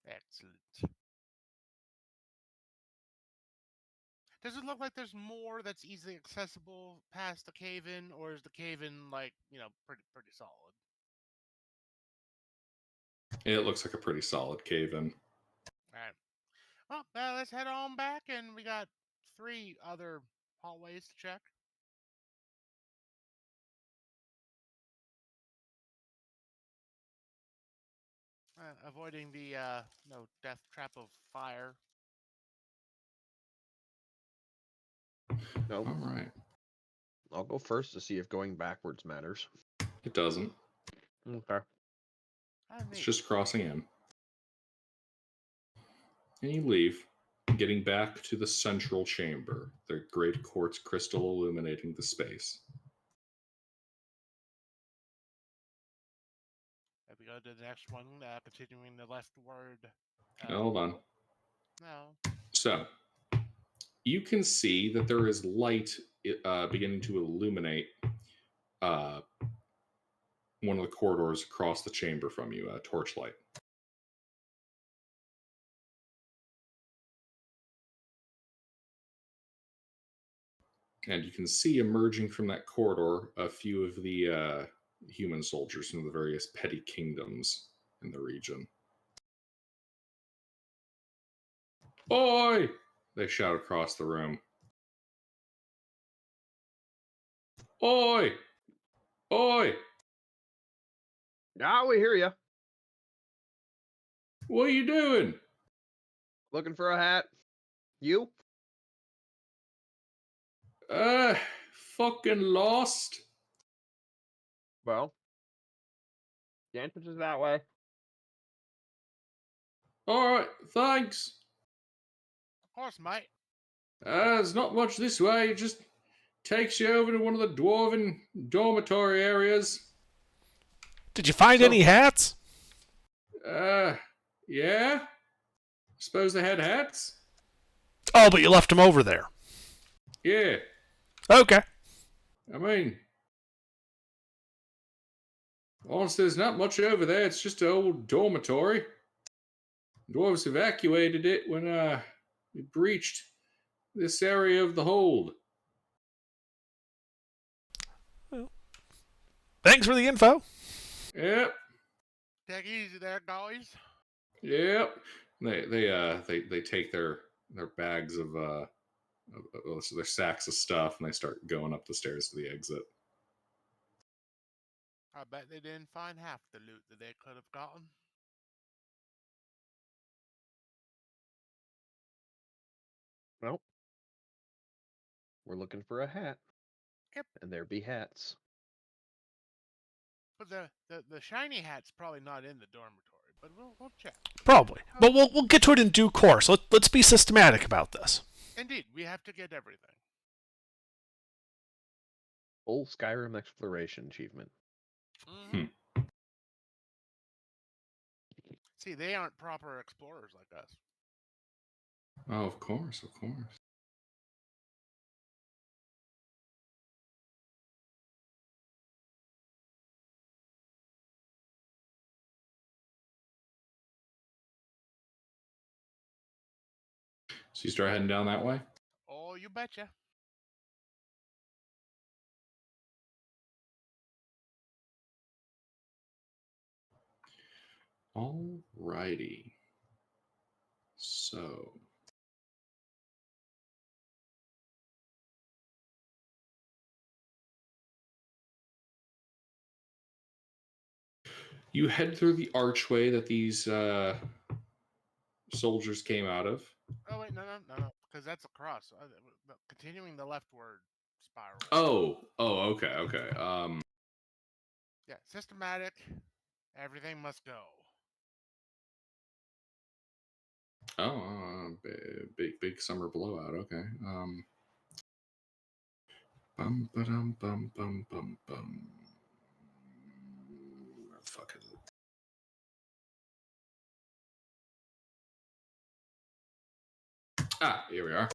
Excellent. Does it look like there's more that's easily accessible past the cave-in, or is the cave-in like pretty solid? It looks like a pretty solid cave in. All right. Well, let's head on back, and we got 3 other hallways to check. Avoiding the no death trap of fire. No, All right. I'll go first to see if going backwards matters. It doesn't. Okay. It's just crossing in. And you leave, getting back to the central chamber, the great quartz crystal illuminating the space. We go to the next one, continuing the leftward. Hold on. No. So, you can see that there is light beginning to illuminate one of the corridors across the chamber from you, a torchlight. And you can see emerging from that corridor a few of the human soldiers from the various petty kingdoms in the region. Oi! They shout across the room. Oi! Oi! Now we hear you. What are you doing? Looking for a hat. You? Fucking lost. Well, the entrance is that way. Alright, thanks. Of course, mate. There's not much this way. It just takes you over to one of the dwarven dormitory areas. Did you find So- any hats? Yeah? Suppose they had hats? Oh, but you left them over there. Yeah. Okay. I mean, honestly, there's not much over there. It's just an old dormitory. Dwarves evacuated it when we breached this area of the hold. Thanks for the info. Yep. Take it easy there, guys. Yep. They take their bags of their sacks of stuff and they start going up the stairs to the exit. I bet they didn't find half the loot that they could have gotten. Well, we're looking for a hat. Yep. And there be hats. But the shiny hat's probably not in the dormitory, but we'll check. Probably. But we'll get to it in due course. Let's be systematic about this. Indeed, we have to get everything. Full Skyrim exploration achievement. Mm-hmm. See, they aren't proper explorers like us. Oh, of course, of course. So you start heading down that way? Oh, you betcha. Alrighty. So. You head through the archway that these soldiers came out of. Oh, wait, no, because that's across. Continuing the leftward spiral. Okay. Yeah, systematic. Everything must go. Big summer blowout. Okay. Bum ba-dum bum bum bum bum. Where the fuck is it? Ah, here we are.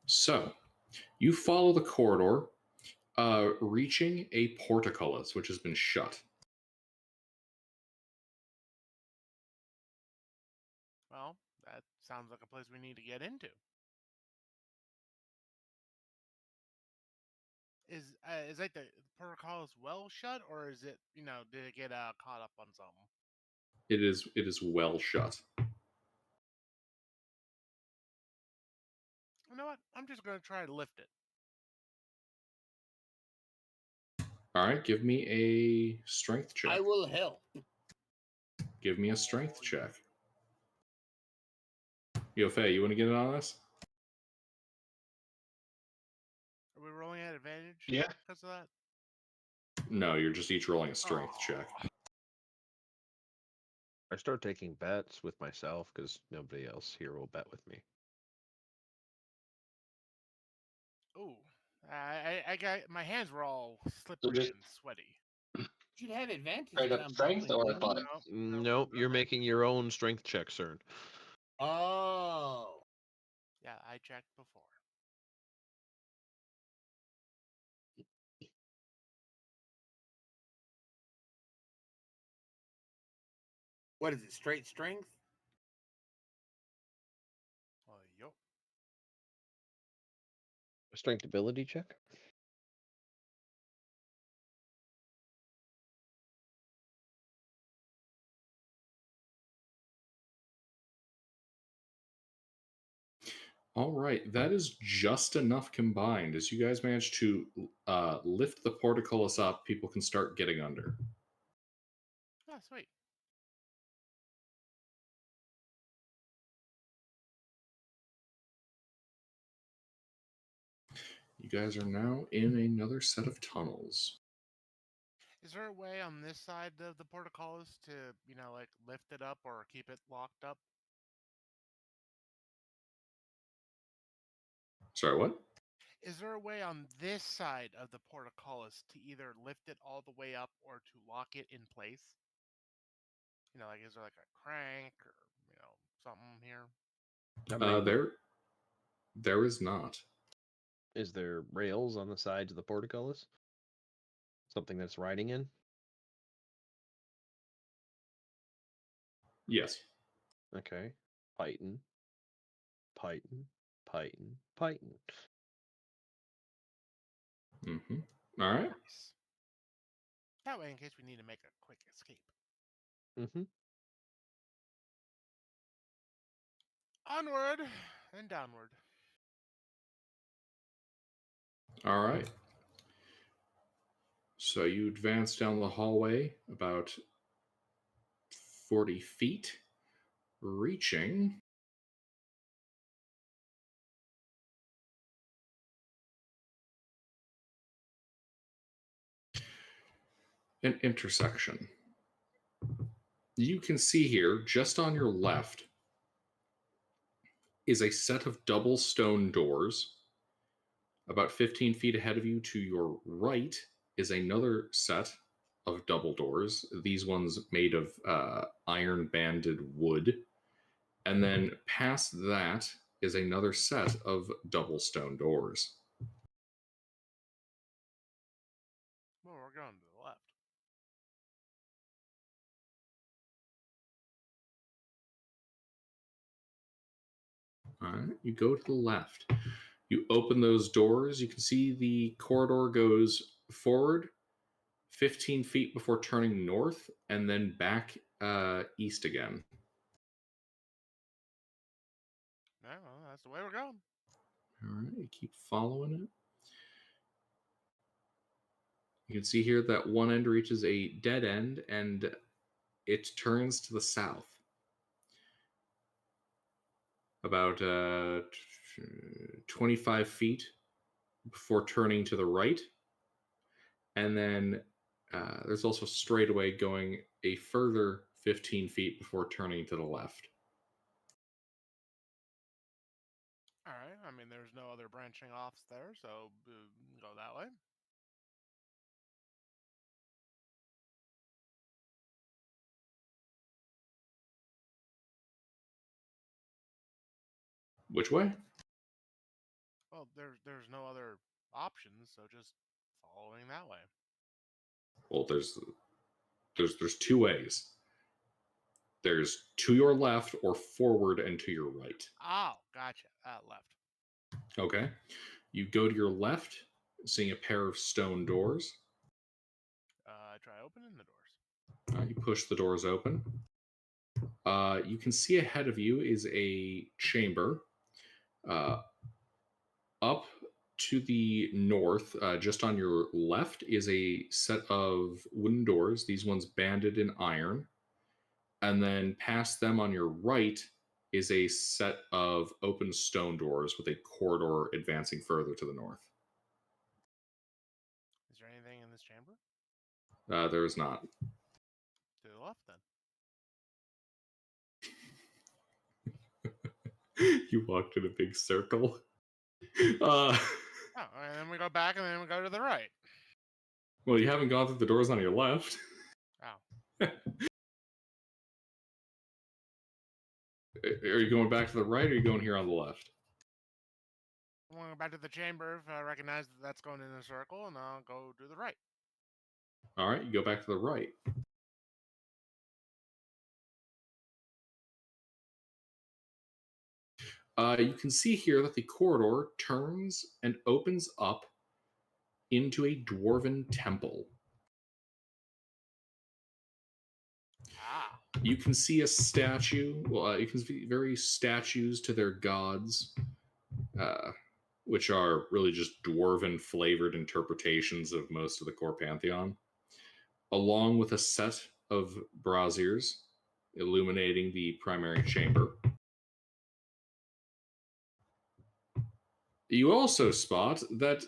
So, you follow the corridor, reaching a portcullis, which has been shut. Well, that sounds like a place we need to get into. Is like the protocol well shut, or is it did it get caught up on something? It is well shut. You know what? I'm just gonna try to lift it. All right, give me a strength check. I will help. Give me a strength check. Yo, Faye, you want to get in on this? Are we rolling at advantage? Yeah. Because of that. No, you're just each rolling a strength check. I start taking bets with myself because nobody else here will bet with me. Ooh, I got my hands were all slippery just- and sweaty. You should have advantage. Straight up on strength bowling, or wouldn't you? athletic? Nope, you're making your own strength check, CERN. Oh. Yeah, I checked before. What is it? Straight strength? Oh, yup. A strength ability check? All right, that is just enough combined. As you guys manage to lift the portcullis up, people can start getting under. Oh, sweet. You guys are now in another set of tunnels. Is there a way on this side of the portcullis to, like lift it up or keep it locked up? Sorry, what? Is there a way on this side of the portcullis to either lift it all the way up or to lock it in place? Like is there like a crank or something here? There is not. Is there rails on the sides of the portcullis? Something that's riding in? Yes. Okay. Python. Python. Python. Python. Mm-hmm. All right. Nice. That way, in case we need to make a quick escape. Mm-hmm. Onward and downward. All right. So you advance down the hallway about 40 feet, reaching an intersection. You can see here, just on your left, is a set of double stone doors. About 15 feet ahead of you to your right is another set of double doors, these ones made of iron banded wood. And then past that is another set of double stone doors. Well, we're going to the left. All right, you go to the left. You open those doors. You can see the corridor goes forward 15 feet before turning north and then back east again. Yeah, well, that's the way we're going. All right, you keep following it. You can see here that one end reaches a dead end and it turns to the south. About 25 feet before turning to the right. And then there's also a straightaway going a further 15 feet before turning to the left. All right. I mean, there's no other branching offs there, so go that way. Which way? Well, there's no other options, so just following that way. Well, there's two ways. There's to your left or forward and to your right. Oh, gotcha. Left. Okay. You go to your left, seeing a pair of stone doors. Try opening the doors. You push the doors open. You can see ahead of you is a chamber. Up to the north, just on your left, is a set of wooden doors, these ones banded in iron. And then past them on your right is a set of open stone doors with a corridor advancing further to the north. Is there anything in this chamber? There is not. To the left, then. You walked in a big circle. Oh, and then we go back, and then we go to the right. Well, you haven't gone through the doors on your left. Oh. Are you going back to the right, or are you going here on the left? I'm going back to the chamber if I recognize that that's going in a circle, and I'll go to the right. All right, you go back to the right. You can see here that the corridor turns and opens up into a dwarven temple. Ah. You can see a statue. Well, you can see various statues to their gods, which are really just dwarven flavored interpretations of most of the core pantheon, along with a set of braziers illuminating the primary chamber. You also spot that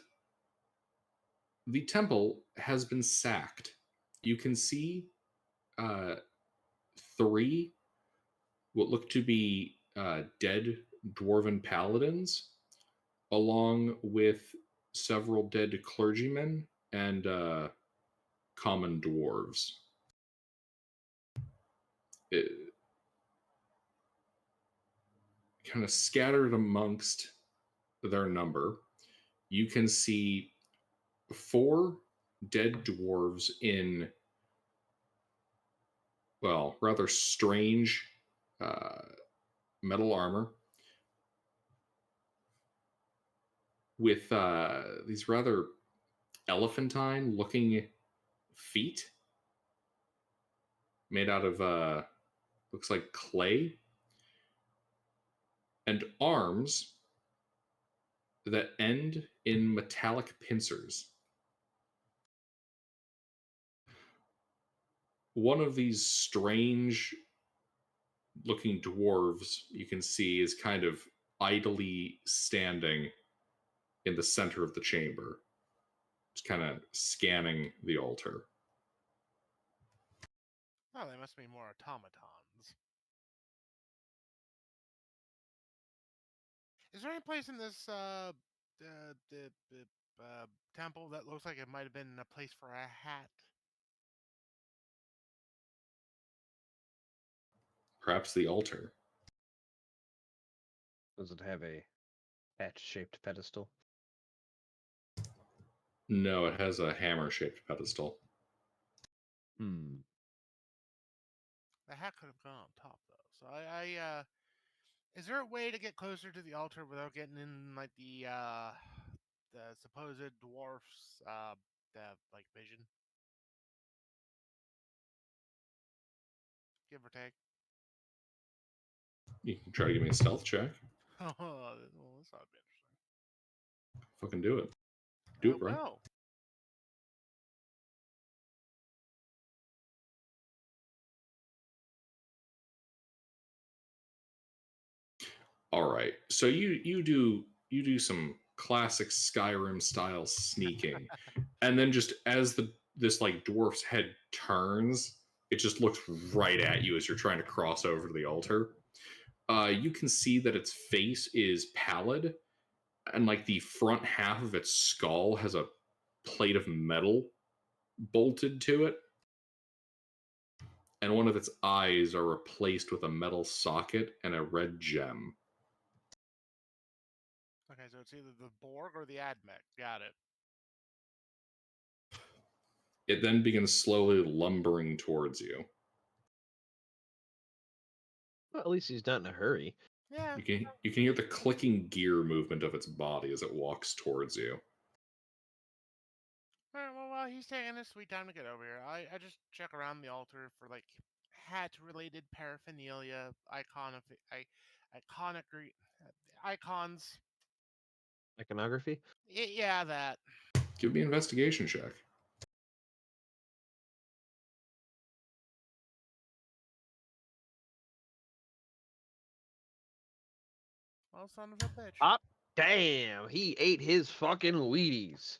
the temple has been sacked. You can see 3 what look to be dead dwarven paladins, along with several dead clergymen and common dwarves. Kind of scattered amongst their number, you can see 4 dead dwarves in, well, rather strange metal armor with these rather elephantine looking feet made out of looks like clay, and arms that end in metallic pincers. One of these strange looking dwarves you can see is kind of idly standing in the center of the chamber, just kind of scanning the altar. Oh, they must be more automatons. Is there any place in this temple that looks like it might have been a place for a hat? Perhaps the altar. Does it have a hat-shaped pedestal? No, it has a hammer-shaped pedestal. Hmm. The hat could have gone on top, though. So is there a way to get closer to the altar without getting in like the supposed dwarf's like vision? Give or take. You can try to give me a stealth check. Oh, well, this ought to be interesting. Fucking do it. Do it, right? Well. All right. So you do some classic Skyrim style sneaking, and then just as this like dwarf's head turns, It just looks right at you as you're trying to cross over to the altar. You can see that its face is pallid, and like the front half of its skull has a plate of metal bolted to it, and one of its eyes are replaced with a metal socket and a red gem. Okay, so it's either the Borg or the Admech. Got it. It then begins slowly lumbering towards you. Well, at least he's not in a hurry. Yeah. You can hear the clicking gear movement of its body as it walks towards you. All right, well, while he's taking his sweet time to get over here, I just check around the altar for like hat-related paraphernalia, iconography, icons. Iconography? Yeah, that. Give me an investigation check. Well, son of a bitch. Ah, damn! He ate his fucking Wheaties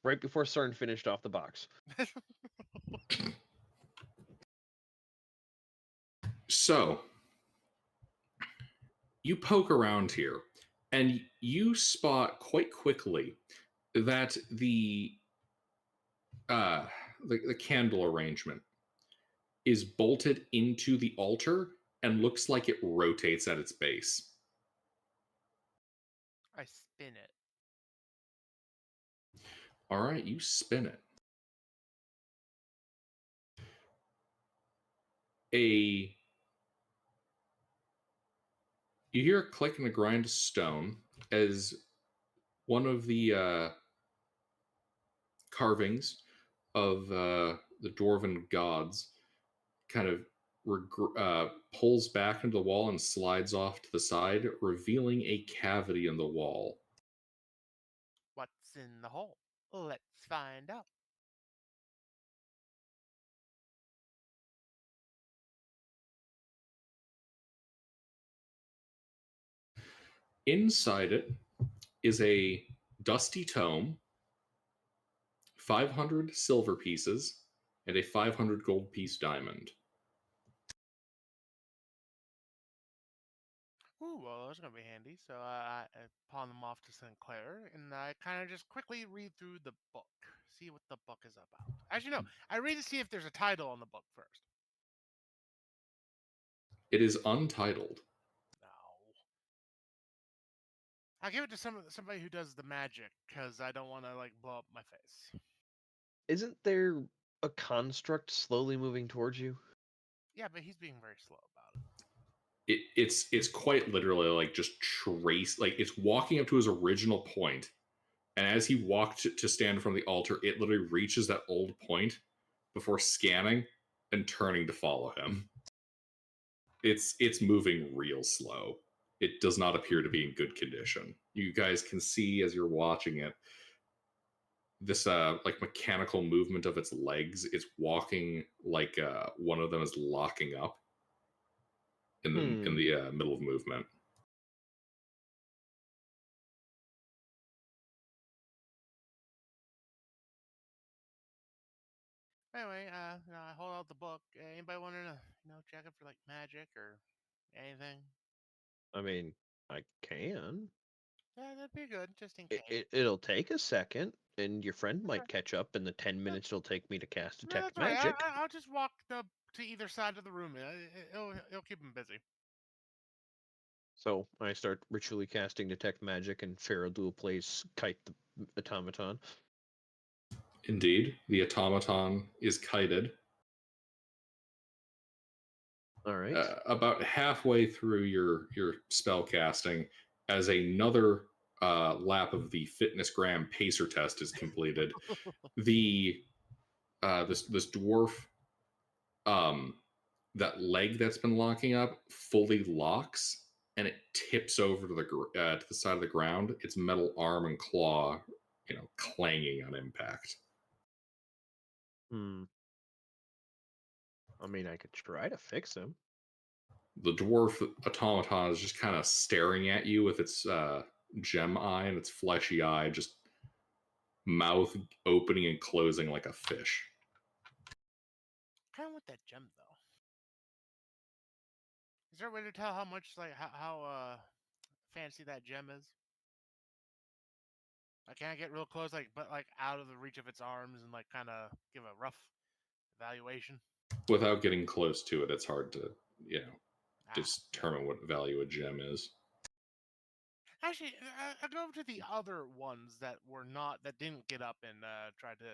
right before Cern finished off the box. So, you poke around here, and you spot quite quickly that the candle arrangement is bolted into the altar and looks like it rotates at its base. I spin it. All right, you spin it. You hear a click and a grind of stone as one of the carvings of the dwarven gods kind of pulls back into the wall and slides off to the side, revealing a cavity in the wall. What's in the hole? Let's find out. Inside it is a dusty tome, 500 silver pieces, and a 500 gold piece diamond. Ooh, well, that's gonna be handy. So I pawn them off to Sinclair, and I kind of just quickly read through the book, see what the book is about. As you know, I read to see if there's a title on the book first. It is untitled. No. I'll give it to somebody who does the magic, because I don't want to like blow up my face. Isn't there a construct slowly moving towards you? Yeah, but he's being very slow about it. It's quite literally like just like it's walking up to his original point, and as he walked to stand from the altar, it literally reaches that old point before scanning and turning to follow him. It's moving real slow. It does not appear to be in good condition. You guys can see as you're watching it this like mechanical movement of its legs. It's walking like one of them is locking up in the middle of movement. Anyway, I hold out the book. Anybody want to, check it for like magic or anything? I mean, I can. Yeah, that'd be good, just in case. It'll take a second, and your friend might Okay. catch up in the 10 minutes it'll take me to cast No, Detect that's all right. Magic. I'll just walk to either side of the room. It'll keep him busy. So I start ritually casting Detect Magic, and Faradul plays Kite the Automaton. Indeed, the automaton is kited. All right. About halfway through your spell casting, as another lap of the fitness gram pacer test is completed, the this dwarf, that leg that's been locking up fully locks, and it tips over to the side of the ground. Its metal arm and claw, clanging on impact. I mean, I could try to fix him. The dwarf automaton is just kind of staring at you with its gem eye and its fleshy eye, just mouth opening and closing like a fish. Kind of want that gem though. Is there a way to tell how much, like, how fancy that gem is? I can't get real close, like, but like out of the reach of its arms, and like kind of give a rough evaluation. Without getting close to it, it's hard to, Ah, determine what value a gem is. actually, I go over to the other ones that didn't get up and try to,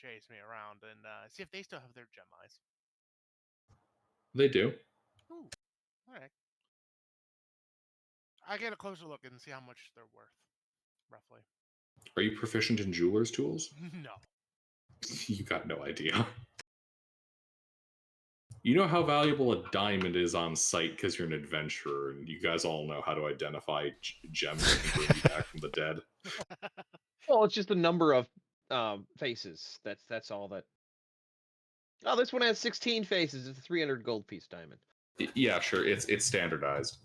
chase me around, and see if they still have their gem eyes. They do. Ooh, all right. I get a closer look and see how much they're worth, roughly. Are you proficient in jeweler's tools? No. You got no idea. You know how valuable a diamond is on site because you're an adventurer, and you guys all know how to identify gems that can bring you back from the dead. Well, it's just the number of faces. That's all that. Oh, this one has 16 faces. It's a 300 gold piece diamond. Yeah, sure. It's standardized.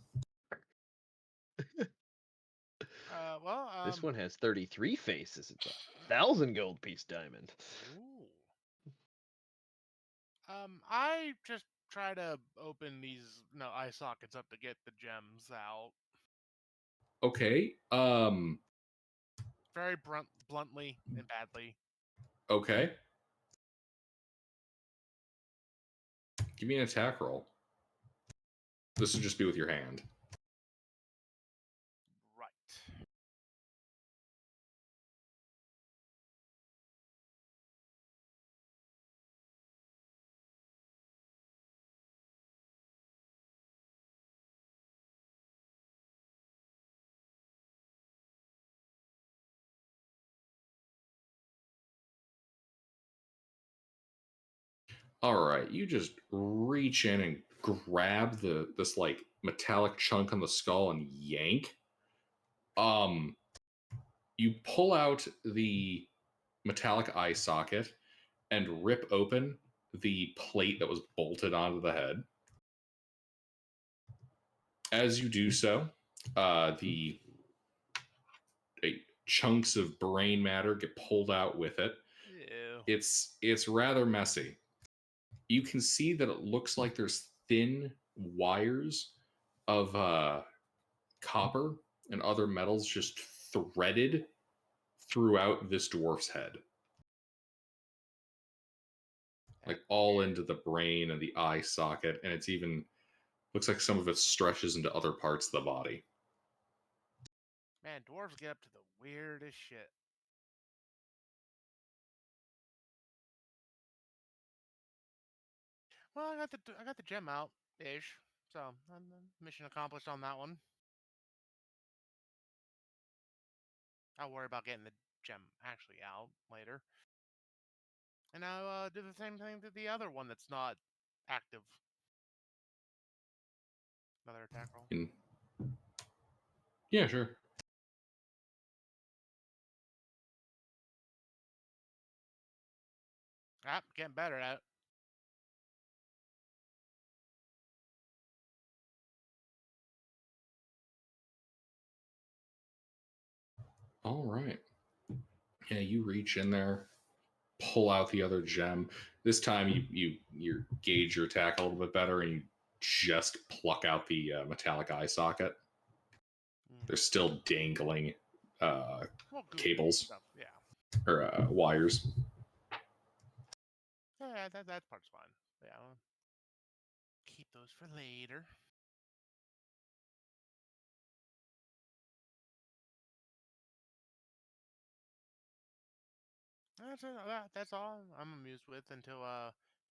This one has 33 faces. It's a 1,000 gold piece diamond. Ooh. I just try to open these eye sockets up to get the gems out. Okay. Very bluntly and badly. Okay. Give me an attack roll. This would just be with your hand. Right. All right, you just reach in and grab this like metallic chunk on the skull and yank. You pull out the metallic eye socket and rip open the plate that was bolted onto the head. As you do so, the chunks of brain matter get pulled out with it. Ew. It's rather messy. You can see that it looks like there's thin wires of copper and other metals just threaded throughout this dwarf's head. Like all into the brain and the eye socket, and it's even looks like some of it stretches into other parts of the body. Man, dwarves get up to the weirdest shit. Well, I got the gem out ish, so mission accomplished on that one. I'll worry about getting the gem actually out later. And I'll do the same thing to the other one that's not active. Another attack roll. Yeah, sure. Getting better at it. All right. Yeah, you reach in there, pull out the other gem. This time you gauge your attack a little bit better, and you just pluck out the metallic eye socket. They're still dangling cables Stuff. Yeah. or wires. Yeah, that part's fine. Yeah, I'll keep those for later. That's all I'm amused with until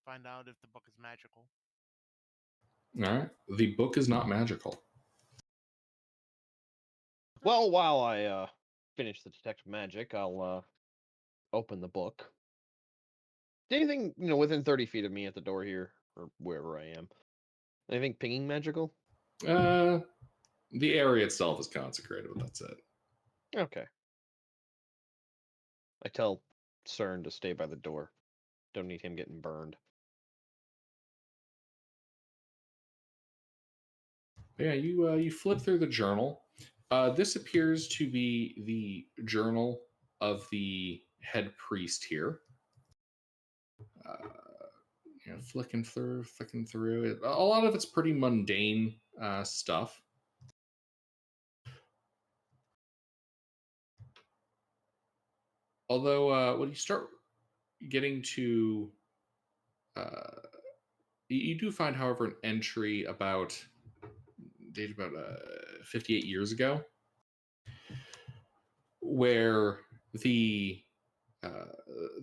find out if the book is magical. All right. The book is not magical. Well, while I finish the detect magic, I'll open the book. Anything within 30 feet of me at the door here, or wherever I am. Anything pinging magical? The area itself is consecrated, but that's it. Okay. I tell CERN to stay by the door. Don't need him getting burned. Yeah, you flip through the journal. This appears to be the journal of the head priest here. flicking through. A lot of it's pretty mundane stuff. Although when you start getting to, you do find, however, an entry dated about 58 years ago, where the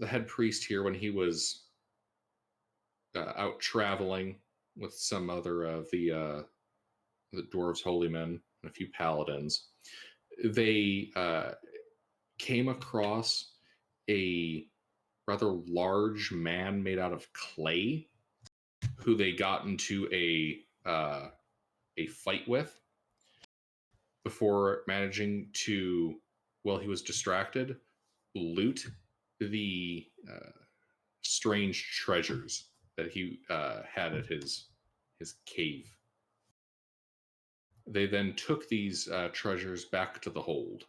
head priest here, when he was out traveling with some other of the dwarves' holy men and a few paladins, they came across a rather large man made out of clay, who they got into a fight with before managing to, while he was distracted, loot the strange treasures that he had at his cave. They then took these treasures back to the hold.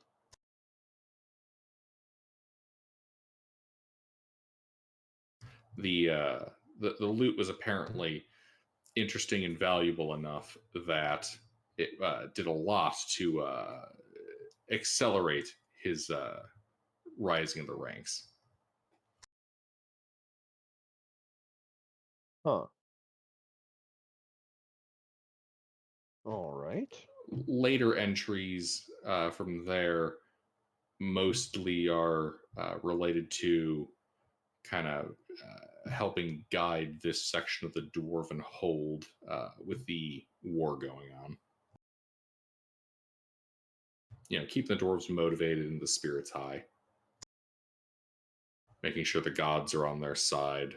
The loot was apparently interesting and valuable enough that it did a lot to accelerate his rising in the ranks. Huh. All right. Later entries from there mostly are related to kind of helping guide this section of the dwarven hold with the war going on. Keeping the dwarves motivated and the spirits high. Making sure the gods are on their side,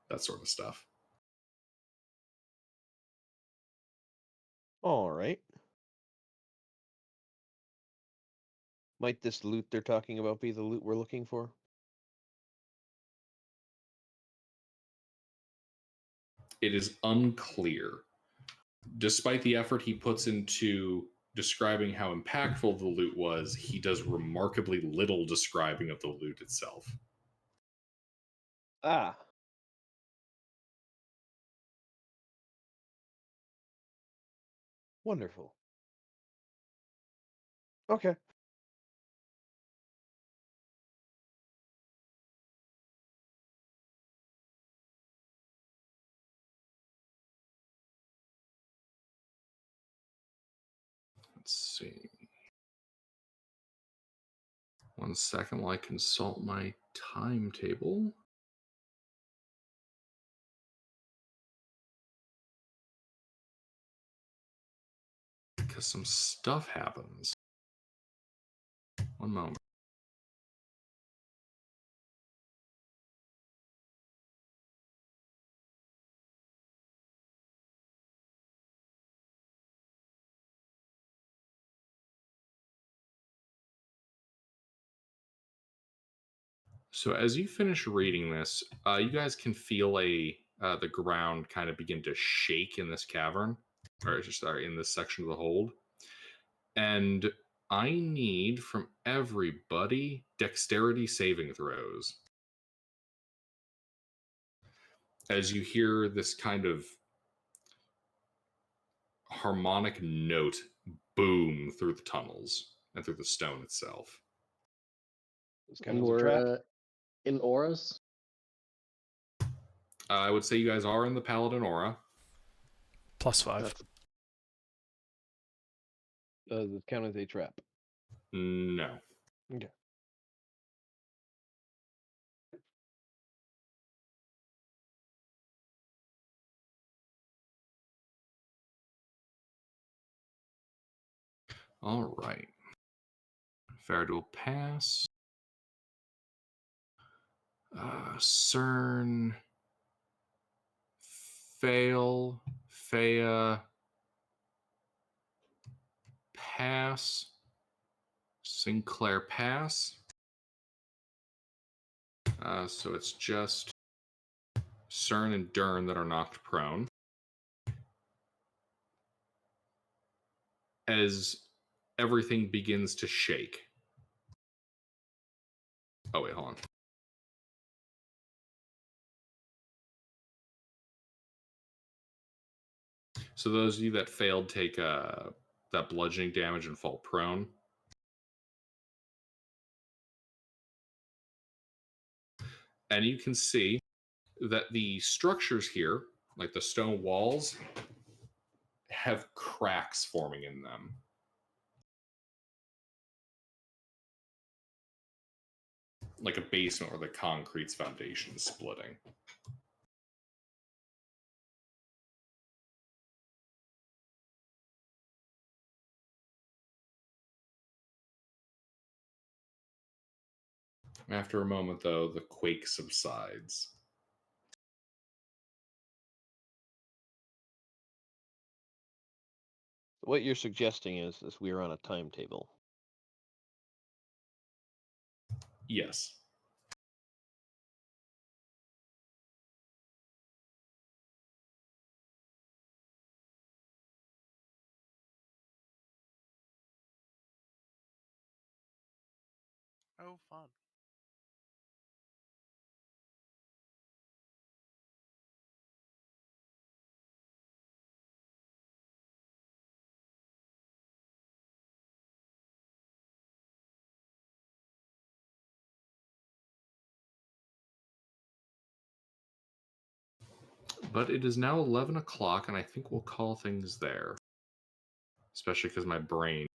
that sort of stuff. All right. Might this loot they're talking about be the loot we're looking for? It is unclear. Despite the effort he puts into describing how impactful the loot was, he does remarkably little describing of the loot itself. Ah. Wonderful. Okay. Let's see. 1 second while I consult my timetable. Because some stuff happens. 1 moment. So as you finish reading this, you guys can feel the ground kind of begin to shake in this cavern, or sorry, in this section of the hold. And I need from everybody dexterity saving throws. As you hear this kind of harmonic note boom through the tunnels and through the stone itself. This kind And of a trap. we're in auras. I would say you guys are in the Paladin aura. +5. That's Does it count as a trap? No. Okay. All right. Fair will pass. CERN. Fail. Fea. Pass. Sinclair pass. So it's just CERN and Dern that are knocked prone. As everything begins to shake. Oh, wait, hold on. So those of you that failed take that bludgeoning damage and fall prone. And you can see that the structures here, like the stone walls, have cracks forming in them. Like a basement where the concrete's foundation is splitting. After a moment, though, the quake subsides. What you're suggesting is we are on a timetable. Yes. Oh, fun. But it is now 11 o'clock, and I think we'll call things there. Especially because my brain